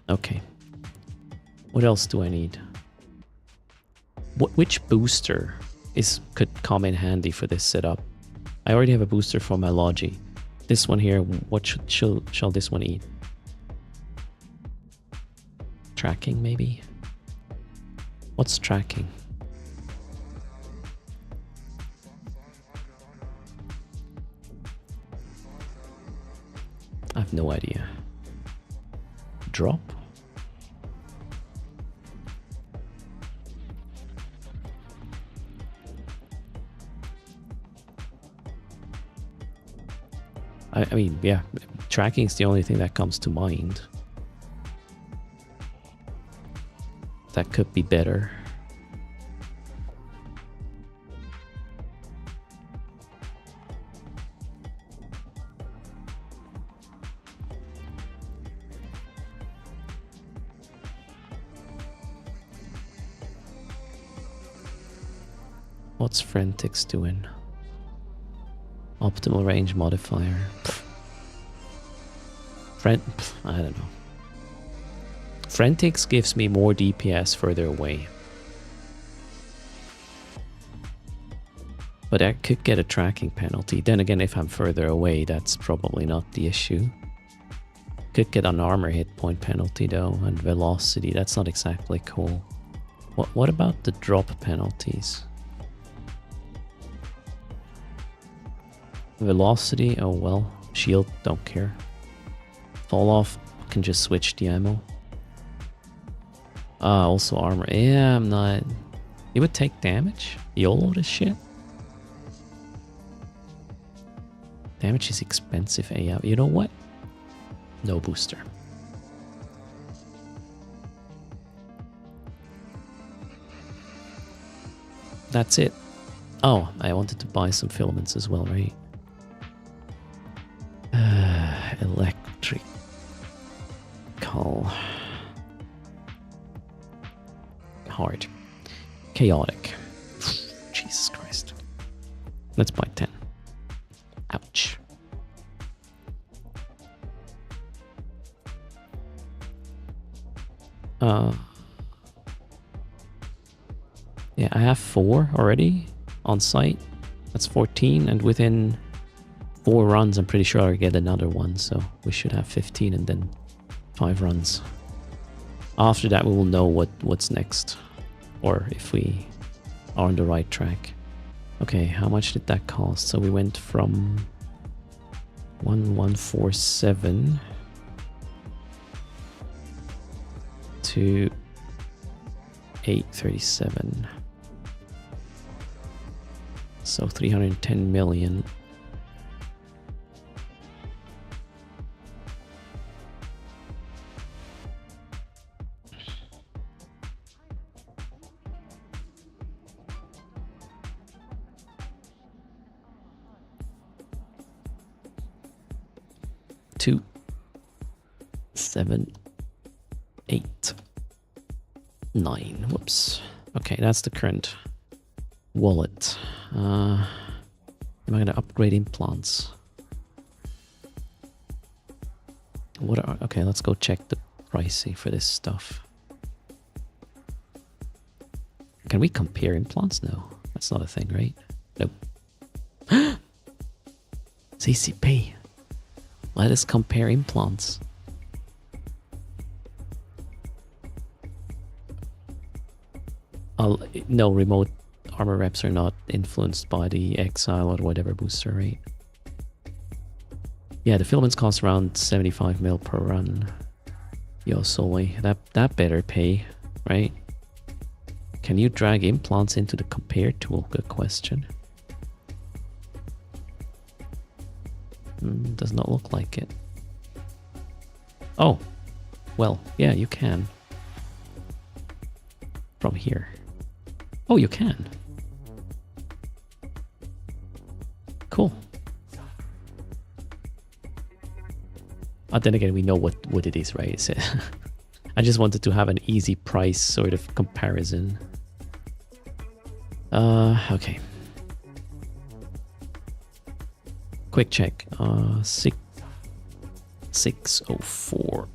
Okay. What else do I need? Which booster could come in handy for this setup? I already have a booster for my Logi. This one here, what shall this one eat? Tracking, maybe? What's tracking? I have no idea. Drop? I mean, yeah, tracking is the only thing that comes to mind. That could be better. What's Frentix doing? Optimal range modifier. I don't know. Frentix gives me more DPS further away. But I could get a tracking penalty. Then again, if I'm further away, that's probably not the issue. Could get an armor hit point penalty though, and velocity. That's not exactly cool. What about the drop penalties? Velocity, oh well. Shield, don't care. Fall off, can just switch the ammo. Also armor. Yeah, I'm not... It would take damage? YOLO this shit? Damage is expensive AF. You know what? No booster. That's it. Oh, I wanted to buy some filaments as well, right? Electrical. Hard. Chaotic. Jesus Christ. Let's buy 10. Ouch. Yeah, I have 4 already on site. That's 14, and within 4 runs, I'm pretty sure I'll get another one. So we should have 15 and then 5 runs. After that, we will know what's next, or if we are on the right track. Okay, how much did that cost? So we went from 1147 to 837. So 310 million. Two, 7, 8, 9. Whoops. Okay, that's the current wallet. Am I going to upgrade implants? Okay, let's go check the pricing for this stuff. Can we compare implants? No, that's not a thing, right? Nope. CCP. Let us compare implants. No, remote armor reps are not influenced by the Exile or whatever booster rate. Yeah, the filaments cost around 75 mil per run. Yo, Soy, that better pay, right? Can you drag implants into the compare tool? Good question. Does not look like it. Oh, well, yeah, you can. From here. Oh, you can. Cool. But then again, we know what it is, right? So I just wanted to have an easy price sort of comparison. Okay. Quick check. 604.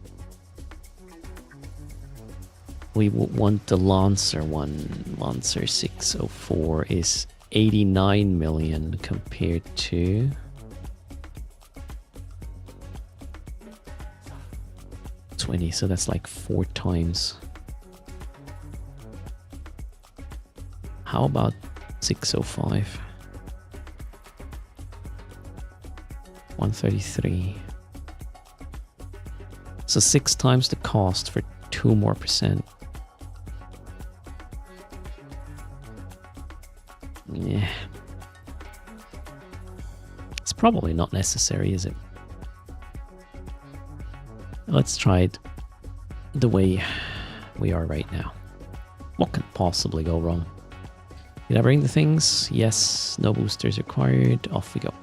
We want the Lancer one. Lancer 604 is 89 million compared to 20, so that's like 4 times. How about 605? 133. So 6 times the cost for 2 more percent. Yeah. It's probably not necessary, is it? Let's try it the way we are right now. What could possibly go wrong? Did I bring the things? Yes. No boosters required. Off we go.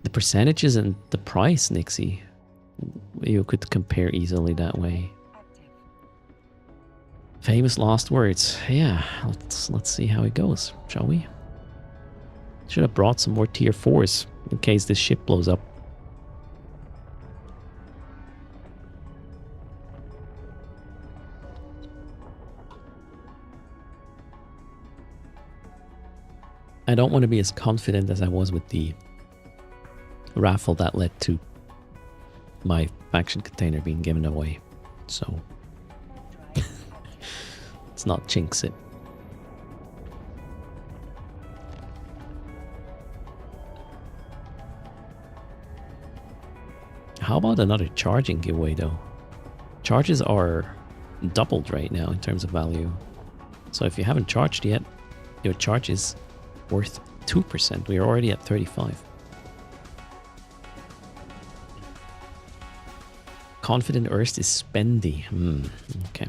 The percentages and the price, Nixie. You could compare easily that way. Famous last words. Yeah, let's see how it goes, shall we? Should have brought some more tier 4s in case this ship blows up. I don't want to be as confident as I was with the raffle that led to my faction container being given away. So let's not jinx it. How about another charging giveaway though? Charges are doubled right now in terms of value. So if you haven't charged yet, your charge is worth 2%. We are already at 35. Confident Erst is spendy. Okay.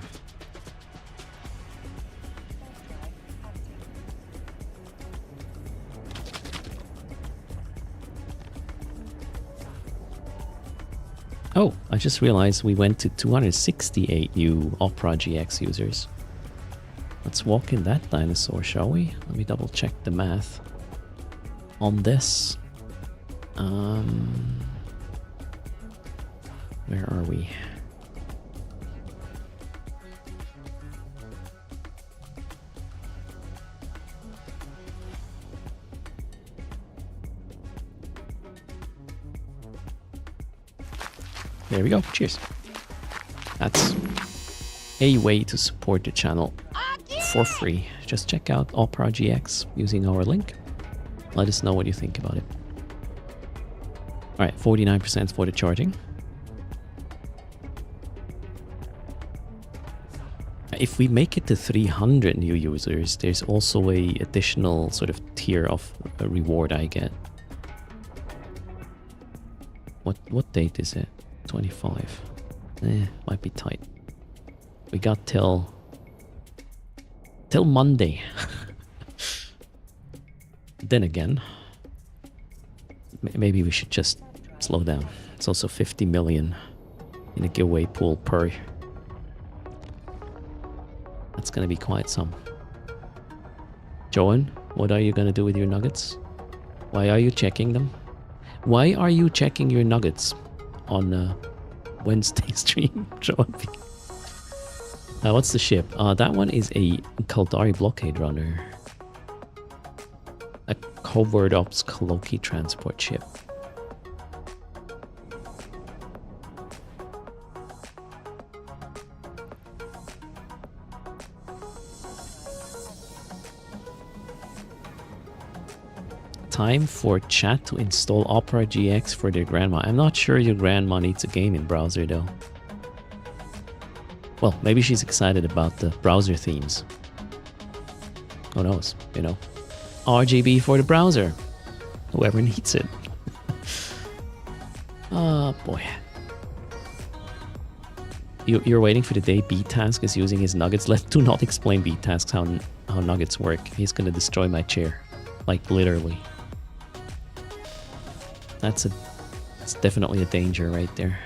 Oh, I just realized we went to 268 new Opera GX users. Let's walk in that dinosaur, shall we? Let me double check the math on this. Where are we? There we go. Cheers. That's a way to support the channel for free. Just check out Opera GX using our link. Let us know what you think about it. Alright, 49% for the charging. If we make it to 300 new users, there's also a additional sort of tier of a reward I get. What date is it? 25. Might be tight. We got till Monday. Then again, maybe we should just slow down. It's also 50 million in a giveaway pool per. That's gonna be quite some. Joan, what are you gonna do with your nuggets? Why are you checking them? Why are you checking your nuggets on Wednesday stream, Joan? What's the ship? That one is a Kaldari blockade runner. A covert ops Kaloki transport ship. Time for chat to install Opera GX for their grandma. I'm not sure your grandma needs a gaming browser though. Well, maybe she's excited about the browser themes. Who knows, you know. RGB for the browser. Whoever needs it. Oh boy. You're waiting for the day B-Task is using his nuggets. Do not explain B-Tasks how nuggets work. He's gonna destroy my chair. Like literally. It's definitely a danger right there.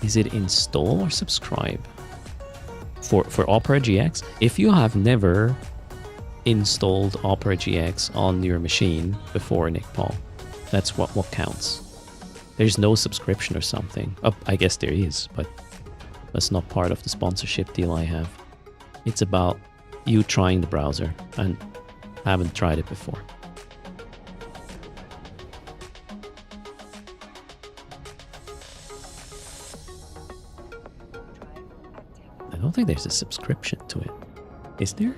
Is it install or subscribe? For Opera GX? If you have never installed Opera GX on your machine before, Nick Paul, that's what counts. There's no subscription or something. Oh, I guess there is, but that's not part of the sponsorship deal I have. It's about you trying the browser and haven't tried it before. I don't think there's a subscription to it. Is there?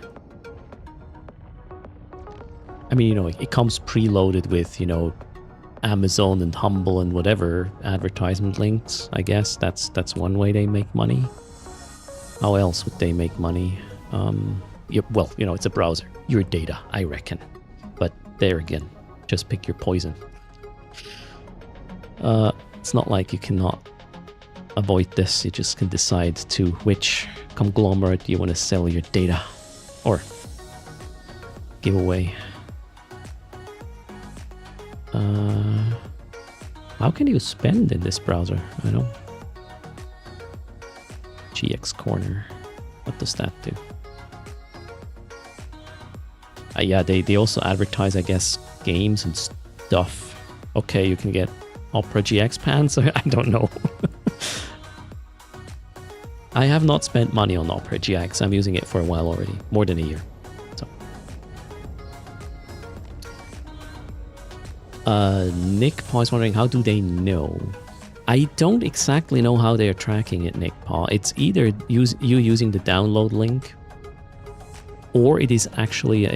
I mean, you know, it comes preloaded with, you know, Amazon and Humble and whatever advertisement links. I guess that's one way they make money. How else would they make money? Yeah, well, you know, it's a browser. Your data, I reckon. But there again, just pick your poison. It's not like you cannot avoid this. You just can decide to which conglomerate you want to sell your data or give away. How can you spend in this browser? I don't. GX Corner. What does that do? Yeah, they also advertise, I guess, games and stuff. Okay, you can get Opera GX pants. I don't know. I have not spent money on Opera GX. I'm using it for a while already, more than a year. So, Nick Paw is wondering, how do they know? I don't exactly know how they are tracking it, Nick Paw. It's either you using the download link, or it is actually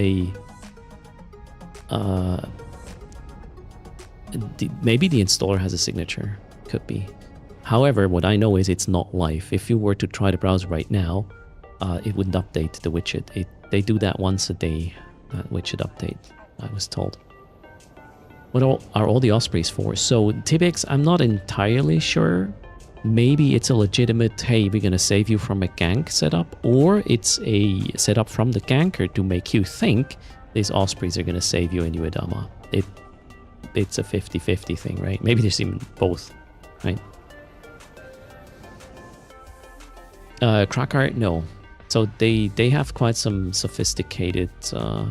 maybe the installer has a signature. Could be. However, what I know is it's not live. If you were to try the browser right now, it wouldn't update the widget. They do that once a day, that widget update, I was told. What are all the Ospreys for? So, Tibix, I'm not entirely sure. Maybe it's a legitimate, hey, we're going to save you from a gank setup, or it's a setup from the ganker to make you think these Ospreys are going to save you in Uedama. It's a 50-50 thing, right? Maybe there's even both, right? Crack art, no. So they have quite some sophisticated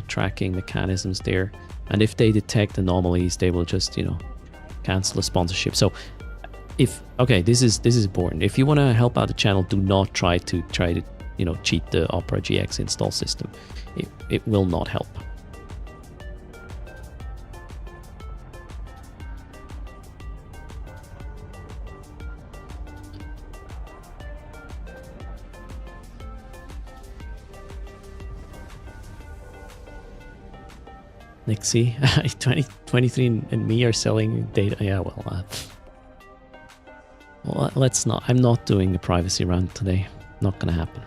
tracking mechanisms there, and if they detect anomalies, they will just cancel the sponsorship. So if this is important. If you want to help out the channel, do not try to cheat the Opera GX install system. It will not help. Nixie, 23 and me are selling data. Yeah, well, let's not. I'm not doing a privacy rant today. Not gonna happen.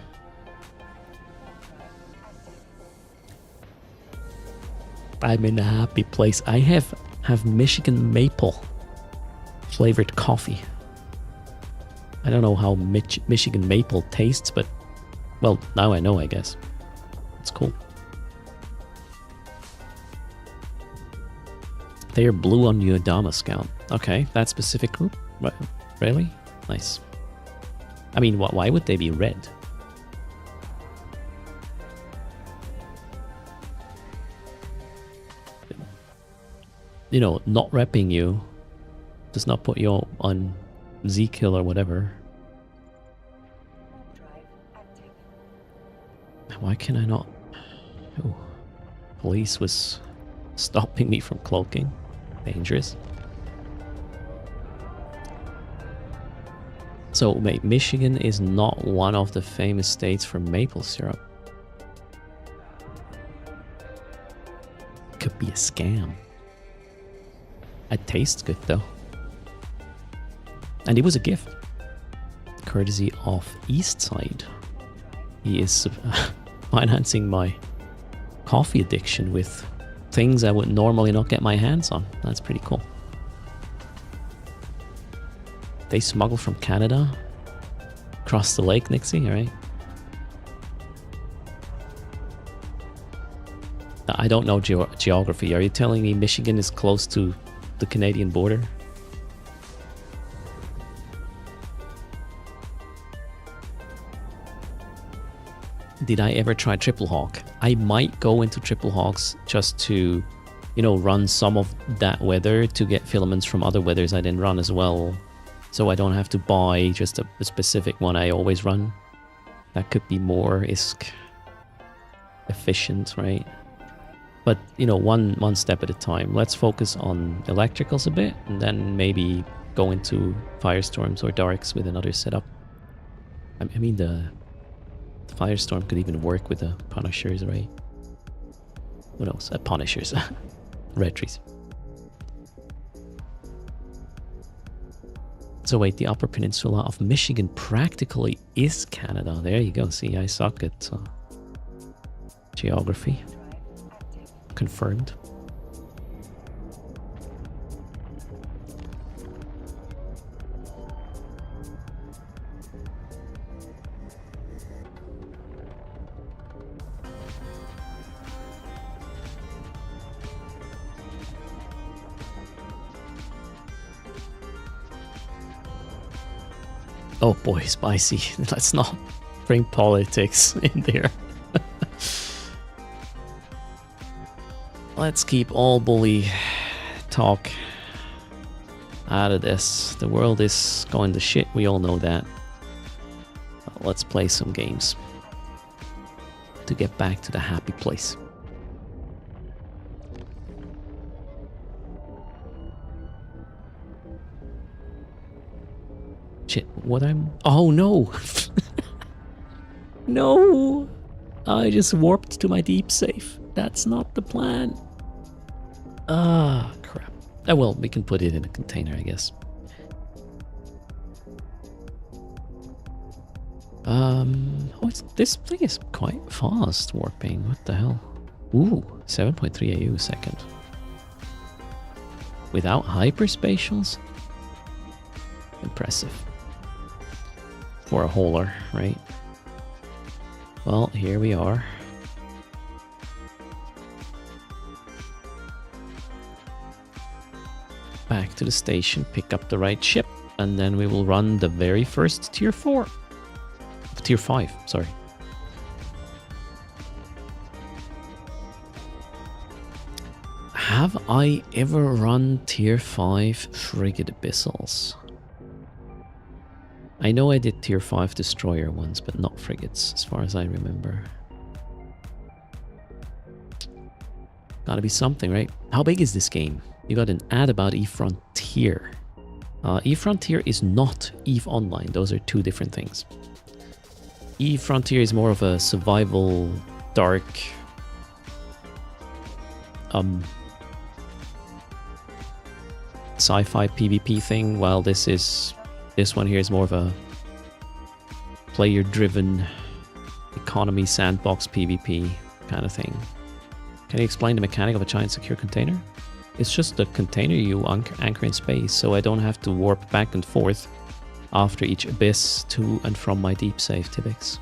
I'm in a happy place. I have Michigan maple flavored coffee. I don't know how Michigan maple tastes, but well, now I know, I guess. It's cool. They are blue on Uedama Scout. Okay, that specific group? Really? Nice. I mean, why would they be red? Not repping you does not put you on Z-kill or whatever. Why can I not? Oh, police was stopping me from cloaking. Dangerous. So, mate, Michigan is not one of the famous states for maple syrup. Could be a scam. It tastes good though. And it was a gift. Courtesy of Eastside. He is financing my coffee addiction with things I would normally not get my hands on. That's pretty cool. They smuggle from Canada across the lake, Nixie, right? I don't know geography. Are you telling me Michigan is close to the Canadian border? Did I ever try Triple Hawk? I might go into Triple Hawks just to, run some of that weather to get filaments from other weathers I didn't run as well. So I don't have to buy just a specific one I always run. That could be more ISK efficient, right? But, one step at a time. Let's focus on electricals a bit, and then maybe go into Firestorms or Darks with another setup. I mean, the Firestorm could even work with the Punishers, right? Who knows? Punishers. Retries. So wait, the Upper Peninsula of Michigan practically is Canada. There you go. See, I suck at geography. Confirmed. Oh boy, spicy. Let's not bring politics in there. Let's keep all bully talk out of this. The world is going to shit, we all know that. Let's play some games to get back to the happy place. Shit, what I'm... Oh no! No! I just warped to my deep safe. That's not the plan. Ah, crap. Oh well, we can put it in a container, I guess. Oh, this thing is quite fast warping. What the hell? Ooh, 7.3 AU a second. Without hyperspatials? Impressive. For a hauler, right? Well, here we are. Back to the station, pick up the right ship, and then we will run the very first tier 4. Tier 5, sorry. Have I ever run Tier 5 Frigate Abyssals? I know I did Tier 5 Destroyer ones, but not frigates, as far as I remember. Gotta be something, right? How big is this game? You got an ad about E-Frontier. E-Frontier is not EVE Online. Those are two different things. E-Frontier is more of a survival, dark... sci-fi PvP thing, while this one here is more of a player-driven economy sandbox PvP kind of thing. Can you explain the mechanic of a giant secure container? It's just a container you anchor in space, so I don't have to warp back and forth after each abyss to and from my deep save, Tibix.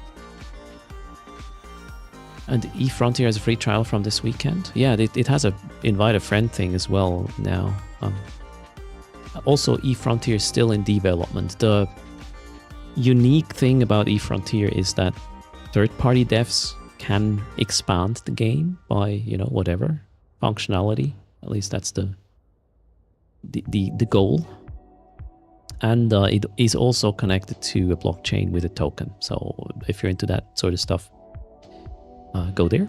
And E-Frontier has a free trial from this weekend. Yeah, it has a invite a friend thing as well now. Also, E-Frontier is still in development. The unique thing about E-Frontier is that third-party devs can expand the game by, you know, whatever functionality. At least that's the goal. And it is also connected to a blockchain with a token. So if you're into that sort of stuff, go there.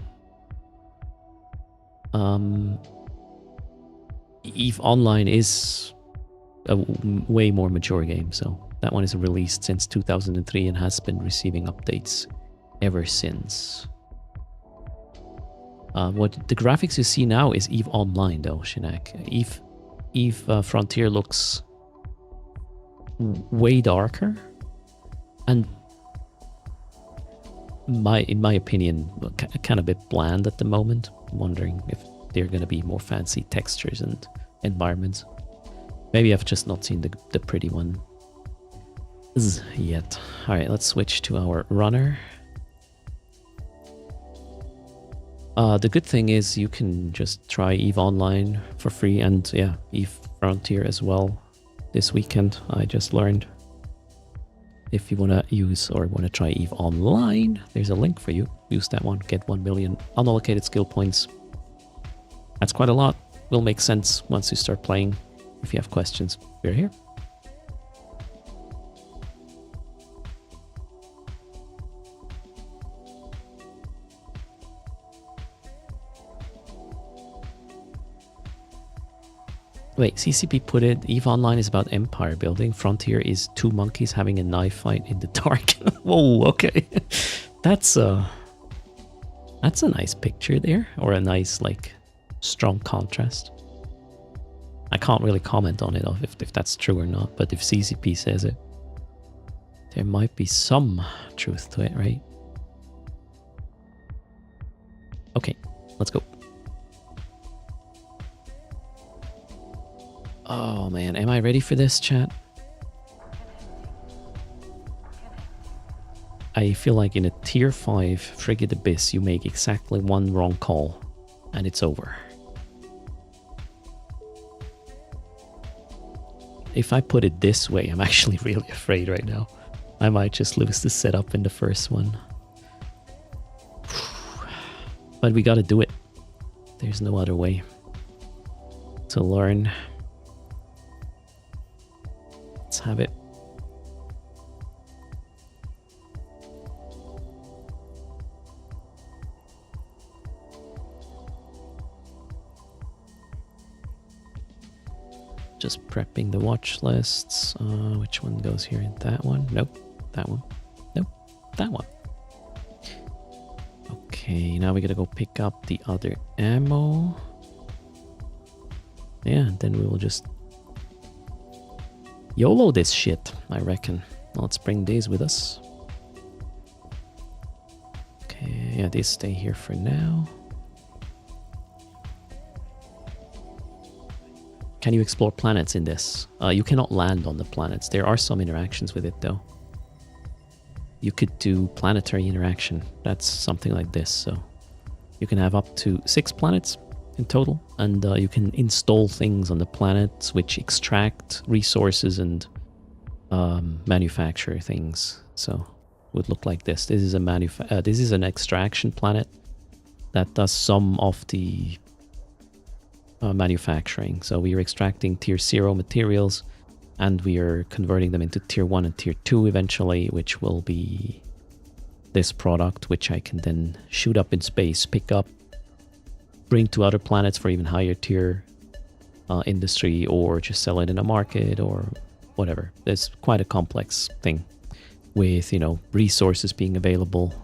EVE Online is a way more mature game, so that one is released since 2003 and has been receiving updates ever since. What the graphics you see now is EVE Online, though, Shinak. EVE Frontier looks way darker, and in my opinion, kind of a bit bland at the moment. I'm wondering if they're going to be more fancy textures and environments. Maybe I've just not seen the pretty one yet. Alright, let's switch to our runner. The good thing is you can just try EVE Online for free, and yeah, EVE Frontier as well this weekend, I just learned. If you want to use or want to try EVE Online, there's a link for you. Use that one, get 1 million unallocated skill points. That's quite a lot. Will make sense once you start playing. If you have questions, we're here. Wait, CCP put it, EVE Online is about empire building. Frontier is two monkeys having a knife fight in the dark. Whoa, okay. That's a nice picture there, or a nice, like, strong contrast. I can't really comment on it if that's true or not, but if CCP says it, there might be some truth to it, right? Okay, let's go. Oh man, am I ready for this, chat? I feel like in a tier 5 Frigate Abyss, you make exactly one wrong call, and it's over. If I put it this way, I'm actually really afraid right now. I might just lose the setup in the first one. But we gotta do it. There's no other way to learn. Let's have it. Just prepping the watch lists. Which one goes here? That one? Nope. That one? Nope. That one. Okay, now we gotta go pick up the other ammo. Yeah, then we will just YOLO this shit, I reckon. Let's bring these with us. Okay, yeah, these stay here for now. Can you explore planets in this? You cannot land on the planets. There are some interactions with it, though. You could do planetary interaction. That's something like this. So you can have up to 6 planets in total, and you can install things on the planets which extract resources and manufacture things. So would look like this. This is a this is an extraction planet that does some of the manufacturing. So we are extracting tier 0 materials and we are converting them into tier 1 and tier 2 eventually, which will be this product, which I can then shoot up in space, pick up, bring to other planets for even higher tier industry, or just sell it in a market or whatever. It's quite a complex thing with, you know, resources being available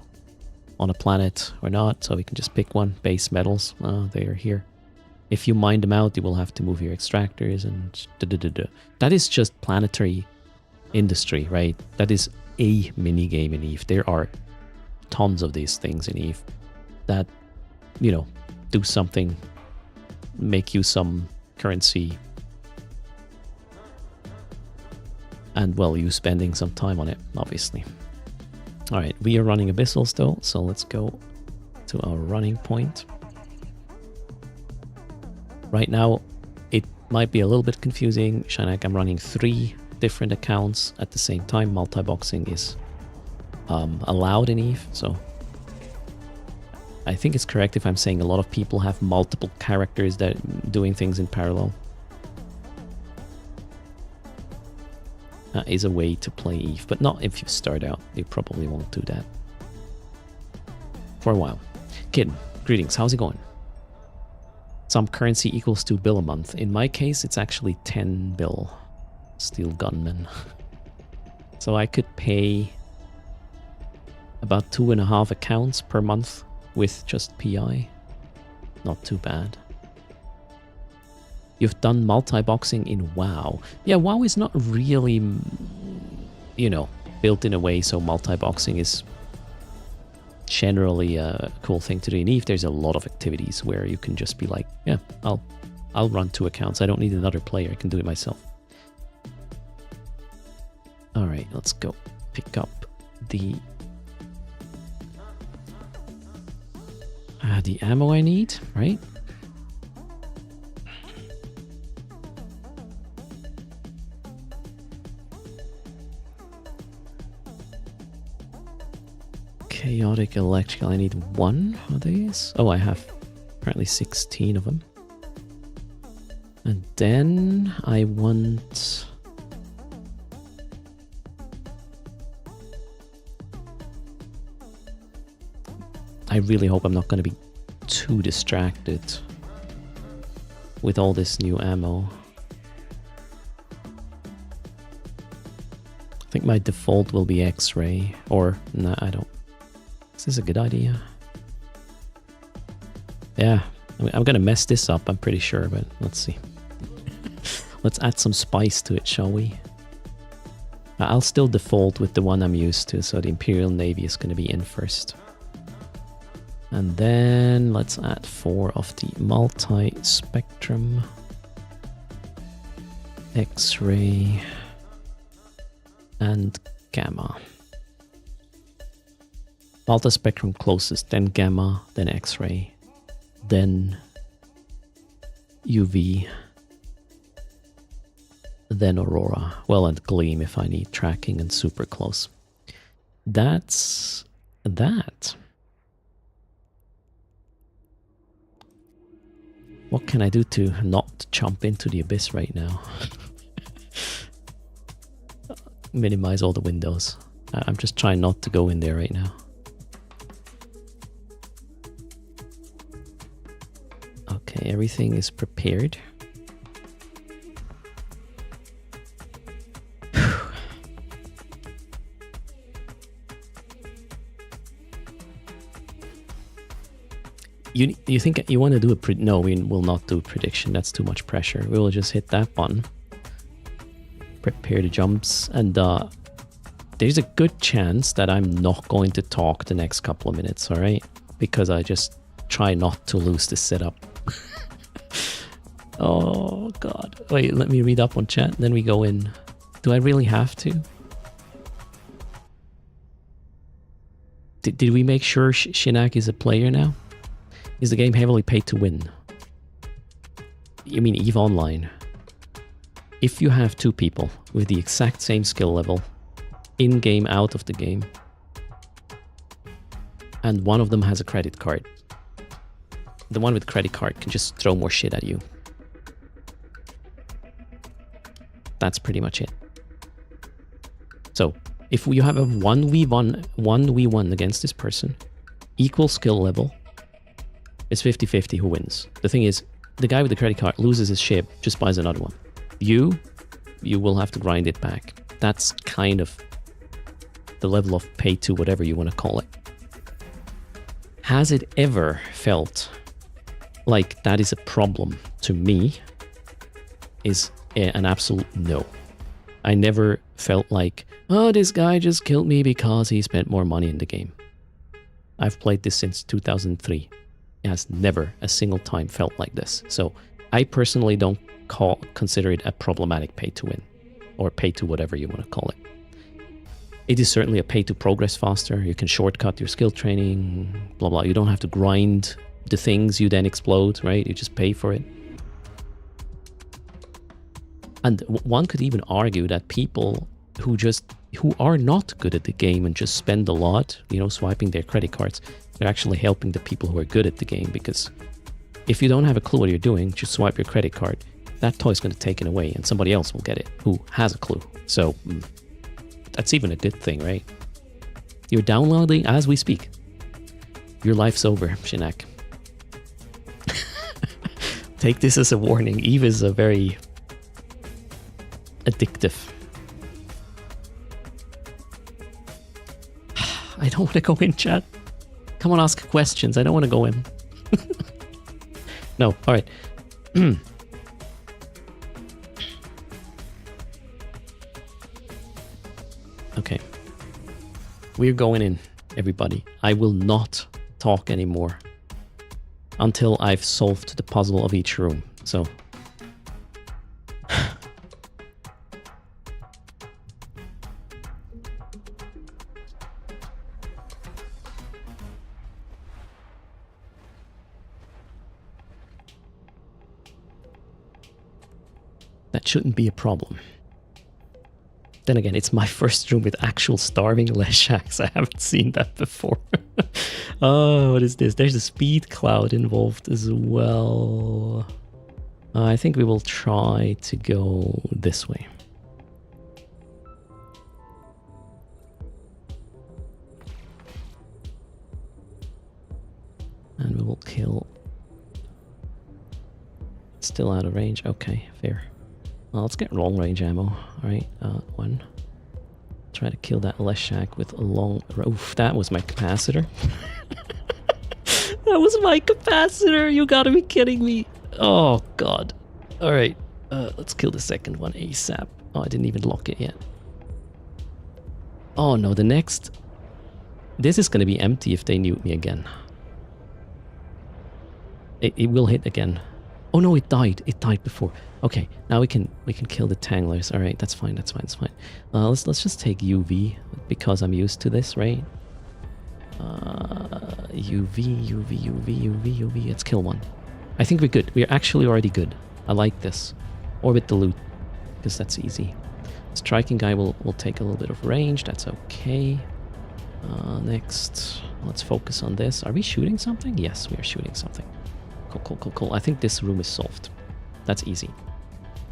on a planet or not. So we can just pick one. Base metals, they are here. If you mine them out, you will have to move your extractors and That is just planetary industry, right? That is a mini game in EVE. There are tons of these things in EVE that, you know, do something, make you some currency, and well, you spending some time on it, obviously. All right, we are running Abyssals though, so let's go to our running point. Right now, it might be a little bit confusing. Shinak, I'm running 3 different accounts at the same time. Multi-boxing is allowed in EVE, so I think it's correct if I'm saying a lot of people have multiple characters that doing things in parallel. That is a way to play EVE, but not if you start out. You probably won't do that for a while. Kid, greetings, how's it going? Some currency equals 2 bill a month. In my case, it's actually 10 bill. Steel gunman. So I could pay about 2.5 accounts per month with just PI. Not too bad. You've done multi-boxing in WoW. Yeah, WoW is not really, you know, built in a way so multi-boxing is generally a cool thing to do in EVE. There's a lot of activities where you can just be like, yeah, I'll run 2 accounts. I don't need another player. I can do it myself. All right, let's go pick up the ammo I need, right? Chaotic electrical, I need 1 of these. Oh, I have apparently 16 of them. And then I want... I really hope I'm not going to be too distracted with all this new ammo. I think my default will be X-ray, or no, I don't. Is this a good idea? Yeah, I'm gonna mess this up, I'm pretty sure, but let's see. Let's add some spice to it, shall we? I'll still default with the one I'm used to, so the Imperial Navy is gonna be in first. And then let's add 4 of the multi-spectrum, X-ray, and gamma. Multi-spectrum closest, then gamma, then X-ray, then UV, then aurora. Well, and gleam if I need tracking, and super close. That's that. What can I do to not jump into the abyss right now? Minimize all the windows. I'm just trying not to go in there right now. Okay, everything is prepared. You think you want to do a no, we will not do a prediction. That's too much pressure. We will just hit that button. Prepare the jumps, and there's a good chance that I'm not going to talk the next couple of minutes, alright? Because I just try not to lose the setup. Oh god. Wait, let me read up on chat, then we go in. Do I really have to? Did we make sure Shinak is a player now? Is the game heavily paid to win? You mean EVE Online? If you have 2 people with the exact same skill level, in-game, out of the game, and one of them has a credit card. The one with the credit card can just throw more shit at you. That's pretty much it. So, if you have a 1v1 against this person, equal skill level, it's 50-50 who wins. The thing is, the guy with the credit card loses his ship, just buys another one. You will have to grind it back. That's kind of the level of pay to whatever you want to call it. Has it ever felt like that is a problem to me? Is an absolute no. I never felt like, oh, this guy just killed me because he spent more money in the game. I've played this since 2003. It has never a single time felt like this. So I personally don't consider it a problematic pay to win, or pay to whatever you want to call it. It is certainly a pay to progress faster. You can shortcut your skill training, blah, blah. You don't have to grind the things you then explode, right? You just pay for it. And one could even argue that people who are not good at the game and just spend a lot, swiping their credit cards, they're actually helping the people who are good at the game, because if you don't have a clue what you're doing, just swipe your credit card. That toy's going to take it away and somebody else will get it who has a clue. So that's even a good thing, right? You're downloading as we speak. Your life's over, Shinak. Take this as a warning. Eve is a very addictive. I don't want to go in, chat. Come on, ask questions. I don't want to go in. No, alright. Okay. We're going in, everybody. I will not talk anymore until I've solved the puzzle of each room. So... that shouldn't be a problem. Then again, it's my first room with actual starving Leshaks. I haven't seen that before. Oh, what is this? There's a speed cloud involved as well. I think we will try to go this way. And we will kill... Still out of range. Okay, fair. Well, let's get long range ammo. Alright, one. Try to kill that Leshak with a long... Oof, that was my capacitor. That was my capacitor! You gotta be kidding me! Oh, God. Alright, let's kill the second one ASAP. Oh, I didn't even lock it yet. Oh no, the next... This is gonna be empty if they nuke me again. It will hit again. Oh no, it died. It died before. Okay, now we can kill the tanglers. All right, that's fine. That's fine. That's fine. Let's just take UV because I'm used to this, right? UV. Let's kill one. I think we're good. We're actually already good. I like this. Orbit the loot because that's easy. Striking guy will take a little bit of range. That's okay. Next, let's focus on this. Are we shooting something? Yes, we are shooting something. Cool. I think this room is solved. That's easy.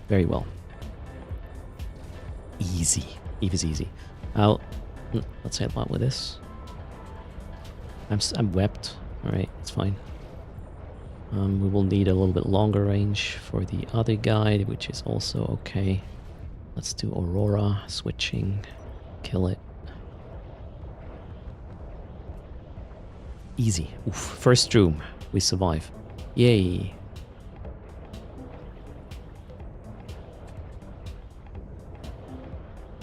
Very well. Easy. Eve is easy. Let's help out with this. I'm webbed. Alright, it's fine. We will need a little bit longer range for the other guy, which is also okay. Let's do Aurora, switching, kill it. Easy. Oof. First room, we survive. Yay.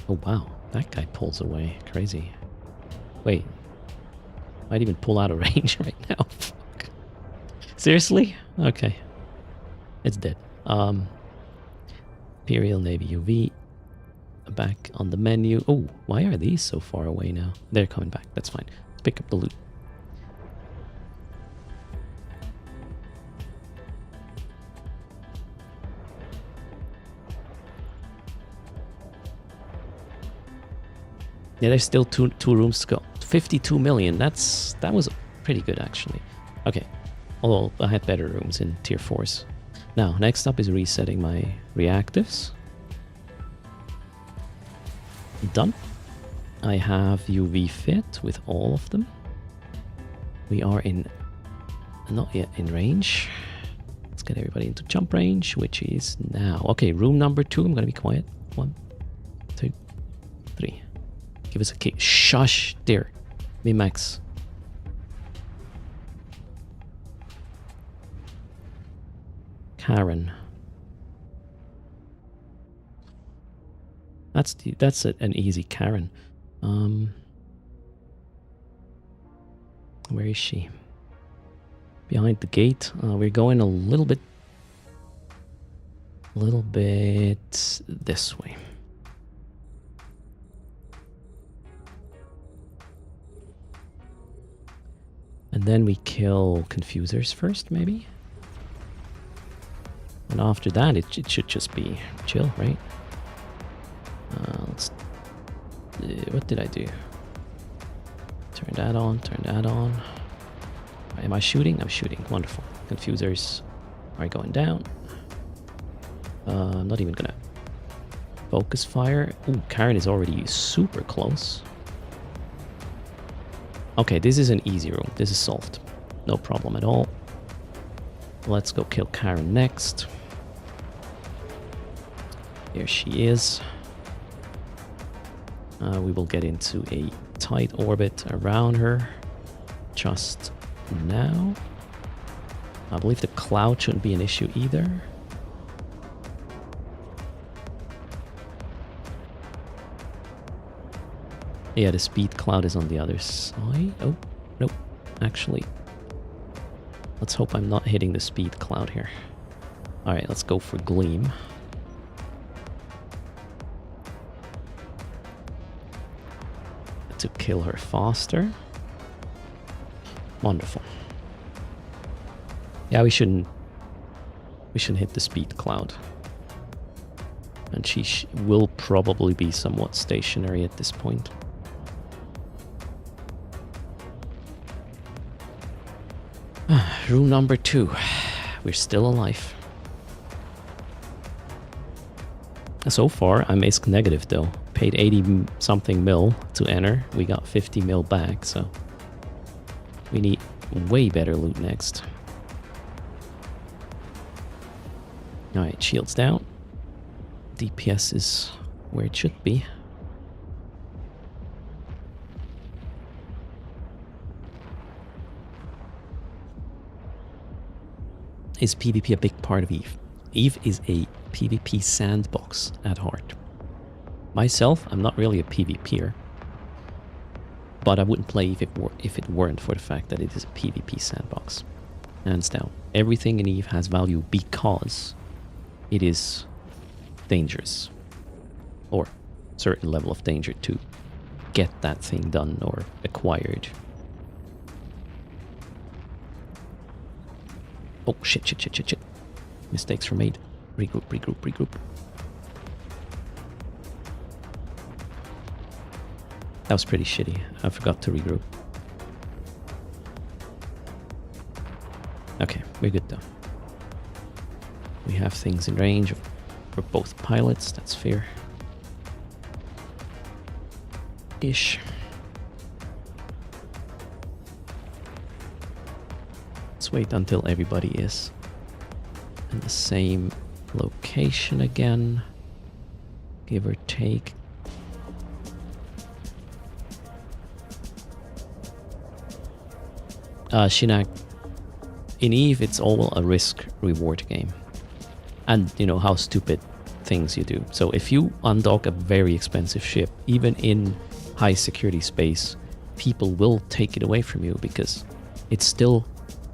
Oh wow, that guy pulls away. Crazy. Wait. Might even pull out of range right now. Fuck. Seriously? Okay. It's dead. Imperial Navy UV. Back on the menu. Oh, why are these so far away now? They're coming back. That's fine. Let's pick up the loot. Yeah, there's still two rooms to go. 52 million. That was pretty good, actually. Okay. Although I had better rooms in tier 4s. Now, next up is resetting my reactives. Done. I have UV fit with all of them. We are not yet in range. Let's get everybody into jump range, which is now. Okay, room number 2. I'm gonna be quiet. 1, 2, 3. Give us a kick. Shush, there. Min-max. Karen. That's an easy Karen. Where is she? Behind the gate. We're going a little bit this way. And then we kill confusers first, maybe? And after that, it should just be chill, right? What did I do? Turn that on, turn that on. Am I shooting? I'm shooting. Wonderful. Confusers are going down. I'm not even gonna focus fire. Ooh, Karen is already super close. Okay, this is an easy room. This is solved. No problem at all. Let's go kill Karen next. Here she is. We will get into a tight orbit around her just now. I believe the cloud shouldn't be an issue either. Yeah, the speed cloud is on the other side. Oh, nope. Actually, let's hope I'm not hitting the speed cloud here. Alright, let's go for Gleam. To kill her faster. Wonderful. Yeah, we shouldn't hit the speed cloud. And she will probably be somewhat stationary at this point. Room number 2. We're still alive. So far, I'm ISK negative though. Paid 80 something mil to enter. We got 50 mil back, so we need way better loot next. Alright, shields down. DPS is where it should be. Is PvP a big part of EVE? EVE is a PvP sandbox at heart. Myself, I'm not really a PvPer, but I wouldn't play EVE if it weren't for the fact that it is a PvP sandbox. Hands down. Everything in EVE has value because it is dangerous. Or a certain level of danger to get that thing done or acquired. Oh, shit. Mistakes were made. Regroup. That was pretty shitty. I forgot to regroup. Okay, we're good though. We have things in range for both pilots, that's fair. Ish. Let's wait until everybody is in the same location again, give or take. Shinak, in EVE it's all a risk-reward game. And you know how stupid things you do. So if you undock a very expensive ship, even in high security space, people will take it away from you because it's still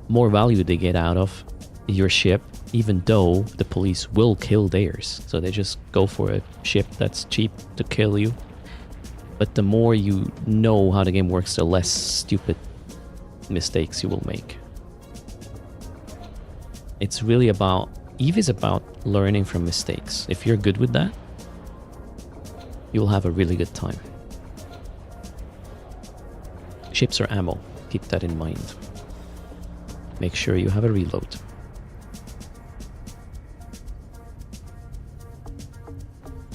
more value they get out of your ship, even though the police will kill theirs. So they just go for a ship that's cheap to kill you. But the more you know how the game works, the less stupid mistakes you will make. It's really about, EVE is about learning from mistakes. If you're good with that, you'll have a really good time. chips or ammo. Keep that in mind. Make sure you have a reload.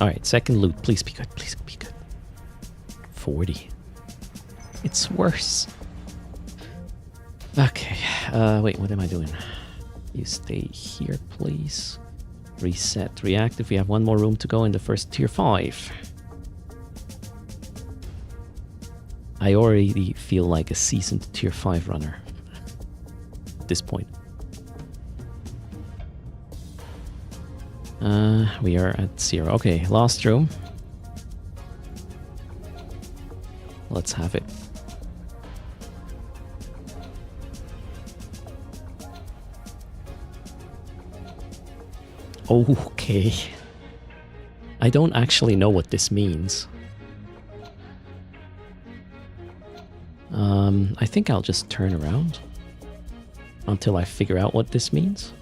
Alright, second loot. Please be good. Please be good. 40. It's worse. Okay. Wait, what am I doing? You stay here, please. Reset. Reactive. We have one more room to go in the first tier 5. I already feel like a seasoned tier 5 runner at this point. We are at 0. Okay, last room. Let's have it. Okay. I don't actually know what this means. I think I'll just turn around until I figure out what this means.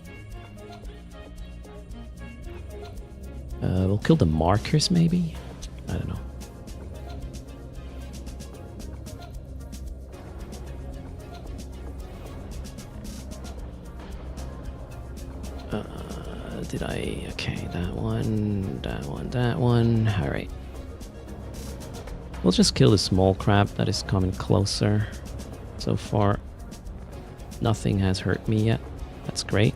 We'll kill the markers, maybe? I don't know. Did I... Okay, that one, that one, that one. Alright. We'll just kill the small crab that is coming closer. So far, nothing has hurt me yet. That's great.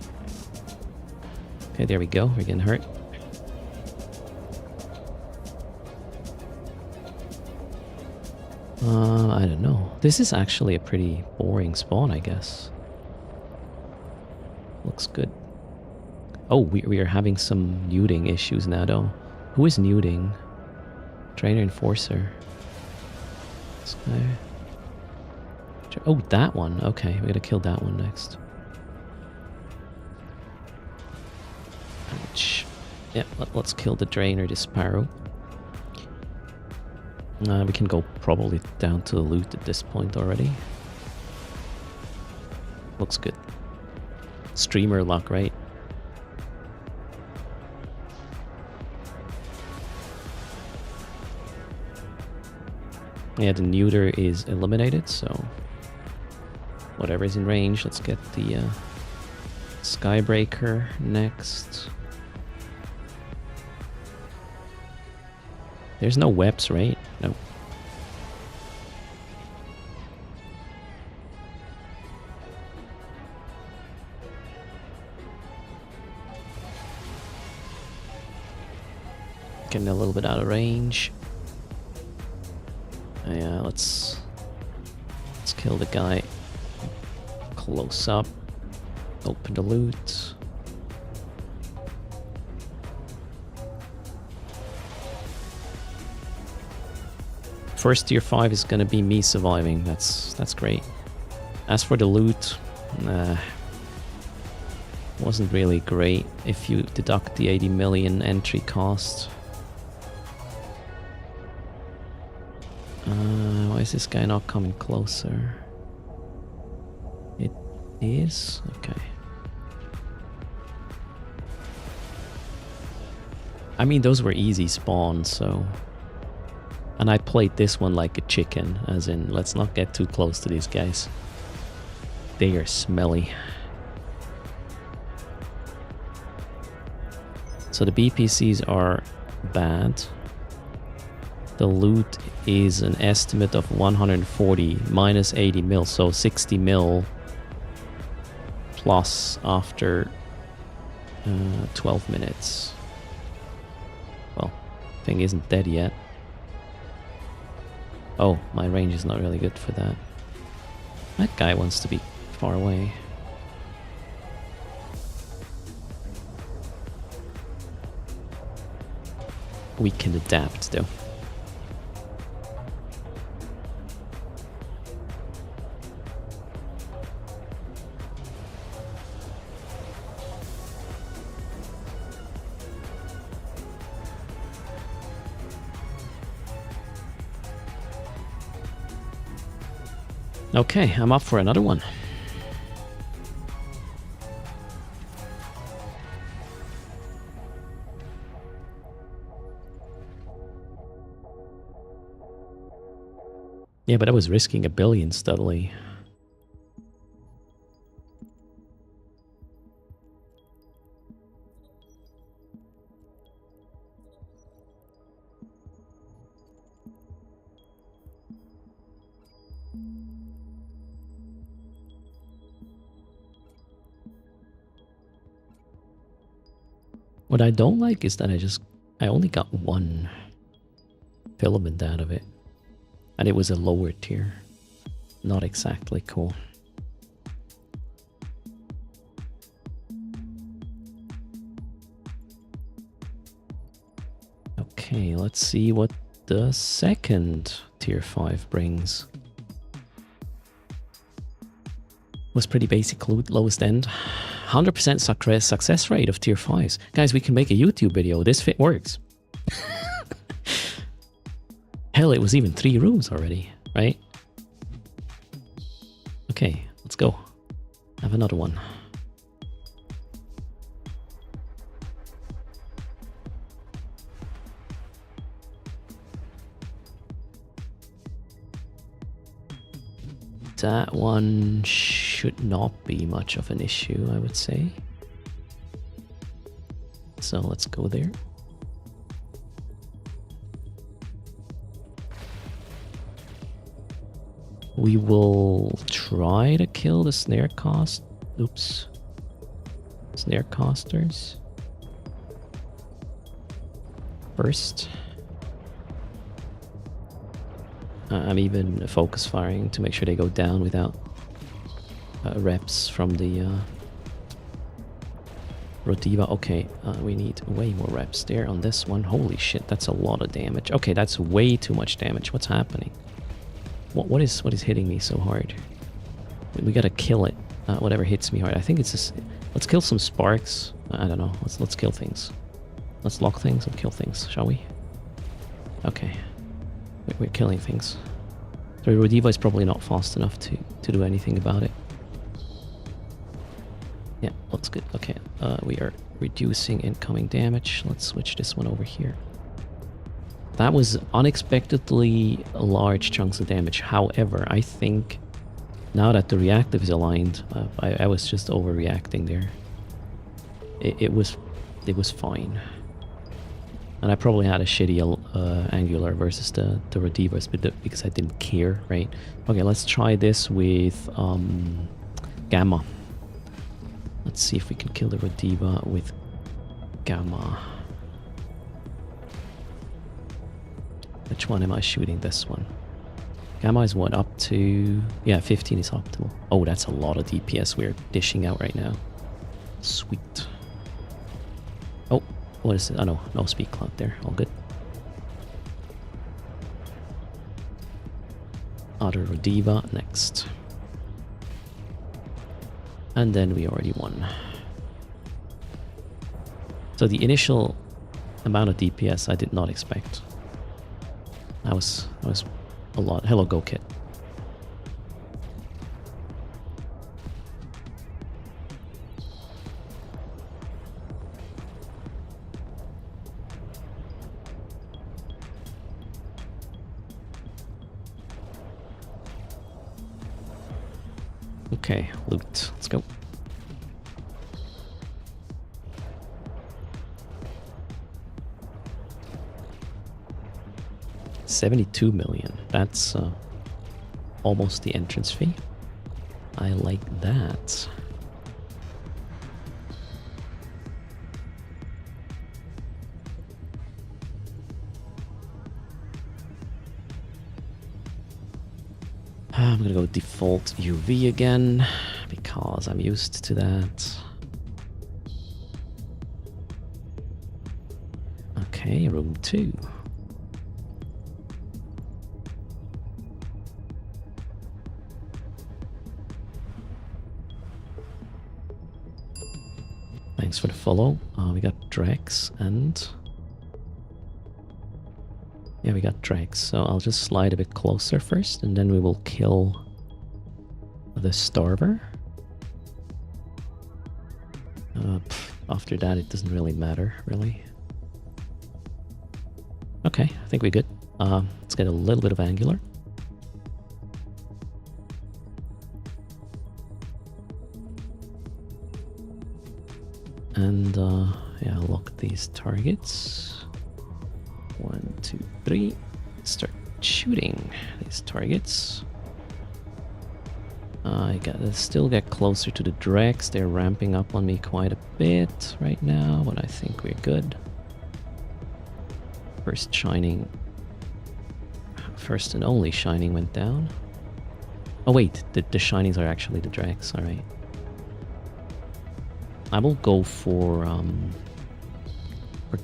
Okay, there we go. We're getting hurt. I don't know. This is actually a pretty boring spawn, I guess. Looks good. Oh, we are having some nuding issues now, though. Who is nuding? Trainer Enforcer. This guy. Oh, that one. Okay, we gotta kill that one next. Ouch. Yeah, let's kill the Drainer, the Sparrow. We can go probably down to the loot at this point already. Looks good. Streamer lock, right? Yeah, the neuter is eliminated, so whatever is in range. Let's get the Skybreaker next. There's no webs, right? No. Getting a little bit out of range. Yeah, let's kill the guy close up. Open the loot. First tier 5 is gonna be me surviving. That's great. As for the loot, wasn't really great if you deduct the 80 million entry cost. Why is this guy not coming closer? It is? Okay. I mean, those were easy spawns, so... And I played this one like a chicken, as in, let's not get too close to these guys. They are smelly. So the BPCs are bad. The loot is an estimate of 140 minus 80 mil, so 60 mil plus after 12 minutes. Well, thing isn't dead yet. Oh, my range is not really good for that. That guy wants to be far away. We can adapt, though. Okay, I'm up for another one. Yeah, but I was risking 1 billion steadily. What I don't like is that I only got 1 filament out of it. And it was a lower tier. Not exactly cool. Okay, let's see what the second tier 5 brings. Was pretty basic loot, lowest end. 100% success rate of tier 5s. Guys, we can make a YouTube video. This fit works. Hell, it was even 3 rooms already, right? Okay, let's go. Have another one. That one should not be much of an issue, I would say. So let's go there. We will try to kill the snare casters. First. I'm even focus firing to make sure they go down without reps from the Rodiva. Okay, we need way more reps there on this one. Holy shit, that's a lot of damage. Okay, that's way too much damage. What's happening? What is hitting me so hard? We gotta kill it. Whatever hits me hard. I think it's just. Let's kill some sparks. I don't know. Let's kill things. Let's lock things and kill things, shall we? Okay. We're killing things. The Rodiva is probably not fast enough to do anything about it. Yeah, looks good. Okay, we are reducing incoming damage. Let's switch this one over here. That was unexpectedly large chunks of damage. However, I think now that the reactive is aligned, I was just overreacting there. It was fine. And I probably had a shitty angular versus the Rodivas because I didn't care, right? Okay, let's try this with Gamma. Let's see if we can kill the Rodiva with Gamma. Which one am I shooting? This one. Gamma is what, up to... Yeah, 15 is optimal. Oh, that's a lot of DPS we're dishing out right now. Sweet. Oh. What is it? Oh no, no speed cloud there. All good. Other Rodiva next. And then we already won. So the initial amount of DPS I did not expect. That was a lot. Hello, Go Kit. Okay, loot. Let's go. $72 million. That's almost the entrance fee. I like that. I'm gonna go default UV again because I'm used to that. Okay, room 2. Thanks for the follow. We got Drex and... Yeah, we got Drex, so I'll just slide a bit closer first, and then we will kill the Starver. After that, it doesn't really matter, really. Okay, I think we're good. Let's get a little bit of angular. And yeah, lock these targets. 1, 2, 3. Start shooting these targets. I gotta still get closer to the Drex. They're ramping up on me quite a bit right now, but I think we're good. First and only Shining went down. Oh wait, the Shinings are actually the Drex, alright. I will go for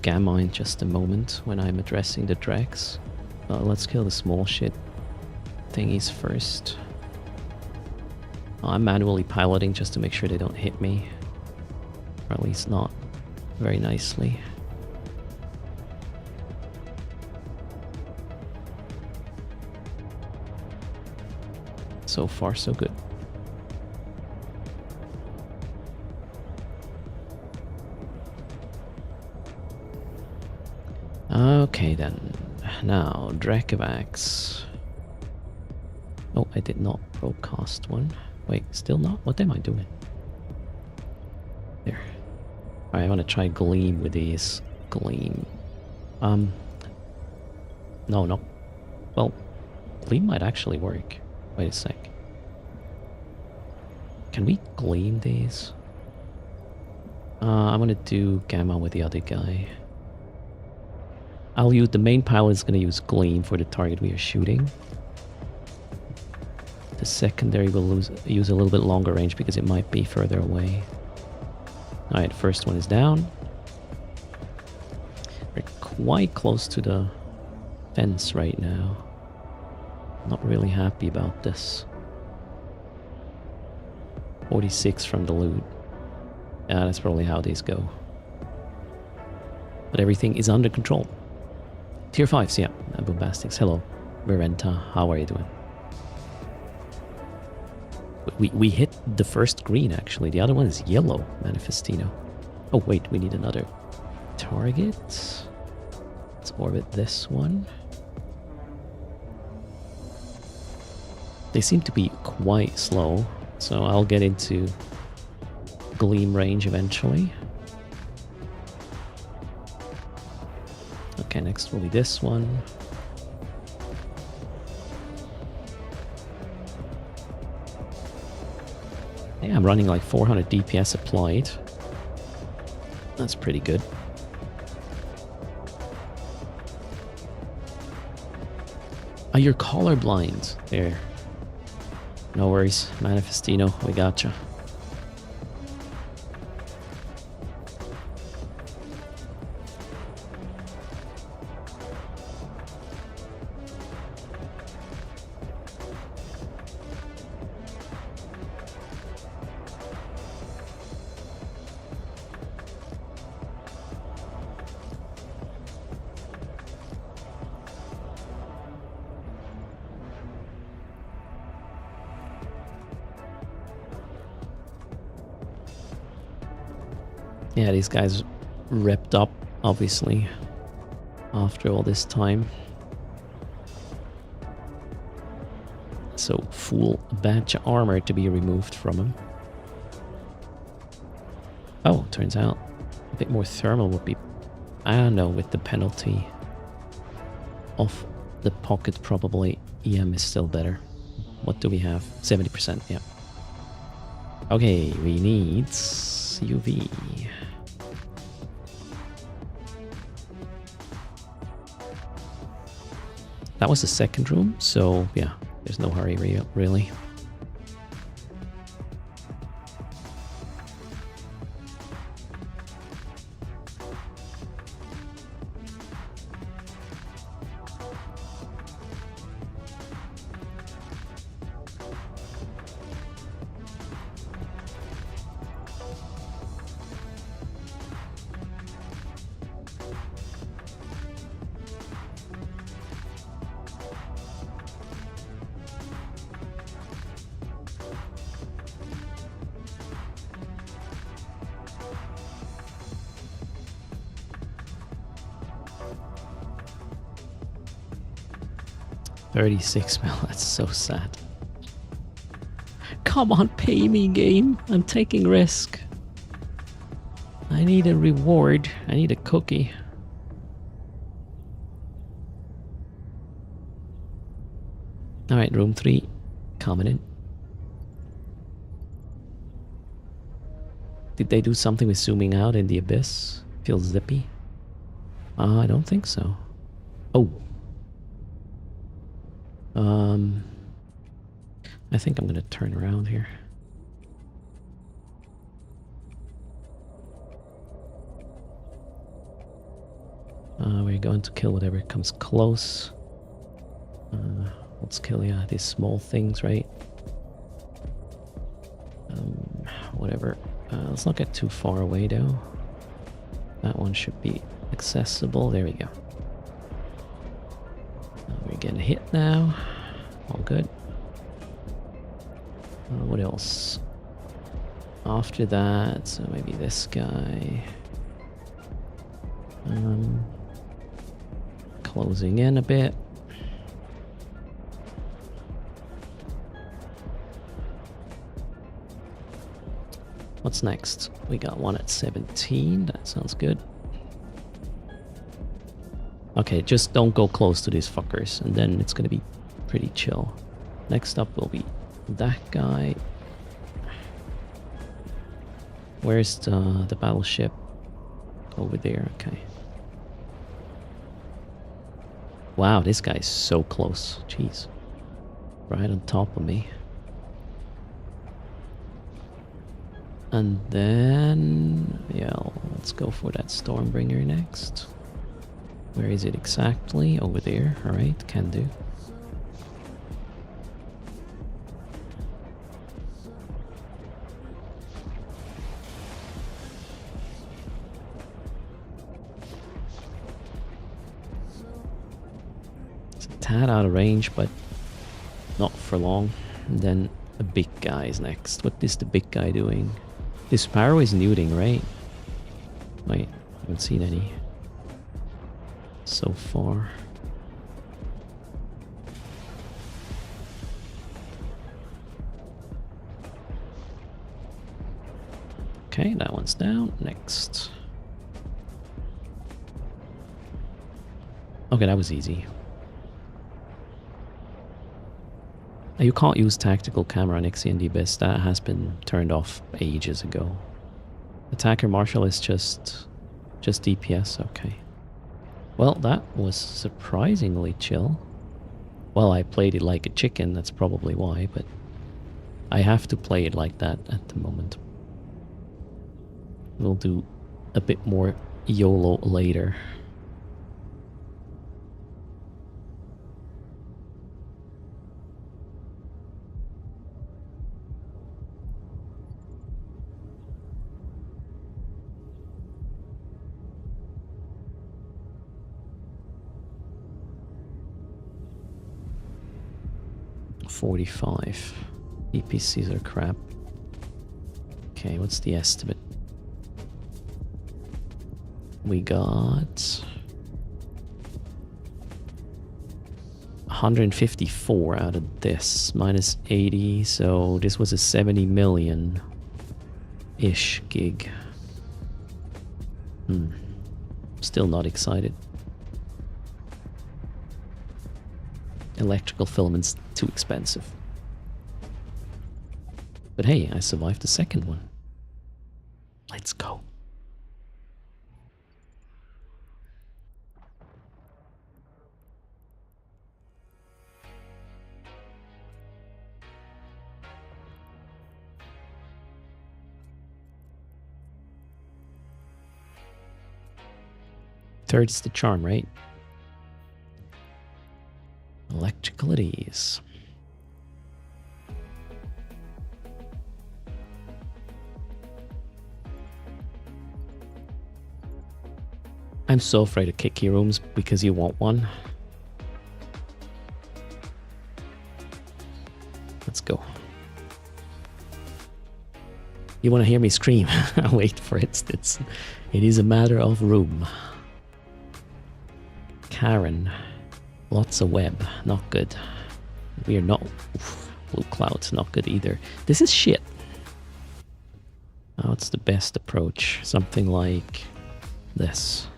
Gamma in just a moment when I'm addressing the Drex. Let's kill the small shit thingies first. I'm manually piloting just to make sure they don't hit me. Or at least not very nicely. So far, so good. Okay then. Now, Dracovax. Oh, I did not broadcast one. Wait, still not? What am I doing? There. Alright, I want to try Gleam with these. Gleam. No. Well, Gleam might actually work. Wait a sec. Can we Gleam these? I'm gonna do Gamma with the other guy. I'll use the main pilot is gonna use Gleam for the target we are shooting. The secondary will use a little bit longer range because it might be further away. Alright, first one is down. We're quite close to the fence right now. Not really happy about this. 46 from the loot. Yeah, that's probably how these go. But everything is under control. Tier 5s, yeah. Bombastics, hello. Verenta, how are you doing? We hit the first green, actually. The other one is yellow, Manifestino. Oh, wait, we need another target. Let's orbit this one. They seem to be quite slow, so I'll get into Gleam range eventually. Okay, next will be this one. Yeah, I'm running like 400 DPS applied. That's pretty good. Oh, you're colorblind. There. No worries, Manifestino, we gotcha. Yeah, these guys repped up, obviously, after all this time. So, full badge armor to be removed from him. Oh, turns out a bit more thermal would be... I don't know, with the penalty of the pocket, probably EM is still better. What do we have? 70%, yeah. Okay, we need UV. That was the second room, so yeah, there's no hurry really. $36 mil, that's so sad. Come on, pay me, game. I'm taking risk. I need a reward. I need a cookie. Alright, room 3. Coming in. Did they do something with zooming out in the abyss? Feels zippy? I don't think so. Oh. I think I'm gonna turn around here. We're going to kill whatever comes close. Let's kill, yeah, these small things, right? Whatever. Let's not get too far away, though. That one should be accessible. There we go. We're getting hit now. All good. What else? After that, so maybe this guy. Closing in a bit. What's next? We got one at 17. That sounds good. Okay, just don't go close to these fuckers, and then it's gonna be pretty chill. Next up will be that guy. Where's the battleship? Over there, okay. Wow, this guy's so close. Jeez. Right on top of me. And then, yeah, let's go for that Stormbringer next. Where is it exactly? Over there. Alright, can do. It's a tad out of range, but not for long. And then the big guy is next. What is the big guy doing? This Sparrow is neuting, right? Wait, I haven't seen any so far. Okay, that one's down. Next. Okay, that was easy. You can't use tactical camera on Ixie and the Abyss. That has been turned off ages ago. Attacker Marshal is just DPS, okay. Well, that was surprisingly chill. Well, I played it like a chicken, that's probably why, but I have to play it like that at the moment. We'll do a bit more YOLO later. $45. EPCs are crap. Okay, what's the estimate? We got 154 out of this, minus 80, so this was a 70 million-ish gig. Still not excited. Electrical filaments too expensive. But hey, I survived the second one. Let's go. Third is the charm, right? Electrical it is. I'm so afraid of kick rooms because you want one. Let's go. You want to hear me scream? Wait for it. It is a matter of room. Karen. Lots of web. Not good. We are not... Oof, blue clouds. Not good either. This is shit. What's the best approach? Something like this.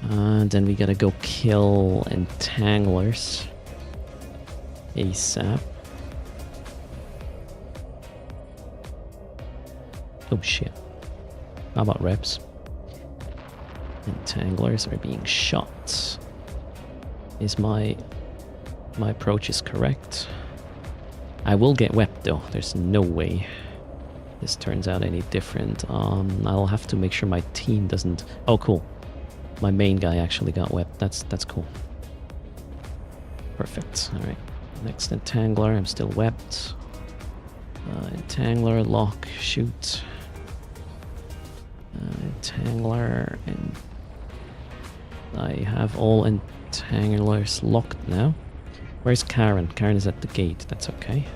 And then we gotta go kill entanglers ASAP. Oh shit. How about reps? Entanglers are being shot. Is my approach is correct? I will get wept though. There's no way this turns out any different. I'll have to make sure my team doesn't... Oh, cool. My main guy actually got wept. That's cool. Perfect. All right. Next entangler. I'm still wept. Entangler, lock, shoot. Entangler, and I have all entanglers locked now. Where's Karen? Karen is at the gate. That's okay.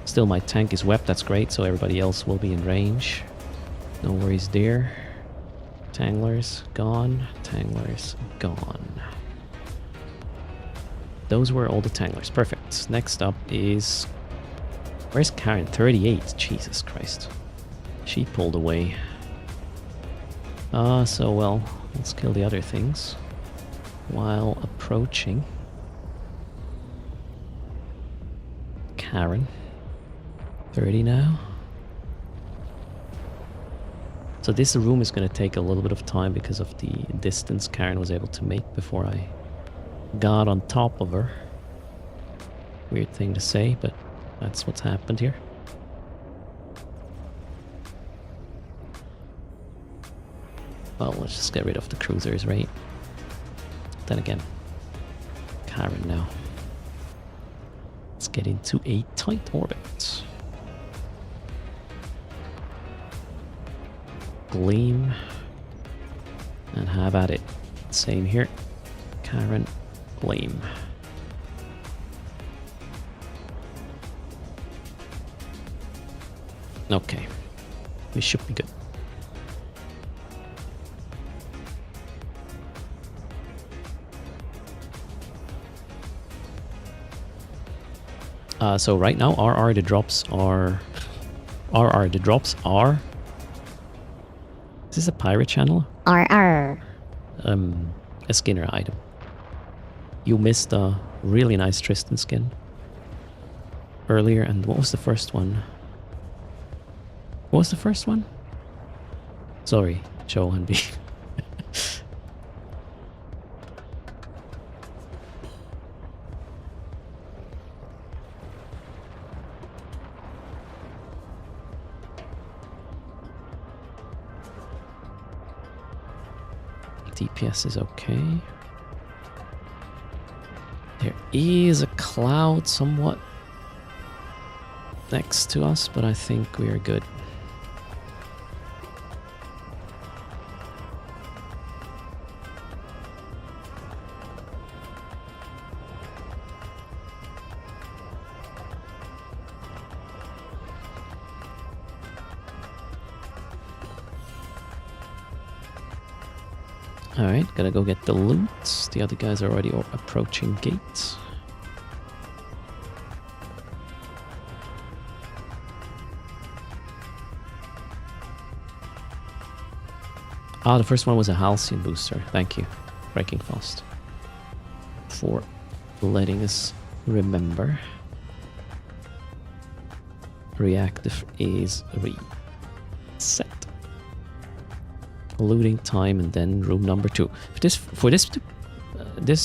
Still, my tank is wept. That's great. So everybody else will be in range. No worries there. Tanglers gone. Tanglers gone. Those were all the tanglers. Perfect. Next up is... Where's Karen? 38. Jesus Christ. She pulled away. So well, let's kill the other things while approaching Karen. 30 now. So this room is going to take a little bit of time because of the distance Karen was able to make before I got on top of her. Weird thing to say, but that's what's happened here. Well, let's just get rid of the cruisers, right? Then again, Karen now. Let's get into a tight orbit. Gleam. And have at it. Same here. Karen, Gleam. Okay. We should be good. So right now, RR the drops are... RR the drops are... Is this a pirate channel? RR. A Skinner item. You missed a really nice Tristan skin earlier, and what was the first one? What was the first one? Sorry, Joe and B. DPS is okay. There is a cloud somewhat next to us, but I think we are good. Alright, gotta go get the loot. The other guys are already approaching gates. Ah, the first one was a Halcyon booster. Thank you, Breaking Fast, for letting us remember. Reactive is reset. Looting time, and then room number 2. For this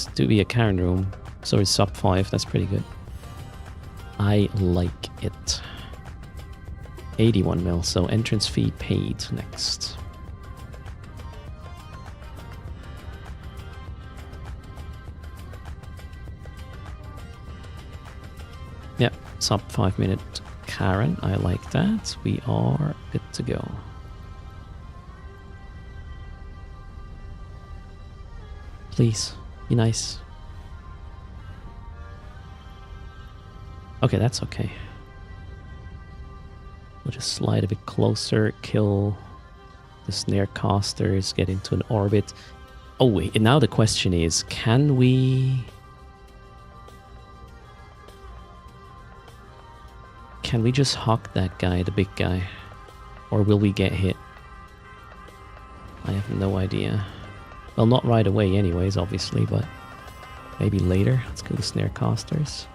to be a Karen room, so it's sub 5. That's pretty good. I like it. 81 mil. So entrance fee paid next. Yeah, sub 5 minute Karen. I like that. We are good to go. Please, be nice. Okay, that's okay. We'll just slide a bit closer, kill the snare casters, get into an orbit. Oh wait, and now the question is, can we Can we just huck that guy, the big guy? Or will we get hit? I have no idea. Well, not right away anyways, obviously, but maybe later. Let's go to snare casters.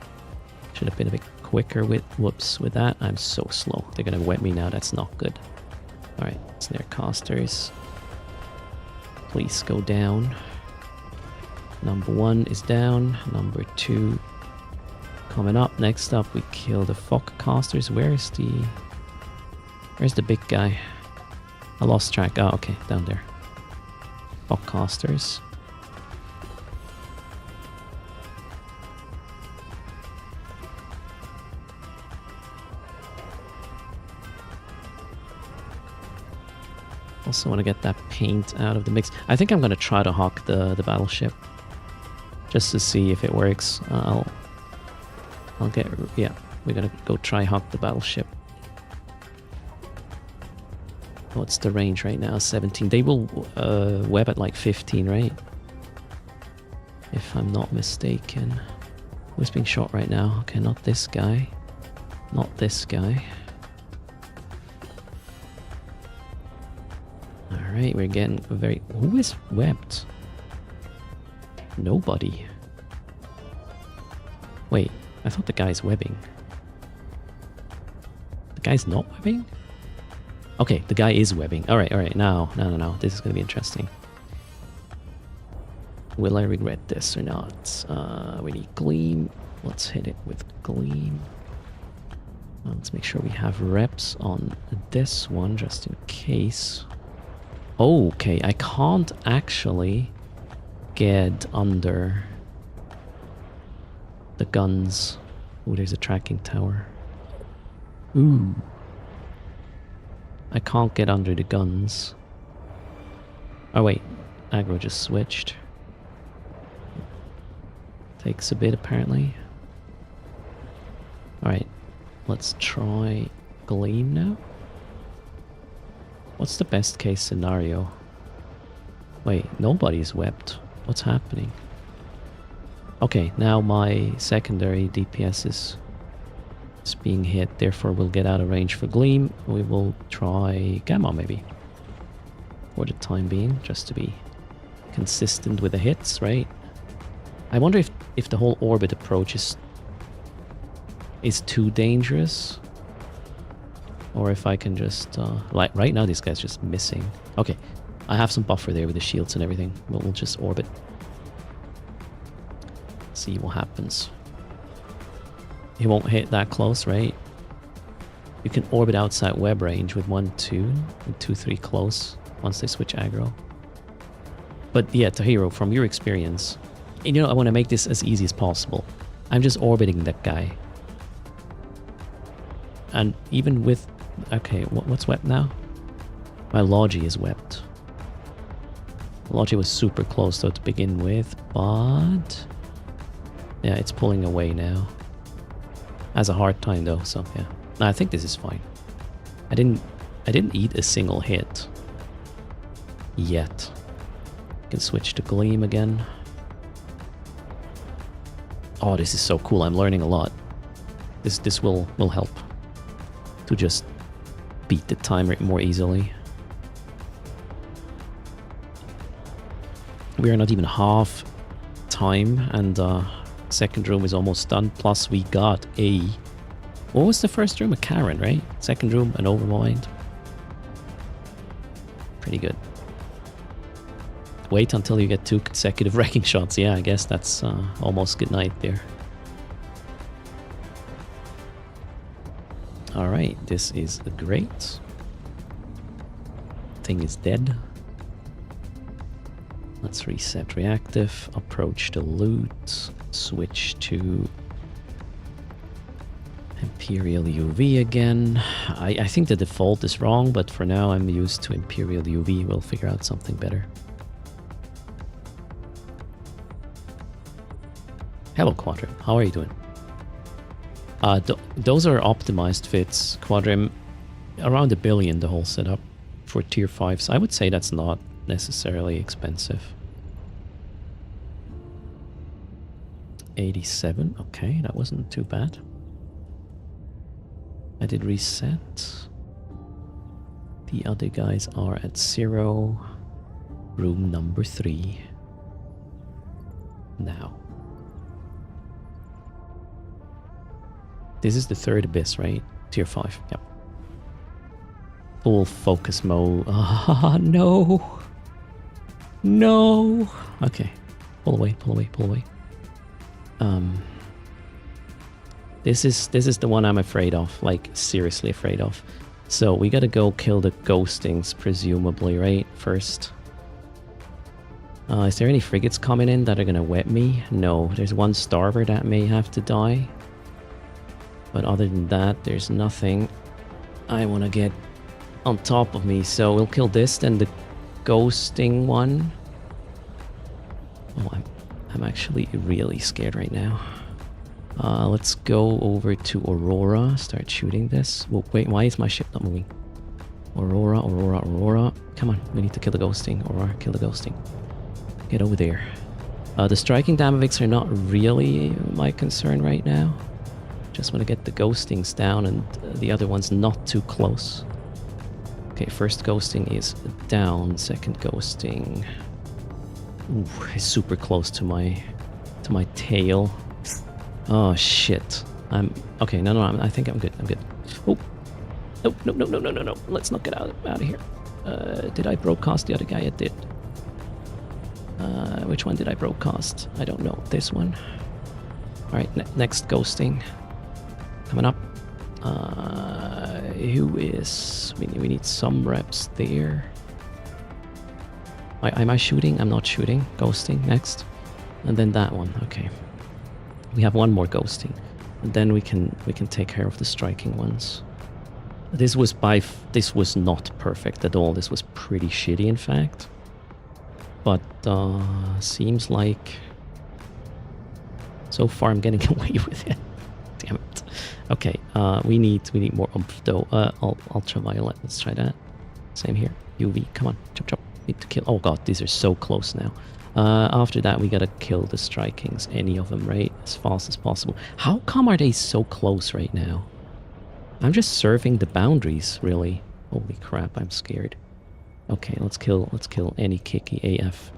Should have been a bit quicker with, whoops, with that. I'm so slow. They're gonna wet me now, that's not good. Alright, snare casters. Please go down. Number 1 is down. Number 2 coming up. Next up, we kill the fog casters. Where's the big guy? I lost track. Oh, okay, down there. Fog casters. Also want to get that paint out of the mix. I think I'm going to try to hawk the battleship. Just to see if it works. I'll get... Yeah, we're going to go try hawk the battleship. What's the range right now? 17. They will web at like 15, right? If I'm not mistaken. Who's being shot right now? Okay, not this guy. Not this guy. Alright, we're getting a very... Who is webbed? Nobody. Wait, I thought the guy's webbing. The guy's not webbing? Okay, the guy is webbing. Alright, now. No. This is going to be interesting. Will I regret this or not? We need gleam. Let's hit it with gleam. Let's make sure we have reps on this one, just in case. Okay, I can't actually get under the guns. Ooh, there's a tracking tower. Ooh. I can't get under the guns. Oh wait, aggro just switched. Takes a bit apparently. Alright, let's try gleam now. What's the best case scenario? Wait, nobody's webbed. What's happening? Okay, now my secondary DPS is being hit, therefore we'll get out of range for gleam. We will try gamma maybe. For the time being, just to be consistent with the hits, right? I wonder if the whole orbit approach is too dangerous. Or if I can just... like, right now this guy's just missing. Okay, I have some buffer there with the shields and everything. We'll just orbit. See what happens. He won't hit that close, right? You can orbit outside web range with 1, 2, and 2, 3 close once they switch aggro. But yeah, Tahiro, from your experience, and you know, I want to make this as easy as possible. I'm just orbiting that guy. And even with... Okay, what's webbed now? My Logi is webbed. Logi was super close though to begin with, but... Yeah, it's pulling away now. Has a hard time though, so yeah. No, I think this is fine. I didn't eat a single hit. Yet. Can switch to Gleam again. Oh, this is so cool. I'm learning a lot. This will help to just beat the timer more easily. We are not even half time, and second room is almost done. Plus we got a... What was the first room? A Karen, right? Second room, an Overmind. Pretty good. Wait until you get 2 consecutive wrecking shots. Yeah, I guess that's almost good night there. Alright, this is great. Thing is dead. Let's reset reactive, approach the loot, switch to Imperial UV again. I think the default is wrong, but for now I'm used to Imperial UV. We'll figure out something better. Hello Quadrim, how are you doing? Those are optimized fits. Quadrim, around $1 billion the whole setup for tier 5s. I would say that's not necessarily expensive. 87, okay, that wasn't too bad. I did reset. The other guys are at 0. Room number 3. Now. This is the third abyss, right? Tier 5, yep. Full focus mode. Ah, no. No. Okay. Pull away, pull away, pull away. This is the one I'm afraid of, like seriously afraid of. So we gotta go kill the ghostings, presumably, right? First. Is there any frigates coming in that are gonna wet me? No. There's one starboard that may have to die. But other than that, there's nothing I want to get on top of me. So we'll kill this, then the ghosting one. Oh, I'm actually really scared right now. Let's go over to Aurora, start shooting this. Well, wait, why is my ship not moving? Aurora, Aurora, Aurora. Come on, we need to kill the ghosting. Aurora, kill the ghosting. Get over there. The striking damavics are not really my concern right now. Just want to get the ghostings down and the other one's not too close. Okay, first ghosting is down. Second ghosting, ooh, is super close to my tail. Oh shit! Okay. No, I think I'm good. I'm good. Oh, no! Let's not get out of here. Did I broadcast the other guy? I did. Which one did I broadcast? I don't know. This one. All right. Next ghosting. Coming up. Who is... We need some reps there. Am I shooting? I'm not shooting. Ghosting next. And then that one. Okay. We have one more ghosting. And then we can take care of the striking ones. This was not perfect at all. This was pretty shitty, in fact. But seems like so far I'm getting away with it. Damn it. Okay, we need more oomph though. Ultraviolet, let's try that. Same here. UV, come on, chop chop. Need to kill. Oh god, these are so close now. After that, we gotta kill the strikings, any of them, right? As fast as possible. How come are they so close right now? I'm just serving the boundaries, really. Holy crap, I'm scared. Okay, let's kill any kicky AF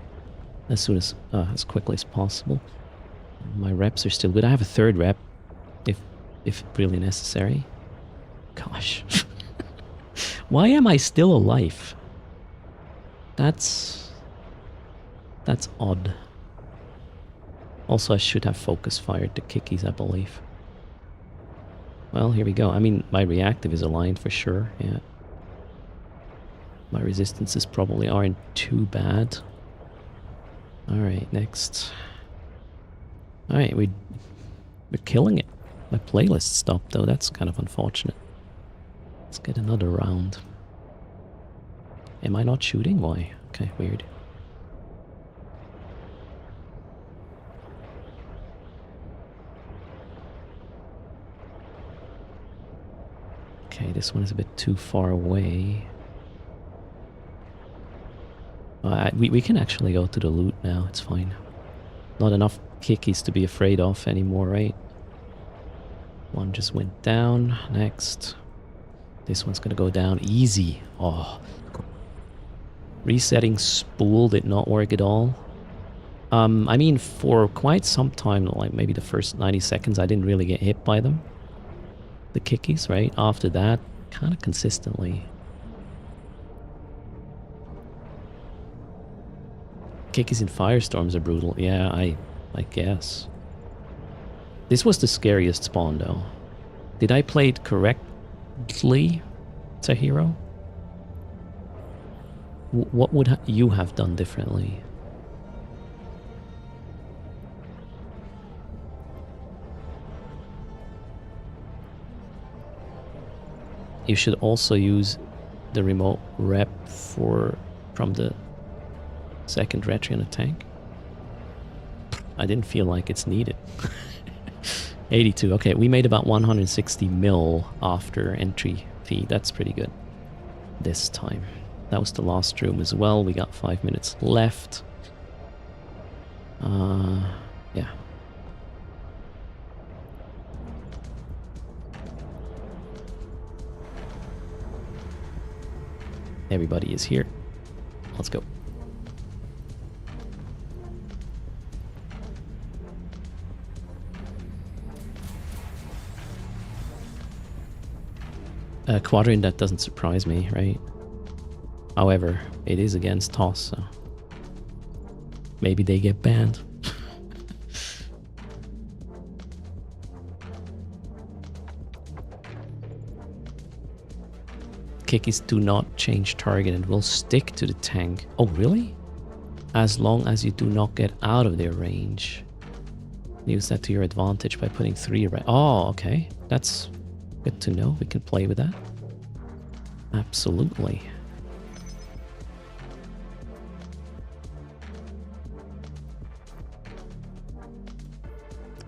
as quickly as possible. My reps are still good. I have a third rep, if really necessary. Gosh, why am I still alive? That's odd. Also, I should have focus fired the kickies, I believe. Well, here we go. I mean, my reactive is aligned for sure, yeah. My resistances probably aren't too bad. Alright, next. Alright, we're killing it. My playlist stopped though, that's kind of unfortunate. Let's get another round. Am I not shooting? Why? Okay, weird. Okay, this one is a bit too far away. We can actually go to the loot now, it's fine. Not enough kickies to be afraid of anymore, right? One just went down. Next. This one's gonna go down easy. Oh. Resetting spool did not work at all. I mean, for quite some time, like maybe the first 90 seconds, I didn't really get hit by them. The kickies, right? After that, kind of consistently. Kickies in firestorms are brutal. Yeah, I guess. This was the scariest spawn, though. Did I play it correctly, Tahiro? What would you have done differently? You should also use the remote rep from the second retry on a tank. I didn't feel like it's needed. 82. Okay, we made about 160 mil after entry fee. That's pretty good this time. That was the last room as well. We got 5 minutes left. Yeah. Everybody is here. Let's go. A quadrant, that doesn't surprise me, right? However, it is against toss, so maybe they get banned. Kikis do not change target and will stick to the tank. Oh, really? As long as you do not get out of their range. Use that to your advantage by putting 3 right. Oh, okay. That's good to know. We can play with that. Absolutely.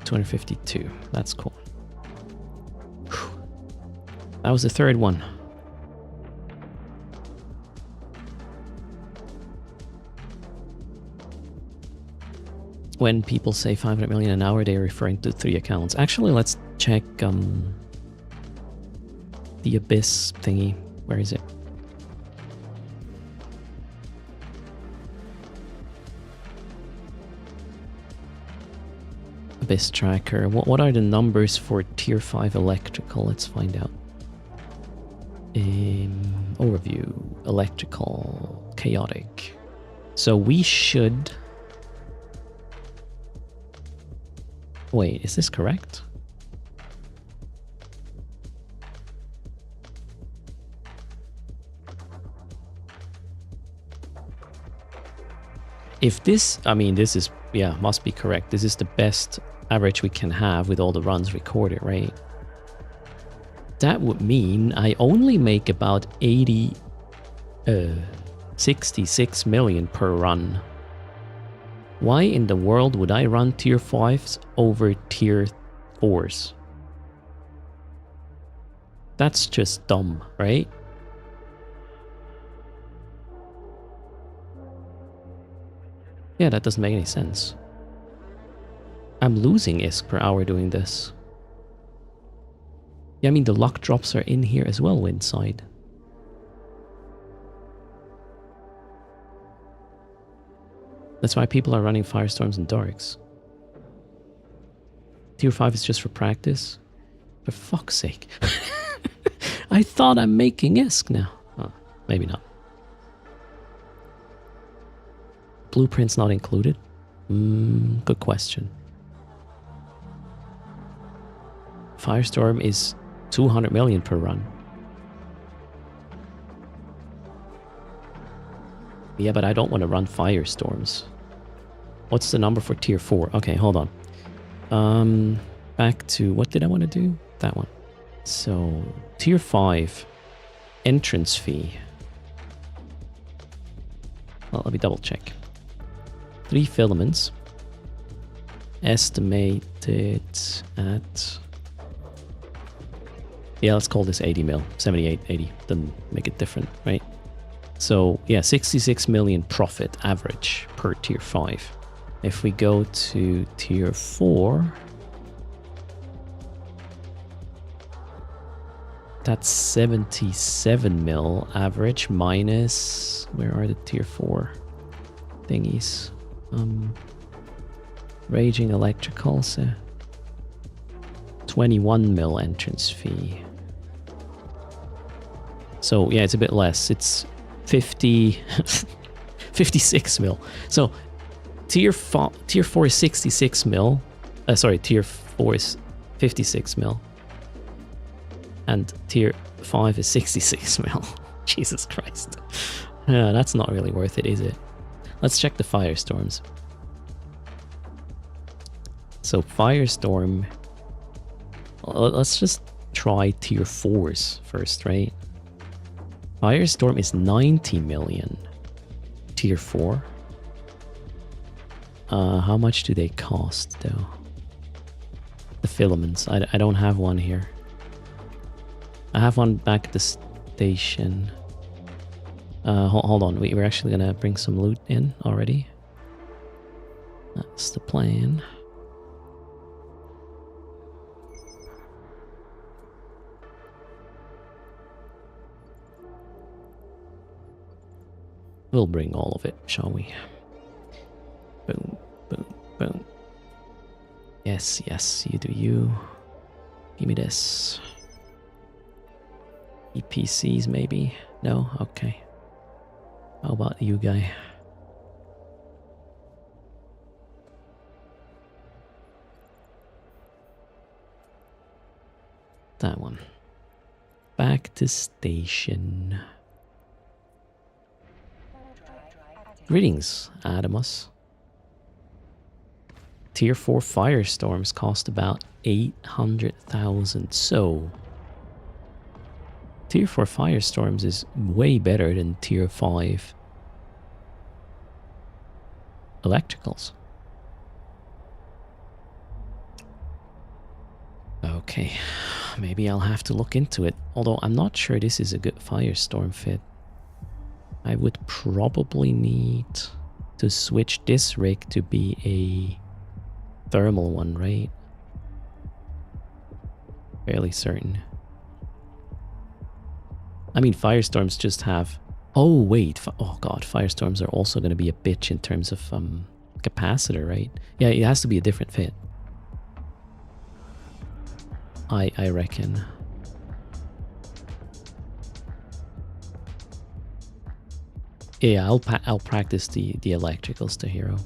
$252. That's cool. Whew. That was the third one. When people say 500 million an hour, they're referring to 3 accounts. Actually, let's check the Abyss thingy. Where is it? Abyss tracker. What are the numbers for tier 5 electrical? Let's find out. Overview. Electrical. Chaotic. So we should... Wait, is this correct? If this, I mean, this is, yeah, must be correct. This is the best average we can have with all the runs recorded, right? That would mean I only make about 66 million per run. Why in the world would I run tier 5s over tier 4s? That's just dumb, right? Yeah, that doesn't make any sense. I'm losing ISK per hour doing this. Yeah, I mean the luck drops are in here as well inside. That's why people are running Firestorms and Darks. Tier 5 is just for practice. For fuck's sake. I thought I'm making ISK now. Oh, maybe not. Blueprints not included? Good question. Firestorm is 200 million per run. Yeah, but I don't want to run Firestorms. What's the number for tier 4? Okay, hold on. Back to, what did I want to do? That one. So, tier 5, entrance fee. Well, let me double check. 3 filaments. Estimated at... Yeah, let's call this 80 mil. 78, 80. Doesn't make it different, right? So, yeah, 66 million profit average per tier 5. If we go to tier 4... That's 77 mil average minus... Where are the tier 4 thingies? Raging electrical, so 21 mil entrance fee. So yeah, it's a bit less. It's 56 mil. So tier 4 is 66 mil. Sorry, tier 4 is 56 mil. And tier 5 is 66 mil. Jesus Christ. Yeah, that's not really worth it, is it? Let's check the Firestorms. So Firestorm... Let's just try tier 4s first, right? Firestorm is 90 million. Tier 4. How much do they cost, though? The filaments. I don't have one here. I have one back at the station. Hold on. We're actually gonna bring some loot in already. That's the plan. We'll bring all of it, shall we? Boom, boom, boom. Yes, yes, you do you. Give me this. EPCs maybe? No? Okay. How about you, guy? That one. Back to station. Greetings, Adamus. Tier 4 firestorms cost about 800,000, so Tier 4 firestorms is way better than Tier 5 electricals. Okay, maybe I'll have to look into it, although I'm not sure this is a good firestorm fit. I would probably need to switch this rig to be a thermal one, right? Fairly certain. I mean, firestorms just have... Oh, wait. Oh, God. Firestorms are also going to be a bitch in terms of capacitor, right? Yeah, it has to be a different fit. I reckon. Yeah, I'll practice the electricals to hero.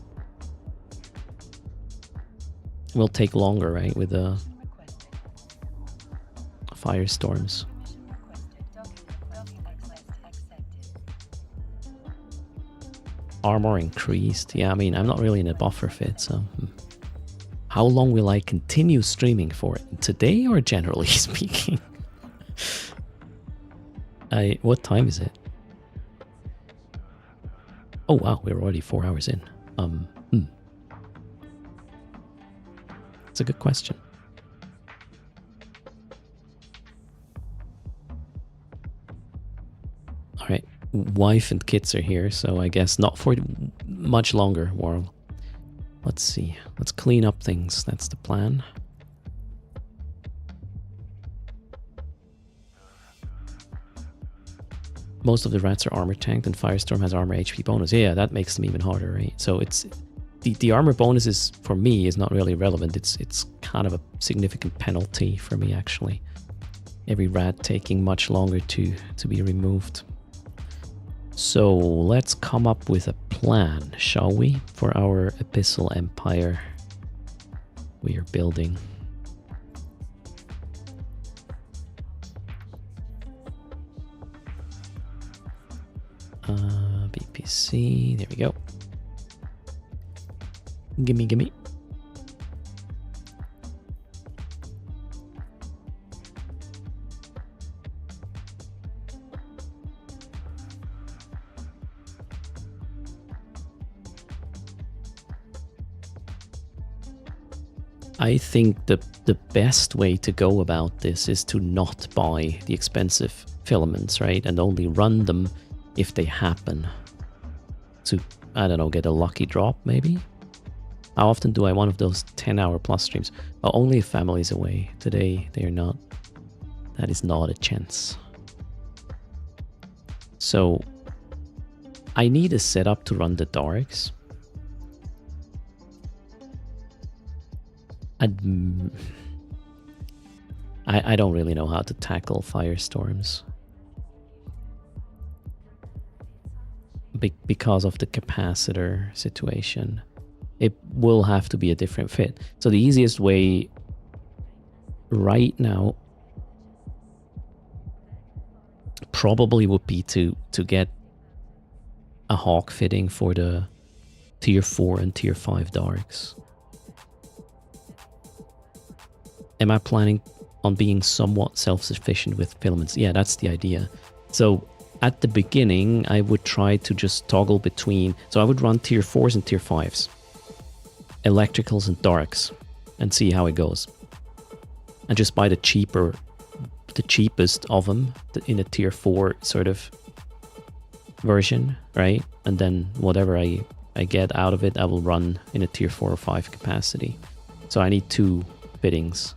Will take longer, right, with the firestorms. Armor increased. Yeah, I mean, I'm not really in a buffer fit, so... How long will I continue streaming for? Today or generally speaking? What time is it? Oh wow, we're already 4 hours in. It's a good question. Alright, wife and kids are here, so I guess not for much longer, Warl. Let's see. Let's clean up things. That's the plan. Most of the rats are armor tanked and Firestorm has armor HP bonus. Yeah, that makes them even harder, right? So it's... The armor bonus is, for me, is not really relevant. It's kind of a significant penalty for me, actually. Every rat taking much longer to be removed. So let's come up with a plan, shall we, for our Abyssal Empire we are building. BPC, there we go. Gimme, gimme. I think the best way to go about this is to not buy the expensive filaments, right? And only run them if they happen. To, I don't know, get a lucky drop, maybe? How often do I one of those 10-hour plus streams? Oh, only if family's away. Today, they are not. That is not a chance. So, I need a setup to run the darks. I don't really know how to tackle firestorms. Because of the capacitor situation. It will have to be a different fit. So the easiest way right now probably would be to get a hawk fitting for the tier 4 and tier 5 darks. Am I planning on being somewhat self-sufficient with filaments? Yeah, that's the idea. So at the beginning, I would try to just toggle between... So I would run tier 4s and tier 5s. Electricals and darks. And see how it goes. And just buy the cheapest of them in a tier 4 sort of version, right? And then whatever I get out of it, I will run in a tier 4 or 5 capacity. So I need 2 fittings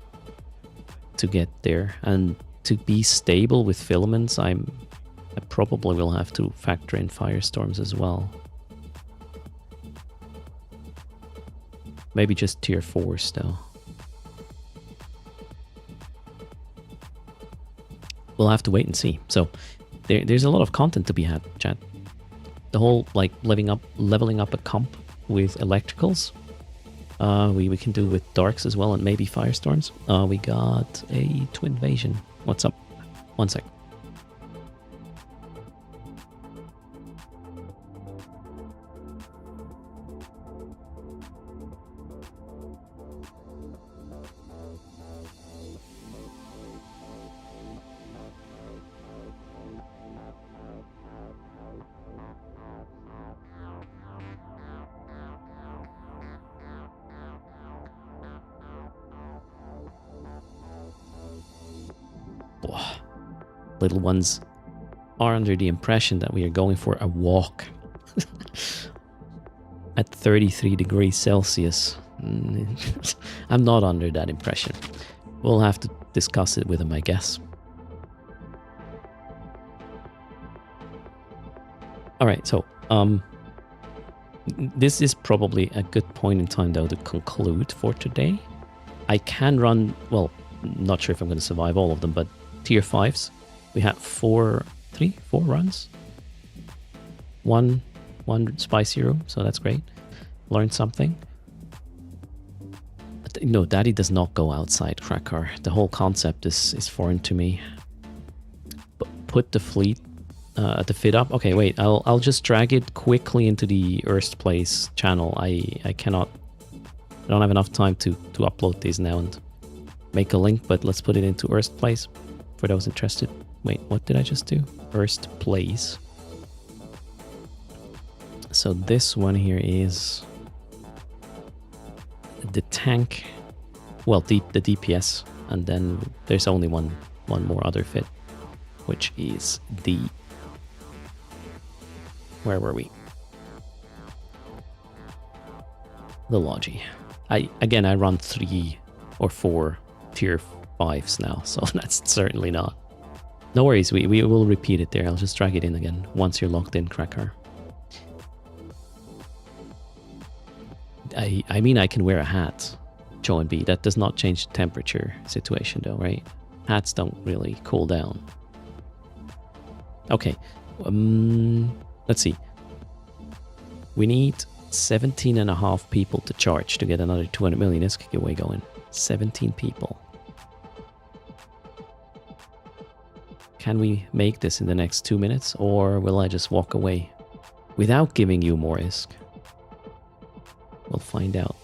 to get there, and to be stable with filaments, I I probably will have to factor in firestorms as well. Maybe just tier 4s though. We'll have to wait and see. So there's a lot of content to be had, chat. The whole like leveling up a comp with electricals. We can do with darks as well, and maybe firestorms. We got a twin invasion. What's up? One sec. Little ones are under the impression that we are going for a walk at 33 degrees Celsius. I'm not under that impression. We'll have to discuss it with them, I guess. Alright, so this is probably a good point in time though to conclude for today. I can run, well, not sure if I'm going to survive all of them, but tier 5s. We had four runs. One spicy room, so that's great. Learned something. No, Daddy does not go outside, Cracker. The whole concept is foreign to me. Put the fleet, the fit up. Okay, wait. I'll just drag it quickly into the Erst Place channel. I cannot. I don't have enough time to upload these now and make a link. But let's put it into Erst Place for those interested. Wait, what did I just do? Erst Place. So this one here is the tank, well, the DPS, and then there's only one more other fit, which is the, where were we? The Logi. I run 3 or 4 tier 5s now, so that's certainly not. No worries, we will repeat it there. I'll just drag it in again once you're logged in, Cracker. I mean, I can wear a hat, Joe and B. That does not change the temperature situation though, right? Hats don't really cool down. Okay, let's see. We need 17.5 people to charge to get another 200 million ISK giveaway going. 17 people. Can we make this in the next 2 minutes, or will I just walk away without giving you more ISK? We'll find out.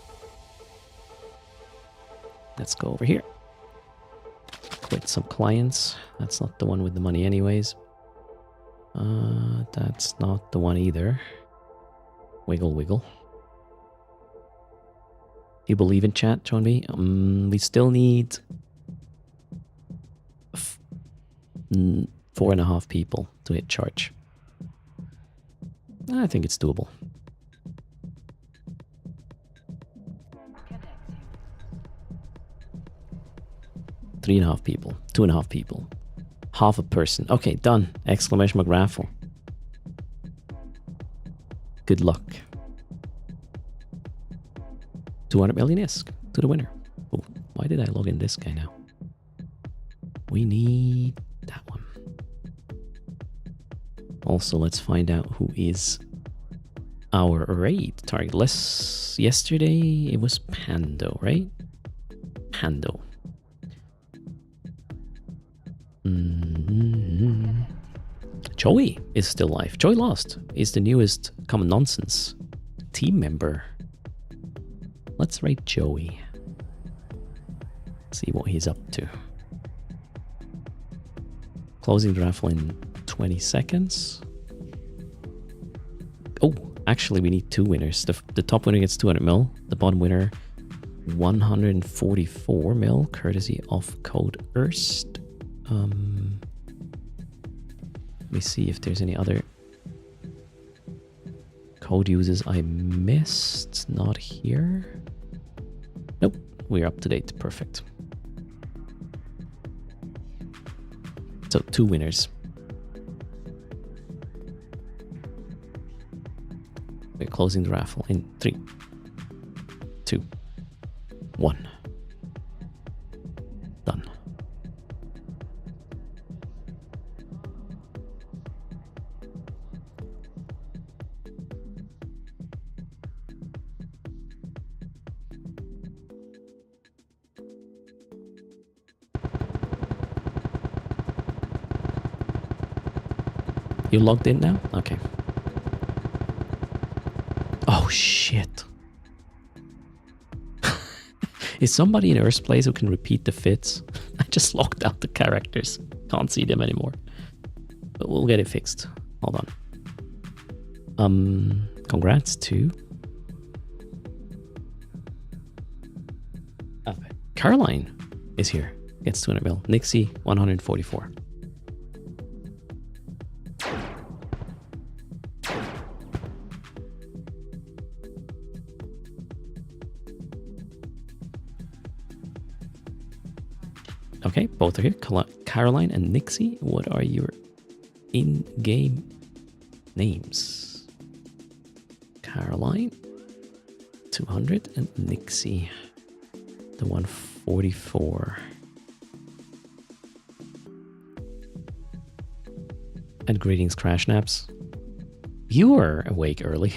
Let's go over here. Quit some clients. That's not the one with the money anyways. That's not the one either. Wiggle, wiggle. You believe in chat, John B? We still need 4.5 people to hit charge. I think it's doable. 3.5 people, 2.5 people, half a person. Okay, done. Exclamation mark raffle. Good luck. 200 million ISK to the winner. Oh, why did I log in this guy now? We need that one. Also, let's find out who is our raid target. Yesterday it was Pando, right? Pando. Joey is still alive. Joey lost. He's the newest Common Nonsense team member. Let's rate Joey. See what he's up to. Closing the raffle in 20 seconds. Oh, actually we need 2 winners. The top winner gets 200 mil. The bottom winner 144 mil, courtesy of code ERST. Let me see if there's any other code uses I missed. Not here. Nope, we're up to date. Perfect. So 2 winners. closing the raffle in 3, 2, 1. Done. You logged in now? Okay. Oh shit. Is somebody in Erst Place who can repeat the fits? I just locked out the characters. Can't see them anymore. But we'll get it fixed. Hold on. Congrats to Caroline is here. Gets 200 mil. Nixie 144. Okay, both are here. Caroline and Nixie, what are your in-game names? Caroline, 200, and Nixie, the 144. And greetings, Crash Naps. You are awake early.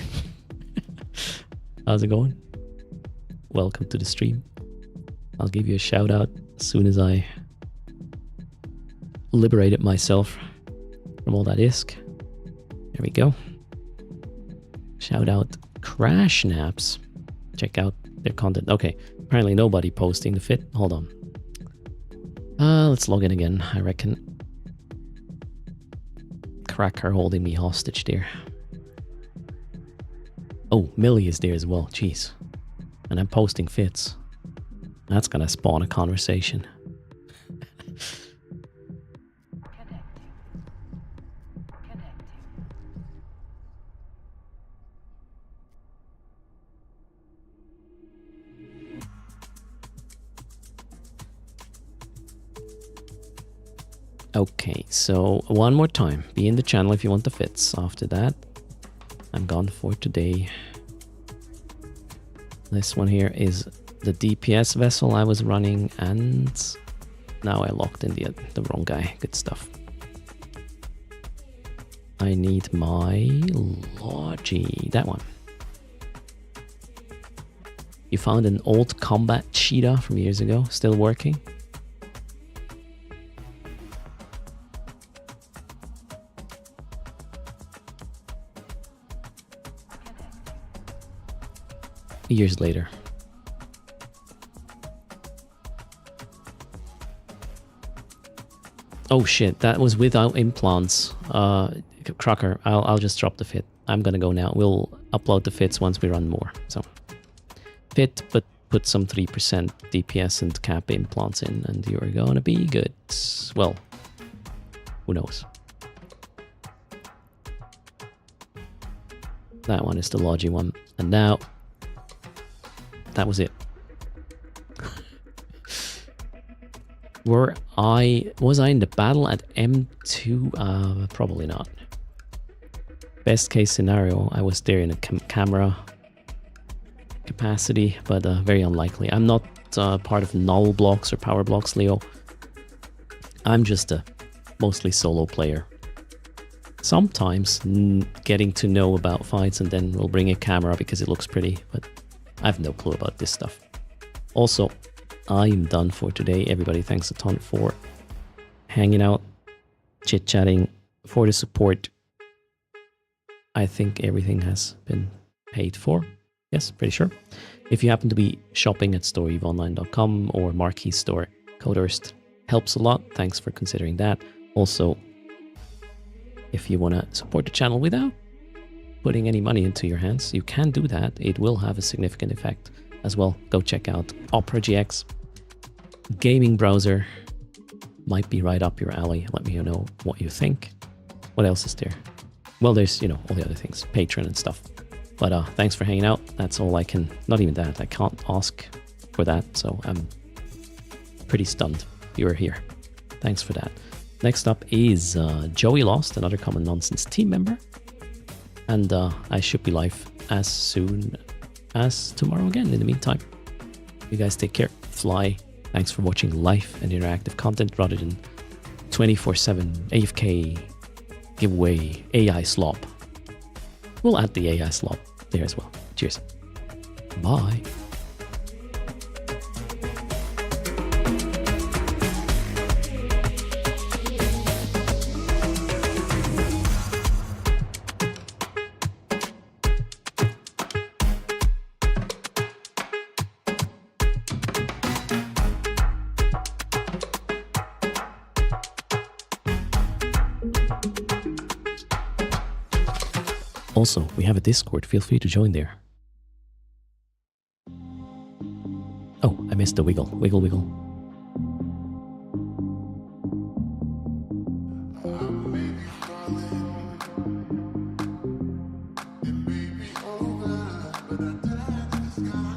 How's it going? Welcome to the stream. I'll give you a shout out as soon as I liberated myself from all that ISK. There we go. Shout out Crash Naps. Check out their content. Okay, apparently nobody posting the fit. Hold on. Let's log in again, I reckon. Cracker holding me hostage there. Oh, Millie is there as well. Jeez. And I'm posting fits. That's gonna spawn a conversation. Okay, so one more time. Be in the channel if you want the fits. After that, I'm gone for today. This one here is the DPS vessel I was running, and now I locked in the wrong guy. Good stuff. I need my Logi. That one. You found an old combat cheetah from years ago. Still working? Years later. Oh shit, that was without implants. Crocker, I'll just drop the fit. I'm gonna go now. We'll upload the fits once we run more. So fit, but put some 3% DPS and cap implants in, and you're gonna be good. Well, who knows? That one is the Logi one. And now that was it. Was I in the battle at M2? Probably not. Best case scenario, I was there in a camera capacity, but very unlikely. I'm not part of null blocks or power blocks, Leo. I'm just a mostly solo player. Sometimes getting to know about fights, and then we'll bring a camera because it looks pretty, but I have no clue about this stuff. Also, I'm done for today. Everybody, thanks a ton for hanging out, chit-chatting, for the support. I think everything has been paid for. Yes, pretty sure. If you happen to be shopping at storeeveonline.com or Marquee Store, code erst helps a lot. Thanks for considering that. Also, if you want to support the channel without putting any money into your hands, you can do that. It will have a significant effect as well. Go check out Opera GX. Gaming browser might be right up your alley. Let me know what you think. What else is there? Well, there's, all the other things, Patreon and stuff. But thanks for hanging out. That's all I can, not even that, I can't ask for that. So I'm pretty stunned you are here. Thanks for that. Next up is Joey Lost, another Common Nonsense team member. And I should be live as soon as tomorrow again. In the meantime, you guys take care, fly. Thanks for watching live and interactive content rather than 24/7 AFK giveaway AI slop. We'll add the AI slop there as well. Cheers. Bye. Also, we have a Discord. Feel free to join there. Oh, I missed the wiggle. Wiggle, wiggle. It may be over, but I dive to the sky.